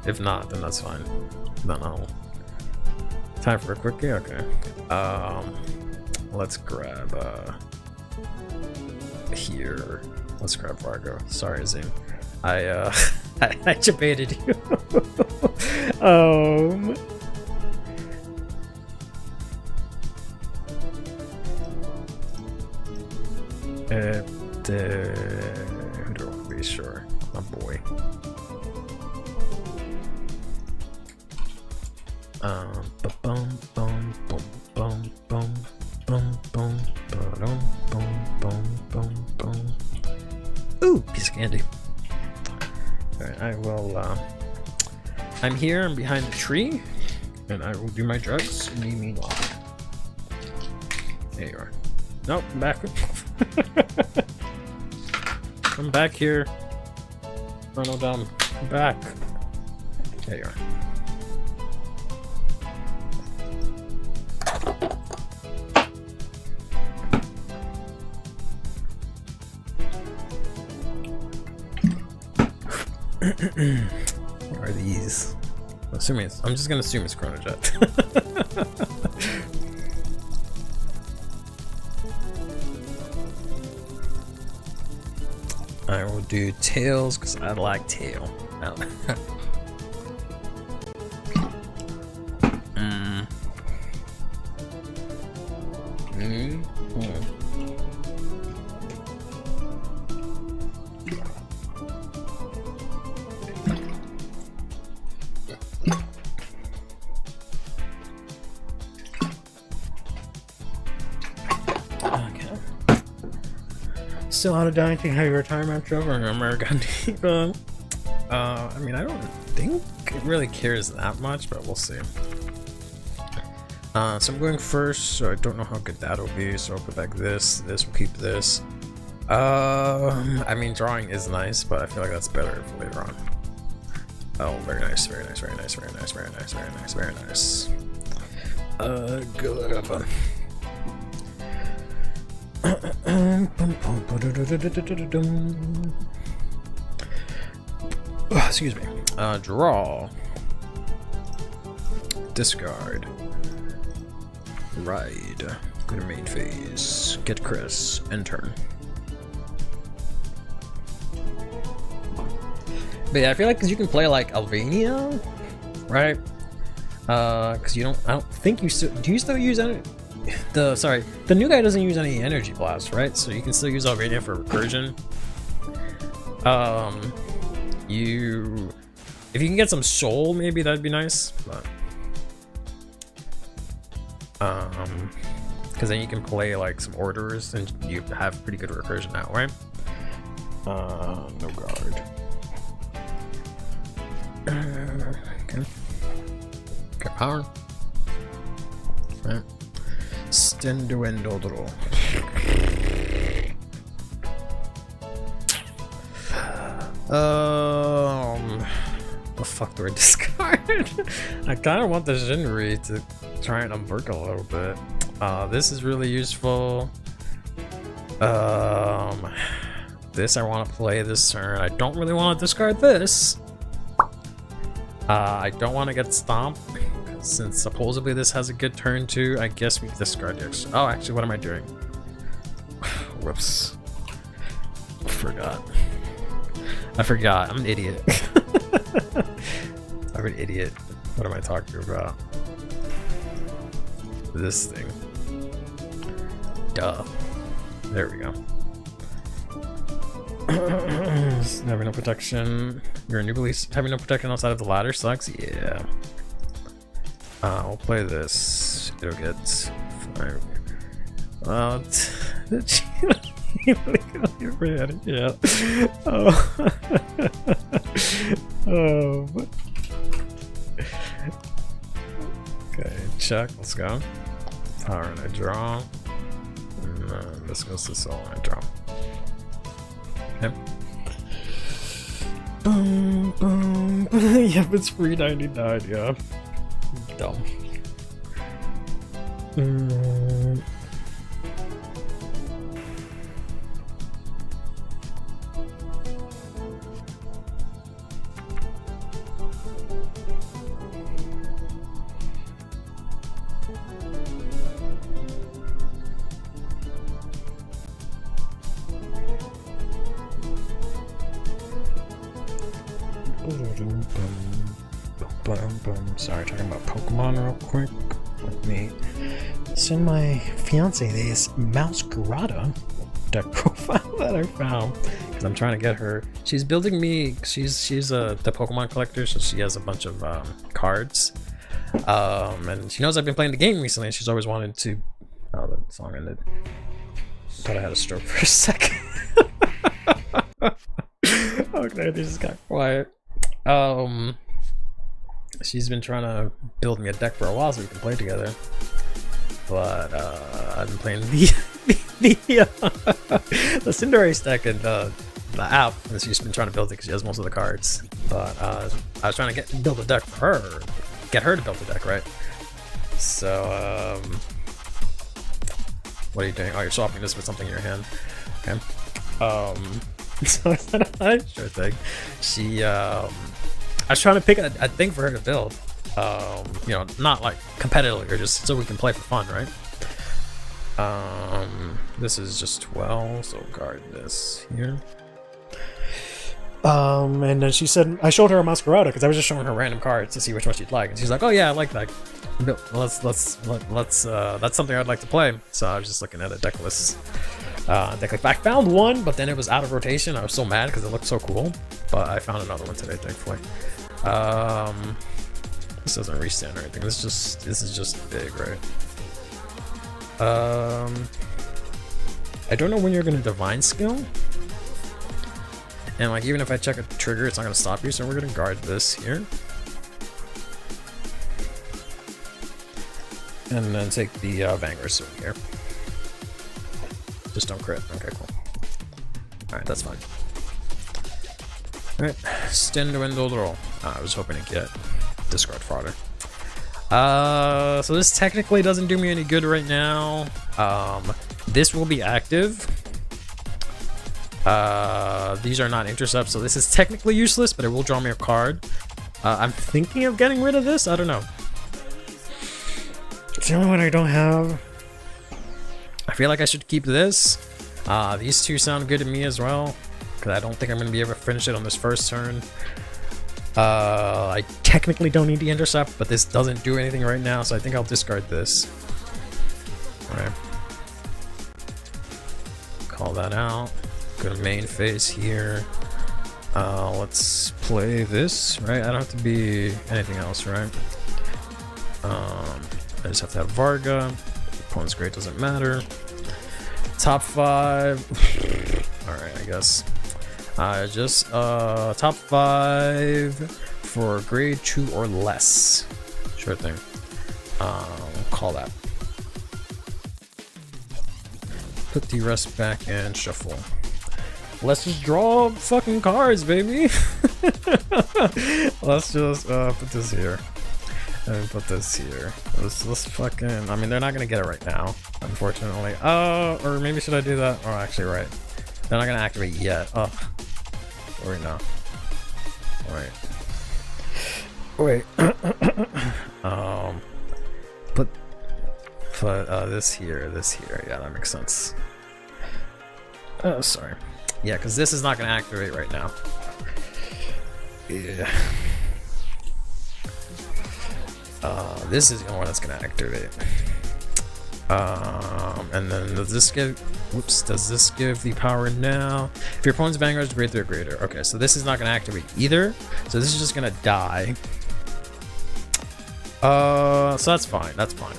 If not, then that's fine. Then I'll... Time for a quick game? Okay. Let's grab, here. Let's grab Vargo. Sorry, Azim. I debated you. Who do I want to be sure? My boy. Bum bum bum bum bum bum bum bum bum bum bum. Ooh, piece of candy. Alright, I will I'm here, I'm behind the tree, and I will do my drugs meanwhile. There you are. Nope, I'm back. I'm back here. Ronald Dumb. I'm back. There you are. What are these? I'm just gonna assume it's Chronojet. I will do tails because I like tail. Still on a daunting heavy retirement over in American Diva. I mean, I don't think it really cares that much, but we'll see. So I'm going first, so I don't know how good that'll be, so I'll put back this, we'll keep this. I mean, drawing is nice, but I feel like that's better for later on. Oh, very nice, very nice, very nice, very nice, very nice, very nice, very nice. Good. Have fun. Excuse me. Draw. Discard. Ride. Go to main phase. Get Chris. End turn. But yeah, I feel like because you can play like Albania, right? Because you don't. I don't think you still. Do you still use any? The new guy doesn't use any energy blast, right? So you can still use Albania for recursion. If you can get some soul, maybe that'd be nice. But because then you can play like some orders and you have pretty good recursion now, right? No guard. Okay. Okay, power. Right. Stenduendodro. The fuck do I discard? I kind of want the Jinri to try and unwork a little bit. This is really useful. This I want to play this turn. I don't really want to discard this. I don't want to get stomped. Since supposedly this has a good turn too, I guess we discard the extra. Oh, actually, what am I doing? Whoops. I forgot. I'm an idiot. I'm an idiot. What am I talking about? This thing. Duh. There we go. Having no protection. You're a new release. Having no protection outside of the ladder sucks. Yeah. We'll play this. It'll get 5. Yeah. Oh. Oh. Okay, check. Let's go. Power and I draw. And this goes to soul and I draw. Okay. Boom, boom. Yep, it's free 99. Yeah. Dumb. Sorry, talking about Pokemon real quick. Let me send my fiance this Masquerada deck profile that I found because I'm trying to get her. She's building me. She's the Pokemon collector, so she has a bunch of cards. And she knows I've been playing the game recently. And she's always wanted to. Oh, the song ended. Thought I had a stroke for a second. Okay, they just got quiet. She's been trying to build me a deck for a while so we can play together. But I've been playing the Cinderace deck and the app, and she's been trying to build it because she has most of the cards. But I was trying to build a deck for her, get her to build the deck, right? So what are you doing? Oh, you're swapping this with something in your hand. Okay. So I said, sure thing. She I was trying to pick a thing for her to build. You know, not like competitively or just so we can play for fun, right? This is just 12, so guard this here. And then she said, I showed her a Masquerada because I was just showing her random cards to see which one she'd like, and she's like, "Oh yeah, I like that. Let's that's something I'd like to play." So I was just looking at a deck list. I found one, but then it was out of rotation. I was so mad because it looked so cool, but I found another one today, thankfully. This doesn't restand or anything. This is just big, right? I don't know when you're gonna divine skill. And like even if I check a trigger, it's not gonna stop you, so we're gonna guard this here. And then take the Vanguard sword here. Just don't crit. Okay, cool. Alright, that's fine. Alright, Stand Dwindled Roll. I was hoping to get discard fodder. So this technically doesn't do me any good right now. This will be active. These are not intercepts, so this is technically useless, but it will draw me a card. I'm thinking of getting rid of this. I don't know. It's the only one I don't have. I feel like I should keep this. These two sound good to me as well, because I don't think I'm going to be able to finish it on this first turn. I technically don't need the intercept, but this doesn't do anything right now, so I think I'll discard this. Alright. Call that out. Go to main phase here. Let's play this, right? I don't have to be anything else, right? I just have to have Varga. Opponent's great, doesn't matter. Top 5. Alright, I guess. Just top 5 for grade 2 or less. Sure thing. Call that. Put the rest back and shuffle. Let's just draw fucking cards, baby. Let's just put this here. And put this here. Let's fucking... I mean, they're not gonna get it right now, unfortunately. Or maybe should I do that? Oh, actually, right. They're not gonna activate yet. Oh. Wait, no. Wait. Put this here. Yeah, that makes sense. Oh, sorry. Yeah, because this is not gonna activate right now. Yeah. This is the only one that's gonna activate. And then does this give... Whoops, does this give the power now? If your opponent's Vanguard is greater or greater. Okay, so this is not gonna activate either. So this is just gonna die. So that's fine. That's fine.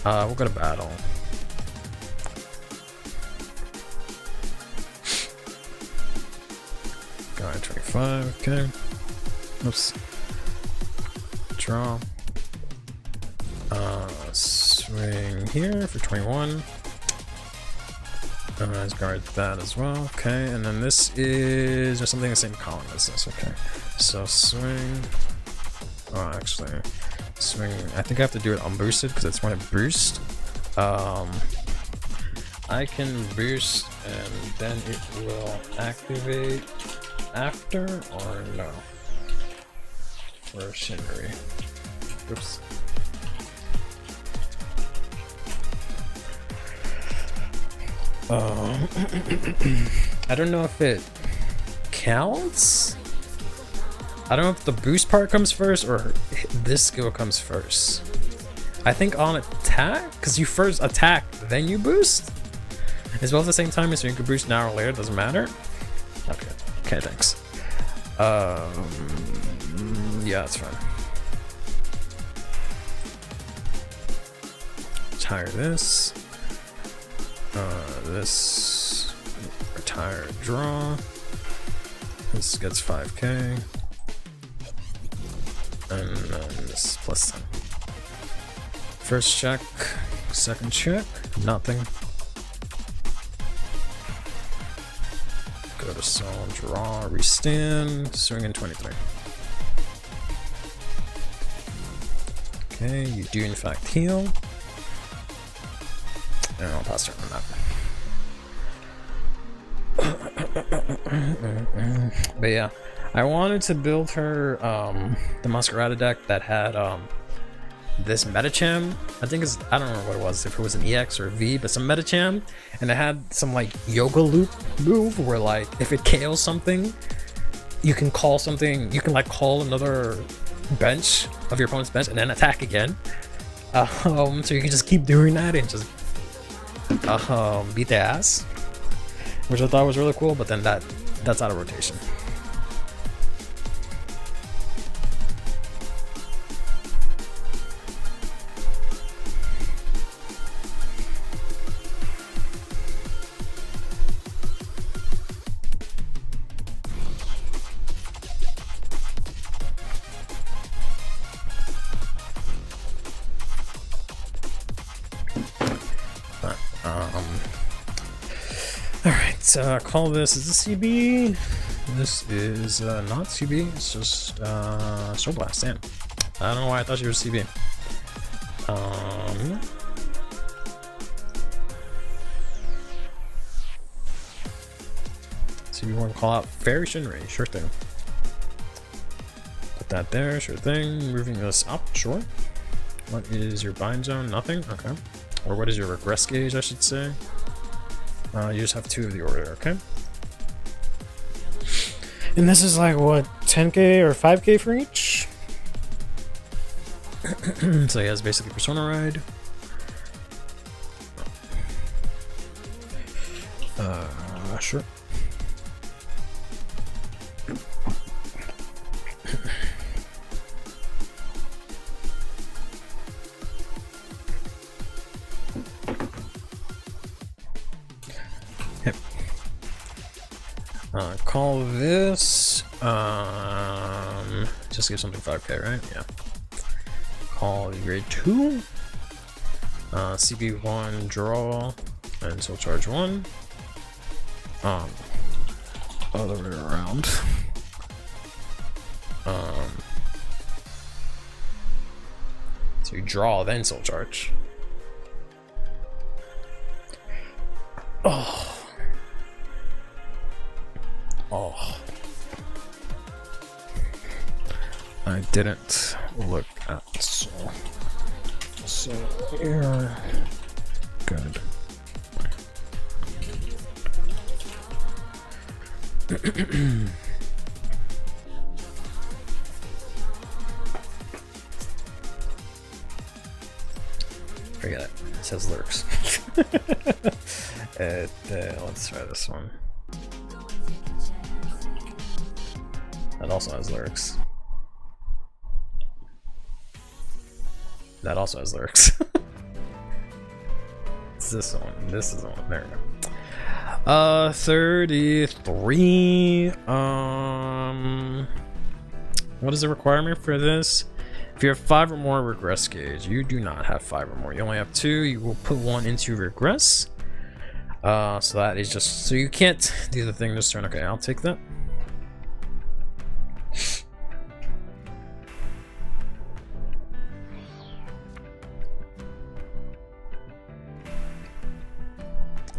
We'll go to battle. Guy 25, okay. Oops. Draw. Swing here for 21. Let's guard that as well. Okay, and then this is there's something in the same column as this. Okay, so swing. Oh, actually, swing. I think I have to do it unboosted because it's when it boosts. I can boost and then it will activate after or no? Or Shinri. Oops. I don't know if it counts. I don't know if the boost part comes first or this skill comes first. I think on attack, because you first attack, then you boost. As well at the same time, so you can boost now or later, doesn't matter. Okay, thanks. Yeah, that's fine. Retire this. This. Retire, draw. This gets 5k. And then this plus 10. First check, second check, nothing. Go to soul, draw, restand, swing in 23. Okay, you do in fact heal. And I'll pass turn on that. But yeah, I wanted to build her the Masquerada deck that had this Metacham. I think it's, I don't remember what it was, if it was an EX or a V, but some Metacham, and it had some like yoga loop move where like if it KOs something, you can call something, you can like call another bench of your opponent's bench and then attack again. So you can just keep doing that and just beat their ass, which I thought was really cool, but then that's out of rotation. Alright, call this, is this CB? This is not CB, it's just Soul Blast, damn. I don't know why I thought you were CB. So you want to call out Fairy Shinri, sure thing. Put that there, sure thing. Moving this up, sure. What is your bind zone? Nothing? Okay. Or what is your regress gauge, I should say? You just have 2 of the order, okay? And this is like, what, 10k or 5k for each? So he has basically Persona Ride. Sure. Yep. Call this, just give something 5k, right? Yeah. Call grade 2, CB1 draw, and Soul Charge 1. Other way around. So you draw, then Soul Charge. Oh. I didn't look at the soul. So here, good. Forget it. It says lurks. Let's try this one. That also has lurks. That also has lurks. It's this one. This is the one. There we go. 33. What is the requirement for this? If you have 5 or more regress gauge, you do not have 5 or more. You only have 2. You will put 1 into regress. So that is just, so you can't do the thing this turn. Okay, I'll take that.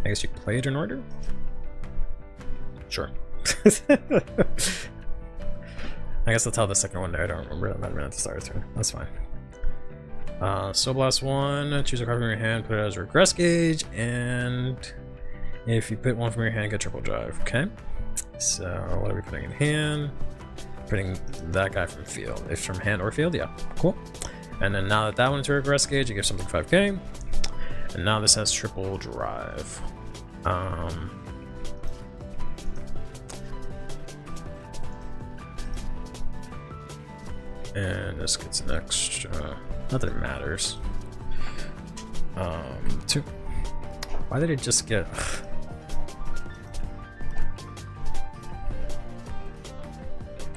I guess you can play it in order? Sure. I guess that's how the second one there. I don't remember. That might have been at the start of the turn. That's fine. Soul Blast 1, choose a card from your hand, put it as regress gauge, and if you put 1 from your hand, get triple drive. Okay. So what are we putting in hand? Putting that guy from field. If from hand or field, yeah. Cool. And then now that that one's a regress gauge, you give something 5k. And now this has triple drive. And this gets an extra. Not that it matters. 2. Why did it just get?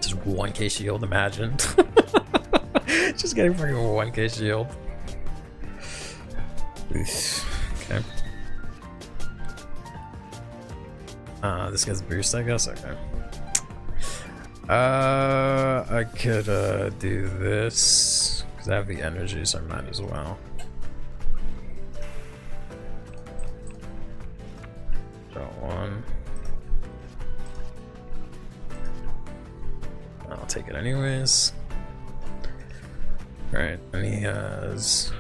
Just 1k shield, imagine. Just getting fucking 1k shield. Okay. This gets boost, I guess. Okay. I could do this because I have the energy, so I might as well. Draw 1. I'll take it anyways. Alright, and he has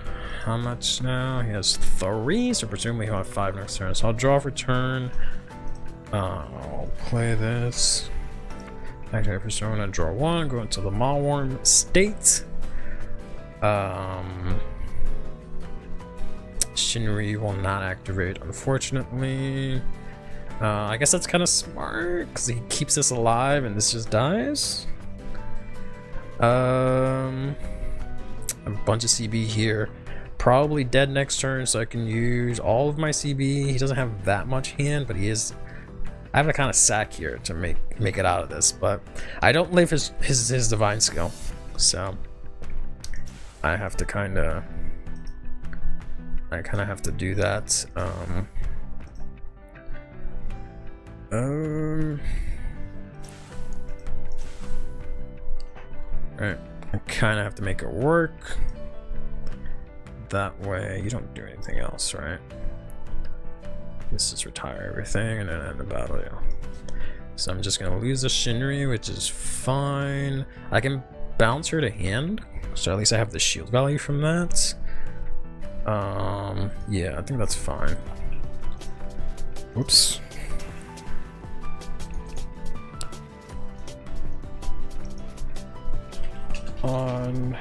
how much now? He has 3, so presumably he'll have 5 next turn. So I'll draw for turn. I'll play this. Activate Persona, draw 1, go into the Mawworm state. Shinri will not activate, unfortunately. I guess that's kind of smart because he keeps this alive and this just dies. A bunch of CB here. Probably dead next turn, so I can use all of my CB. He doesn't have that much hand, but he is. I have to kind of sack here to make it out of this, but I don't leave his divine skill, so I have to kind of have to do that. Alright, I kind of have to make it work. That way, you don't do anything else, right? Let's just retire everything and then end the battle, yeah. So I'm just gonna lose the Shinri, which is fine. I can bounce her to hand, so at least I have the shield value from that. Yeah, I think that's fine. Oops. On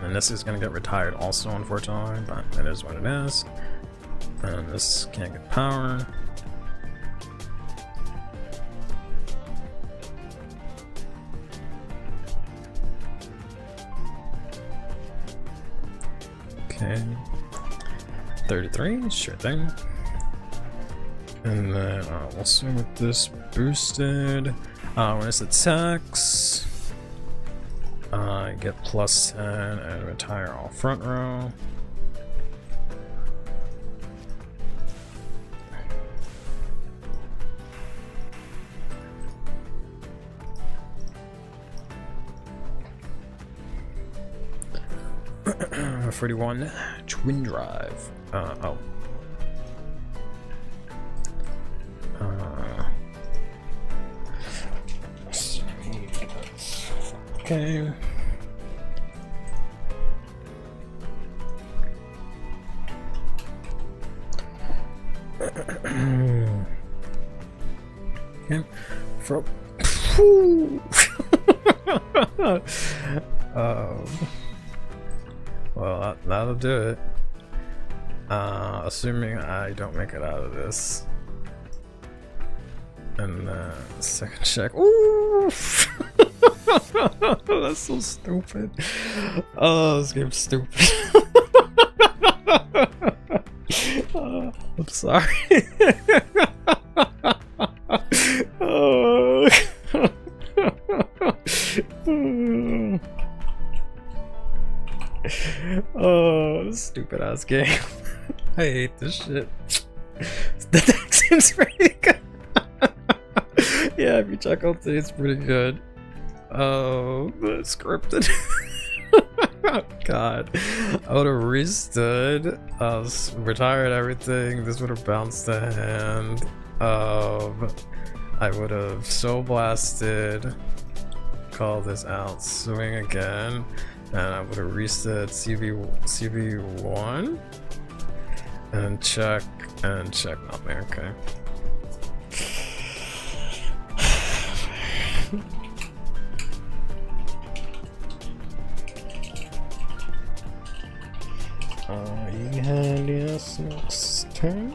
and this is gonna get retired also, unfortunately, but it is what it is. And this can't get power. Okay. 33, sure thing. And then we'll swing with this boosted. When it attacks, I get plus 10 and retire all front row. Uh, 41 twin drive. Okay. Okay. From well, that'll do it. Assuming I don't make it out of this. And second check. Ooh! That's so stupid. Oh, this game's stupid. I'm sorry. Oh. Oh, stupid ass game. I hate this shit. The deck seems pretty good. Yeah, if you check out it's pretty good. Oh, it's scripted. God, I would have restood, retired everything. This would have bounced the hand. I would have soul blasted, call this out, swing again, and I would have reset CV1 and check nothing. Okay. And yes, next turn.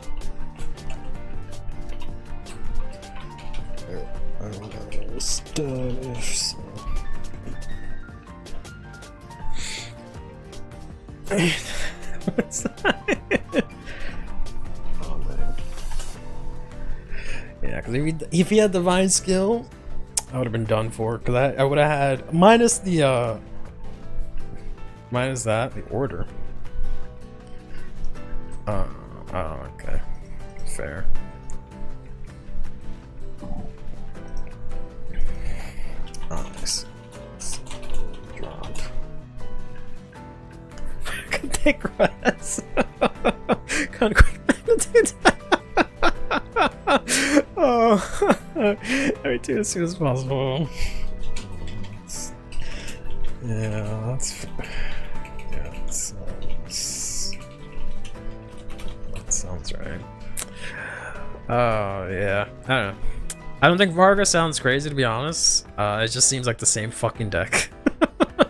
Stuff. What's that? Oh man. Yeah, because if he had divine skill, I would have been done for. Because I would have had minus the order. Oh, okay. Fair. Oh, nice. Dropped. I can take rest. Can't quite meditate. Oh, everything as soon as possible. Yeah, that's. Yeah, that sounds right. Oh yeah, I don't know. I don't think Varga sounds crazy, to be honest. It just seems like the same fucking deck.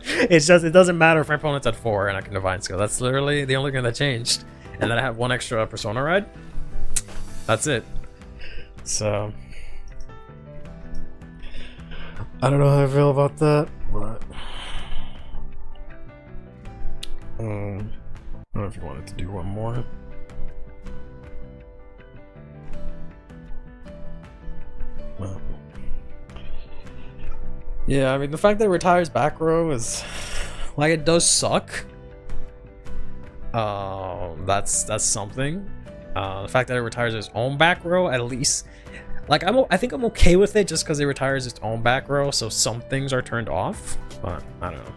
It doesn't matter if my opponent's at 4 and I can divine skill. That's literally the only thing that changed. And then I have one extra persona ride. That's it. So I don't know how I feel about that, but I don't know if you wanted to do one more. Well, Yeah, I mean, the fact that it retires back row is like, it does suck. That's something. The fact that it retires its own back row, at least, like, I think I'm okay with it just because it retires its own back row, so some things are turned off, but I don't know.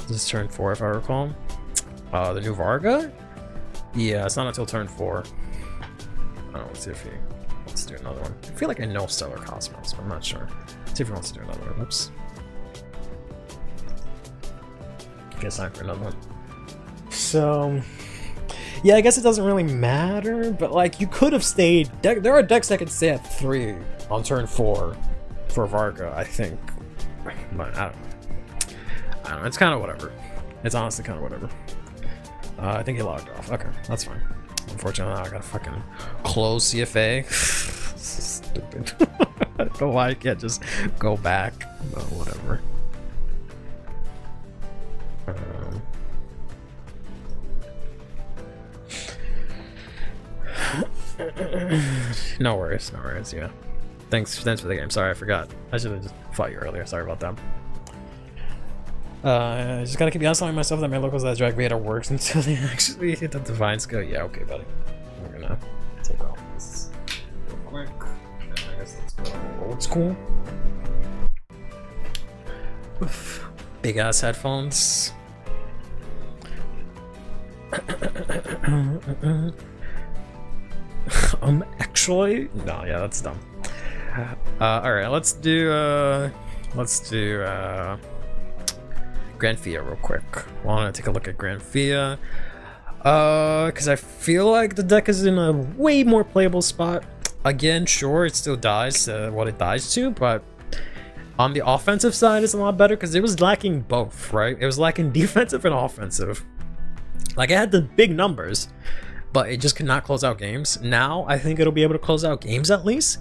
This is turn 4 if I recall. The new Varga? Yeah, it's not until turn 4. Let's see if he wants to do another one. I feel like I know Stellar Cosmos, but I'm not sure. Let's see if he wants to do another one. Oops. Guess time for another one. So, yeah, I guess it doesn't really matter, but like, you could have stayed. There are decks that can stay at 3 on turn 4 for Varga, I think. But I don't know. It's kind of whatever. It's honestly kind of whatever. I think he logged off. Okay, that's fine. Unfortunately, I gotta fucking close CFA. Stupid. I don't know why I can't just go back, but whatever. No worries, yeah. Thanks for the game. Sorry, I forgot. I should have just fought you earlier. Sorry about that. I just gotta keep telling myself that my locals that drag Vader works until they actually hit the divine skill. Yeah, okay, buddy. We're gonna take off this real quick. And I guess let's go old school. Oof. Big ass headphones. Actually, no, yeah, that's dumb. All right, let's do Grand Fia real quick. I want to take a look at Grand Fia, because I feel like the deck is in a way more playable spot. Again, sure, it still dies what it dies to, but on the offensive side, it's a lot better because it was lacking both, right? It was lacking defensive and offensive. Like, it had the big numbers, but it just could not close out games. Now, I think it'll be able to close out games at least.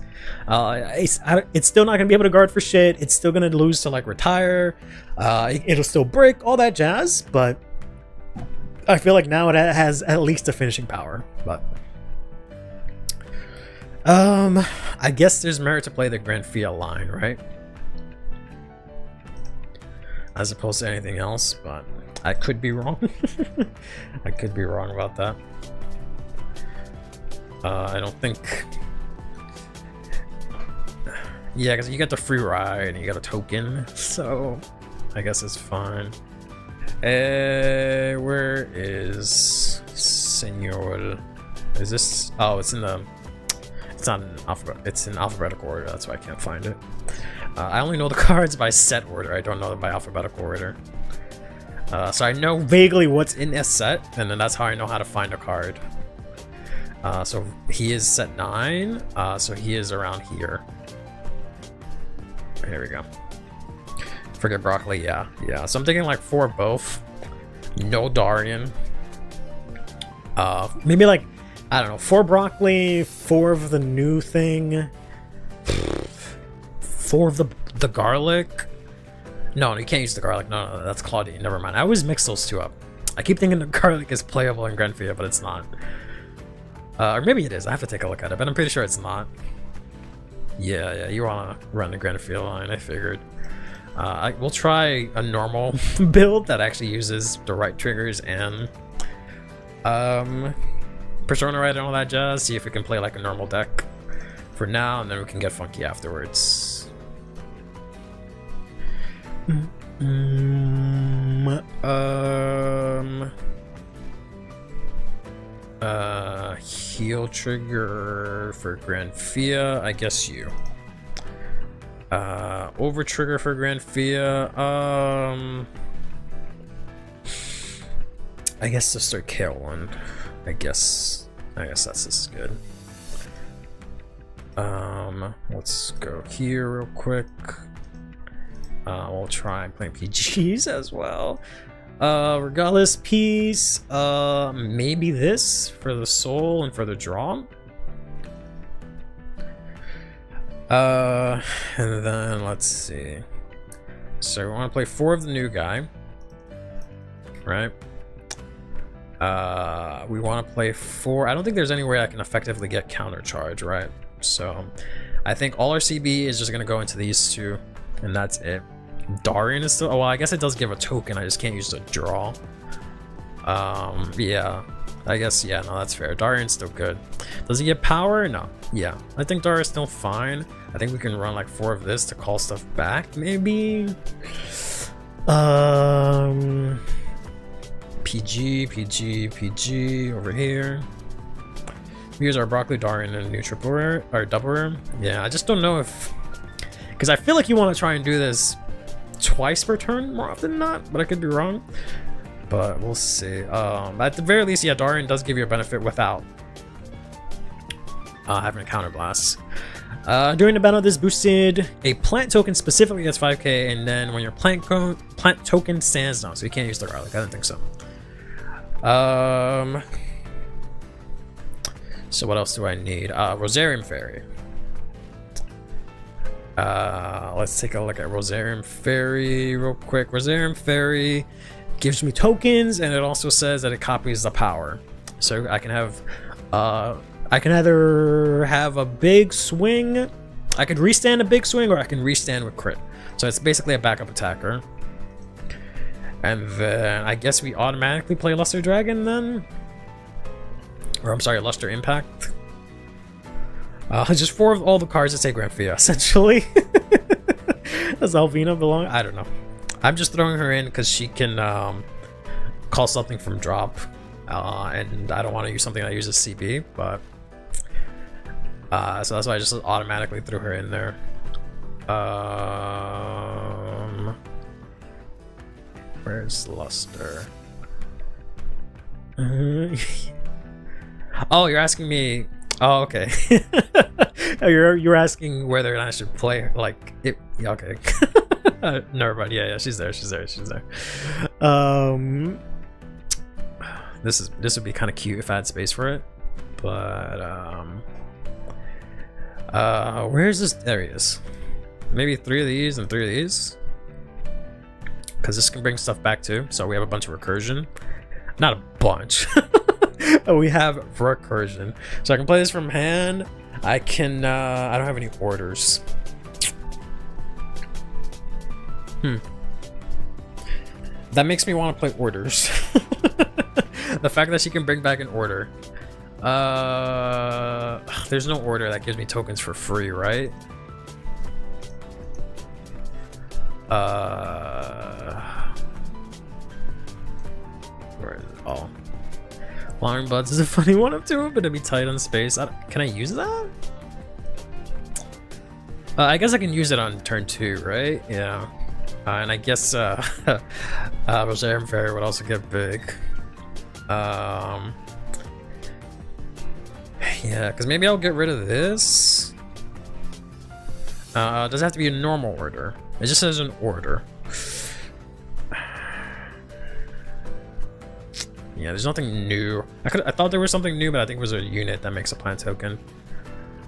It's still not going to be able to guard for shit. It's still going to lose to, like, retire. It'll still break, all that jazz, but I feel like now it has at least a finishing power. But I guess there's merit to play the Grand Fia line, right? As opposed to anything else, but I could be wrong. I could be wrong about that. I don't think. Yeah, because you get the free ride and you get a token, so I guess it's fine. Where is Senor? Is this? Oh, it's in the. It's not in alphabet. It's in alphabetical order. That's why I can't find it. I only know the cards by set order. I don't know them by alphabetical order. So I know vaguely what's in a set, and then that's how I know how to find a card. So he is set 9, so he is around here. Here we go. Forget Broccoli, yeah. So I'm thinking like 4 of both. No Darian. Maybe like, I don't know, 4 Broccoli, 4 of the new thing. 4 of the garlic. No, you can't use the garlic. No, that's Claudine. Never mind. I always mix those two up. I keep thinking the garlic is playable in Grand Fia, but it's not. Or maybe it is. I have to take a look at it, but I'm pretty sure it's not. Yeah, you want to run the Grand Fia line, I figured. We'll try a normal build that actually uses the right triggers and Persona Right and all that jazz. See if we can play like a normal deck for now, and then we can get funky afterwards. Heal trigger for Grand Fia, I guess you. Over trigger for Grand Fia, I guess just start KO one. I guess that's just good. Let's go here real quick. We'll try playing PGs as well. Regardless piece, maybe this for the soul and for the draw. And then let's see. So we want to play 4 of the new guy, right? We want to play 4. I don't think there's any way I can effectively get counter charge, right? So I think all our CB is just gonna go into these two, and that's it. Darian is still. Oh, well, I guess it does give a token. I just can't use the draw. Yeah. I guess, yeah, no, that's fair. Darian's still good. Does he get power? No. Yeah. I think Darian's still fine. I think we can run like 4 of this to call stuff back, maybe. PG over here. Here's our Broccoli, Darian, and a new triple rare, or double rare. Yeah, I just don't know if, because I feel like you want to try and do this twice per turn more often than not, but I could be wrong. But we'll see. At the very least, yeah, Darian does give you a benefit without having a counterblast. During the battle, this boosted a plant token specifically gets 5k, and then when your plant token stands down, so you can't use the garlic. I don't think so. So what else do I need? Rosarium Fairy. Let's take a look at Rosarium Fairy real quick. Rosarium Fairy gives me tokens, and it also says that it copies the power. So I can have, I can either have a big swing, I could restand a big swing, or I can restand with crit. So it's basically a backup attacker. And then I guess we automatically play Luster Dragon then? Or I'm sorry, Luster Impact. Just 4 of all the cards that say Granfia, essentially. Does Alvina belong? I don't know. I'm just throwing her in because she can call something from drop. And I don't want to use something that uses CB, but... so that's why I just automatically threw her in there. Where's Luster? Oh, you're asking me... Oh, okay. you're asking whether or not I should play her. Like, it... Okay. Never mind. Yeah, she's there. This would be kind of cute if I had space for it. But, where's this? There he is. Maybe 3 of these and 3 of these. Because this can bring stuff back too. So we have a bunch of recursion. Not a bunch. We have recursion. So I can play this from hand. I can, I don't have any orders. That makes me want to play orders. The fact that she can bring back an order. There's no order that gives me tokens for free, right? Where is it? Oh. Flowering Buds is a funny one up to it, but it'd be tight on space. Can I use that? I guess I can use it on turn 2, right? Yeah. And I guess Rosarium Fairy would also get big. Yeah, because maybe I'll get rid of this. Does it have to be a normal order? It just says an order. Yeah, there's nothing new. I thought there was something new, but I think it was a unit that makes a plant token.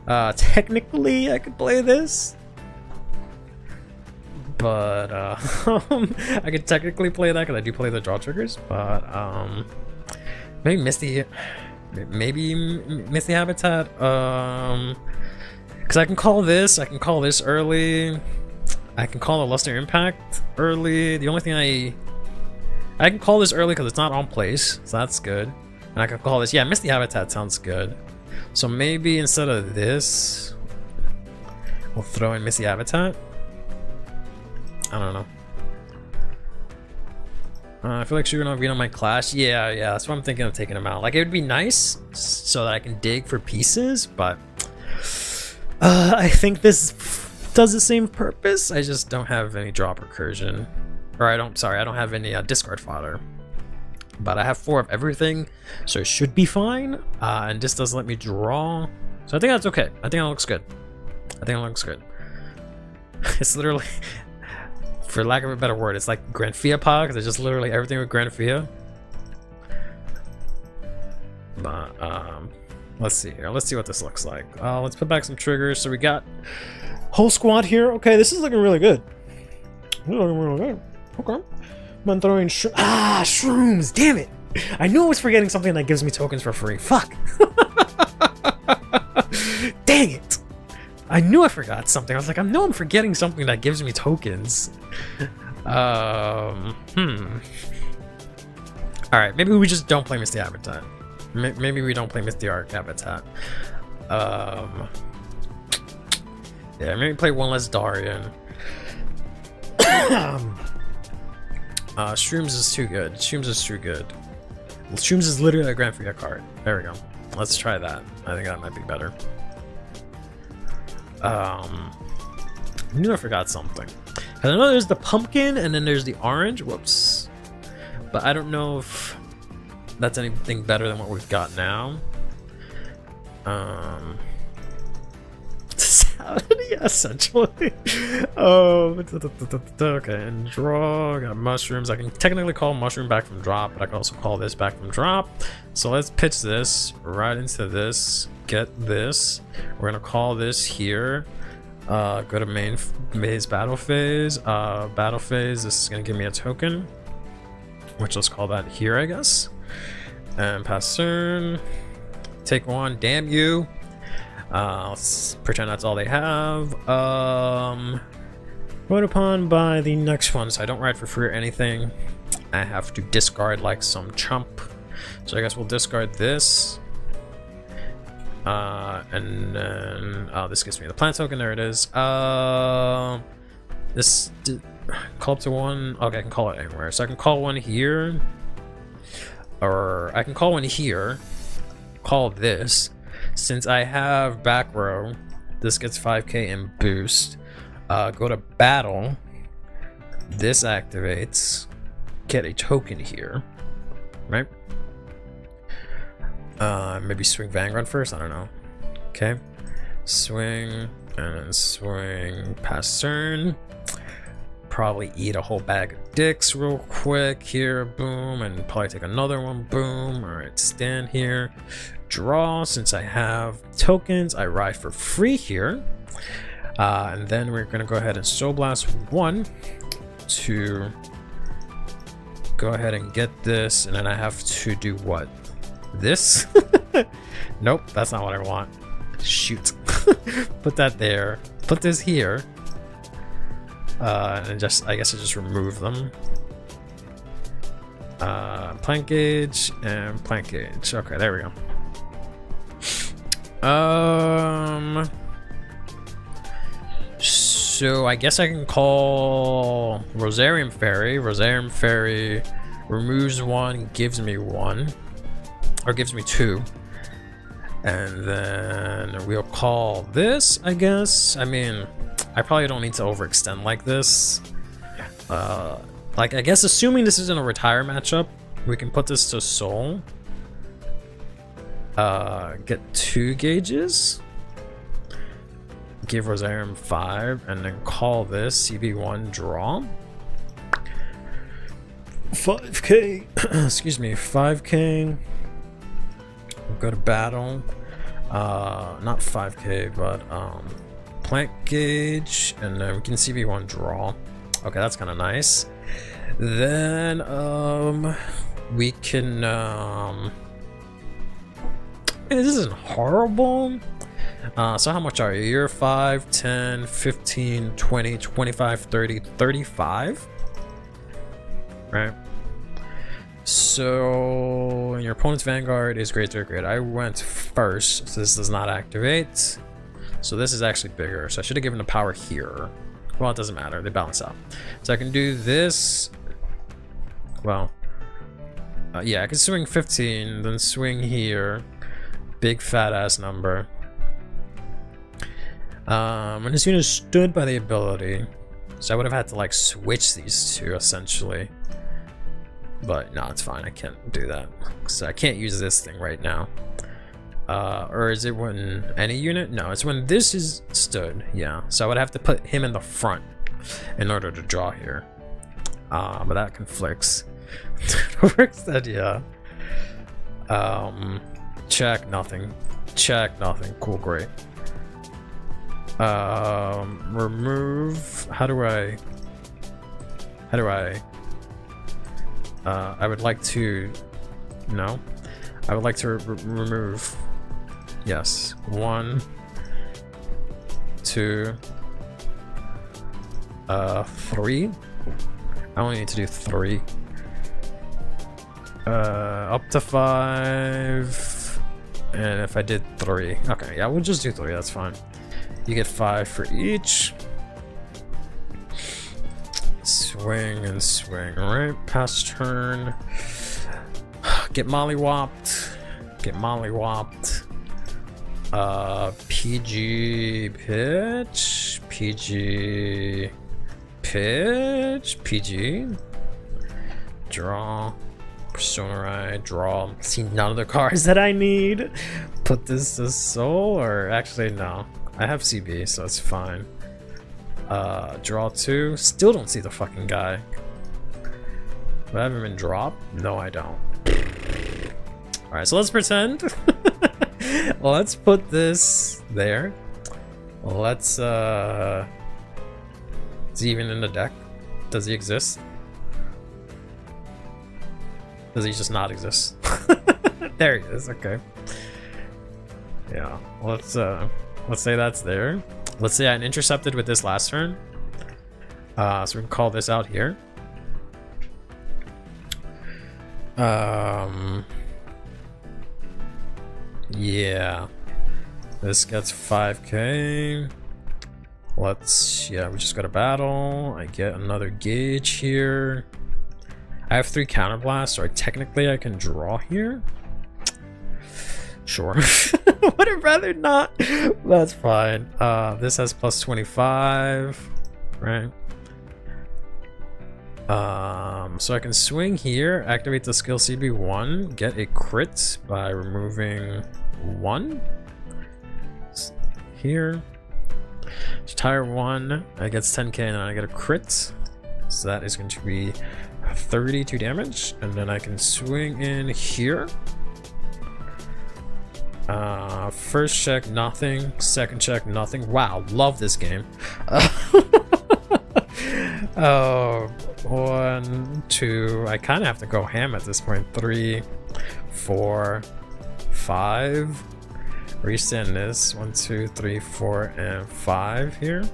Technically, I could play this. But, I could technically play that because I do play the draw triggers. But, maybe Misty Habitat. Because I can call this early. I can call the Luster Impact early. The only thing I can call this early because it's not on place, so that's good. And I can call this, yeah, Misty Habitat sounds good. So maybe instead of this, we'll throw in Misty Habitat. I don't know. I feel like shooting on Vino might clash. Yeah, that's what I'm thinking of taking him out. Like, it would be nice so that I can dig for pieces, but I think this does the same purpose. I just don't have any drop recursion. Or I don't have any discard fodder. But I have 4 of everything, so it should be fine. And this doesn't let me draw. So I think that's okay. I think it looks good. It's literally, for lack of a better word, it's like Granfia Pod, because it's just literally everything with Granfia. But, let's see here. Let's see what this looks like. Let's put back some triggers. So we got whole squad here. Okay, this is looking really good. Okay. I'm throwing shrooms. Damn it. I knew I was forgetting something that gives me tokens for free. Fuck. Dang it. I knew I forgot something. I was like, I know I'm forgetting something that gives me tokens. Alright, maybe we just don't play Misty Habitat. Maybe we don't play Misty Arc Habitat. Yeah, maybe play one less Darian. Shrooms is too good. Shrooms is too good. Shrooms is literally a Grand Free card. There we go. Let's try that. I think that might be better. I knew I forgot something. I know there's the pumpkin and then there's the orange. Whoops. But I don't know if that's anything better than what we've got now. Yeah, essentially. Okay, and draw. Got mushrooms. I can technically call mushroom back from drop, but I can also call this back from drop. So let's pitch this right into this. Get this. We're gonna call this here. Go to main phase, battle phase. Battle phase. This is gonna give me a token, which let's call that here, I guess. And pass turn. Take one. Damn you. Let's pretend that's all they have. Vote upon by the next one, so I don't ride for free or anything. I have to discard like some chump. So I guess we'll discard this. And then this gives me the plant token. There it is. This call up to one. Okay, I can call it anywhere. So I can call one here, or I can call one here. Call this. Since I have back row, this gets 5k in boost. Go to battle. This activates. Get a token here, right? Maybe swing Vanguard first. I don't know. Okay, swing and then swing past turn. Probably eat a whole bag of dicks real quick here. Boom, and probably take another one. Boom. All right, stand here. Draw. Since I have tokens, I ride for free here. And then we're gonna go ahead and Soul Blast 1 to go ahead and get this, and then I have to do what? This? Nope, that's not what I want. Shoot. Put that there. Put this here. And just, I guess I just remove them. Plant gauge and plant gauge. Okay, there we go. So I guess I can call Rosarium Fairy. Rosarium Fairy removes one, gives me one, or gives me two. And then we'll call this, I guess. I mean, I probably don't need to overextend like this. Like, I guess assuming this isn't a retire matchup, we can put this to Soul. Get 2 gauges. Give Rosarium 5, and then call this CB1 draw. 5k. Excuse me, 5k. Go to battle. Not 5k, but plant gauge, and then we can CB1 draw. Okay, that's kind of nice. Then we can this isn't horrible. So how much are you? You're 5, 10, 15, 20, 25, 30, 35. Right. So your opponent's Vanguard is great to great. I went first, so this does not activate. So this is actually bigger. So I should have given the power here. Well, it doesn't matter. They balance out. So I can do this. Well, yeah, I can swing 15, then swing here. Big fat ass number. When this unit stood by the ability, so I would have had to like switch these two essentially. But no, it's fine. I can't do that. So I can't use this thing right now. Or is it when any unit? No, it's when this is stood. Yeah. So I would have to put him in the front in order to draw here. But that conflicts. Works that, yeah. Check nothing. Check nothing. Cool, great. Remove. How do I? I would like to. No. I would like to remove. Yes. 1. to 3. I only need to do 3. Up to 5. And if I did 3, okay, yeah, we'll just do 3. That's fine. You get 5 for each. Swing and swing. Alright, pass turn. Get mollywopped. Get mollywopped. PG pitch. PG pitch. PG. Draw. Persona ride. Draw. See none of the cards that I need. Put this to soul, or actually no. I have CB, so it's fine. Draw 2. Still don't see the fucking guy. Do I have him in drop? No, I don't. Alright, so let's pretend. Let's put this there. Let's, is he even in the deck? Does he exist? Does he just not exist? There he is, okay. Yeah, let's say that's there. Let's say I intercepted with this last turn. So we can call this out here. Yeah. This gets 5k. Let's, yeah, we just got a battle. I get another gauge here. I have 3 counterblasts, so technically I can draw here. Sure. Would have rather not. That's fine. This has plus 25, right? So I can swing here, activate the skill CB1, get a crit by removing 1 here. Tire 1, I get 10k, and then I get a crit. So that is going to be 32 damage, and then I can swing in here. First check, nothing. Second check, nothing. Wow, love this game. Oh, 1, 2. I kind of have to go ham at this point. 3, 4, 5. Resend this. 1, 2, 3, 4, and 5 here.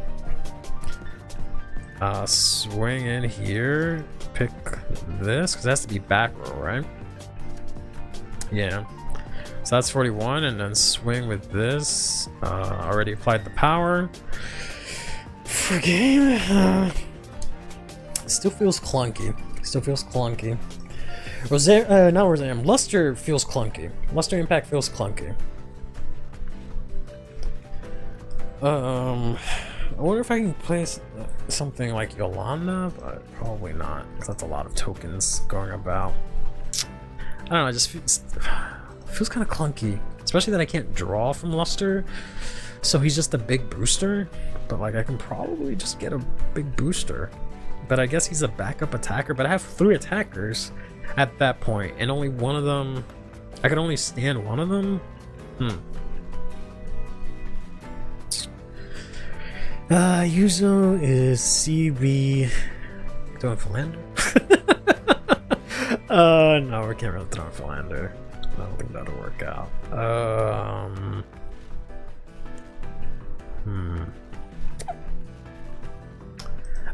Swing in here. Pick this, because it has to be back row, right? Yeah. So that's 41, and then swing with this. Already applied the power. For game. Still feels clunky. Still feels clunky. Not Roseanne. Luster feels clunky. Luster Impact feels clunky. I wonder if I can play something like Yolanda, but probably not, because that's a lot of tokens going about. I don't know, it just feels kind of clunky, especially that I can't draw from Luster, so he's just a big booster, but like I can probably just get a big booster, but I guess he's a backup attacker, but I have 3 attackers at that point, and only one of them, I can only stand one of them? Yuzo is CB. Throwing Philander? No, we can't really throw in Philander. I don't think that'll work out.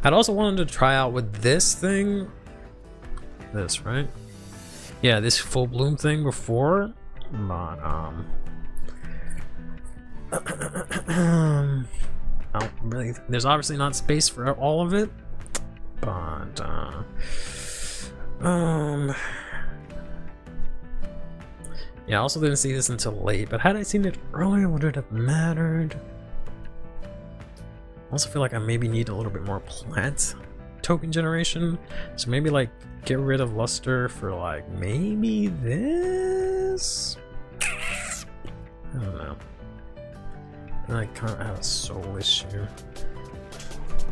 I'd also wanted to try out with this thing. This, right? Yeah, this full bloom thing before. But, I don't really, there's obviously not space for all of it, but yeah, I also didn't see this until late, but had I seen it earlier, would it have mattered? I also feel like I maybe need a little bit more plant token generation, so maybe like get rid of Luster for like maybe this. I don't know. I can't have a soul issue.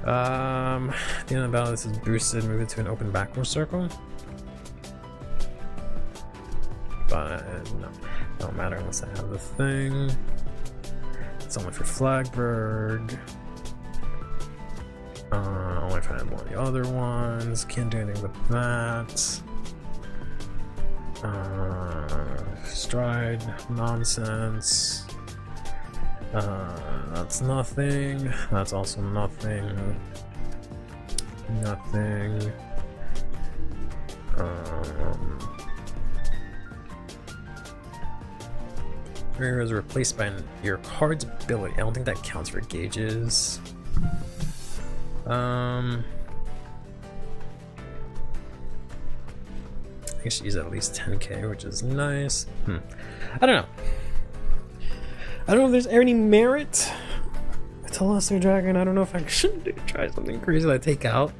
At the end of the battle, this is boosted, move it to an open backward circle. But no, don't matter unless I have the thing. It's only for Flagberg. Only if I have one of the other ones. Can't do anything with that. Stride, nonsense. That's nothing. That's also nothing. Nothing. Where is replaced by your card's ability? I don't think that counts for gauges. I think she's at least 10k, which is nice. I don't know. I don't know if there's any merit to Luster Dragon. I don't know if I should try something crazy like take out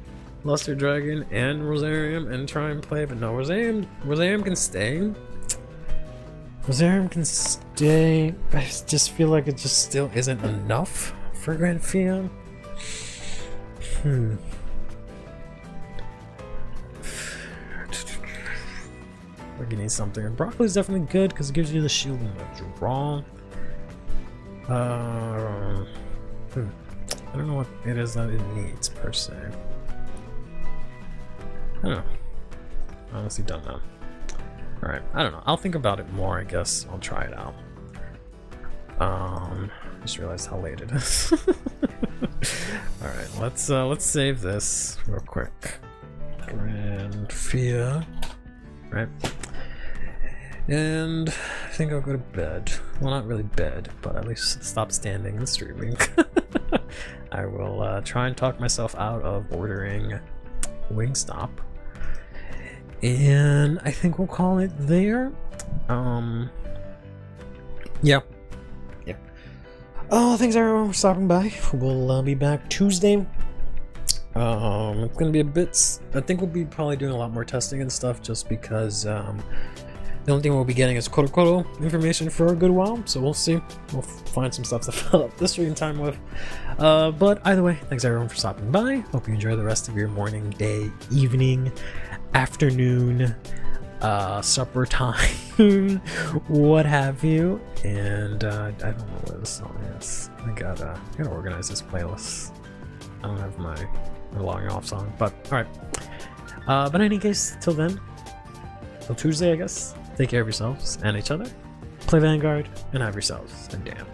Luster Dragon and Rosarium and try and play, but no, Rosarium can stay. Rosarium can stay. I just feel like it just still isn't enough for Grand Fiat. We're getting something. And Broccoli's definitely good because it gives you the shield and the draw. I don't know what it is that it needs per se. I don't know. I honestly don't know. Alright, I don't know. I'll think about it more, I guess. I'll try it out. Just realized how late it is. Alright, let's save this real quick. Grand Fiat. Right. And I think I'll go to bed. Well, not really bed, but at least stop standing and streaming. I will try and talk myself out of ordering Wingstop. And I think we'll call it there. Yeah. Oh, thanks everyone for stopping by. We'll be back Tuesday. It's gonna be a bit. I think we'll be probably doing a lot more testing and stuff, just because the only thing we'll be getting is quote information for a good while. So we'll see. We'll find some stuff to fill up the stream time with. But either way, thanks everyone for stopping by. Hope you enjoy the rest of your morning, day, evening, afternoon, supper time, what have you. And I don't know where the song is. I gotta organize this playlist. I don't have my logging off song, but alright. But in any case, till then, till Tuesday, I guess, take care of yourselves and each other, play Vanguard, and have yourselves a damn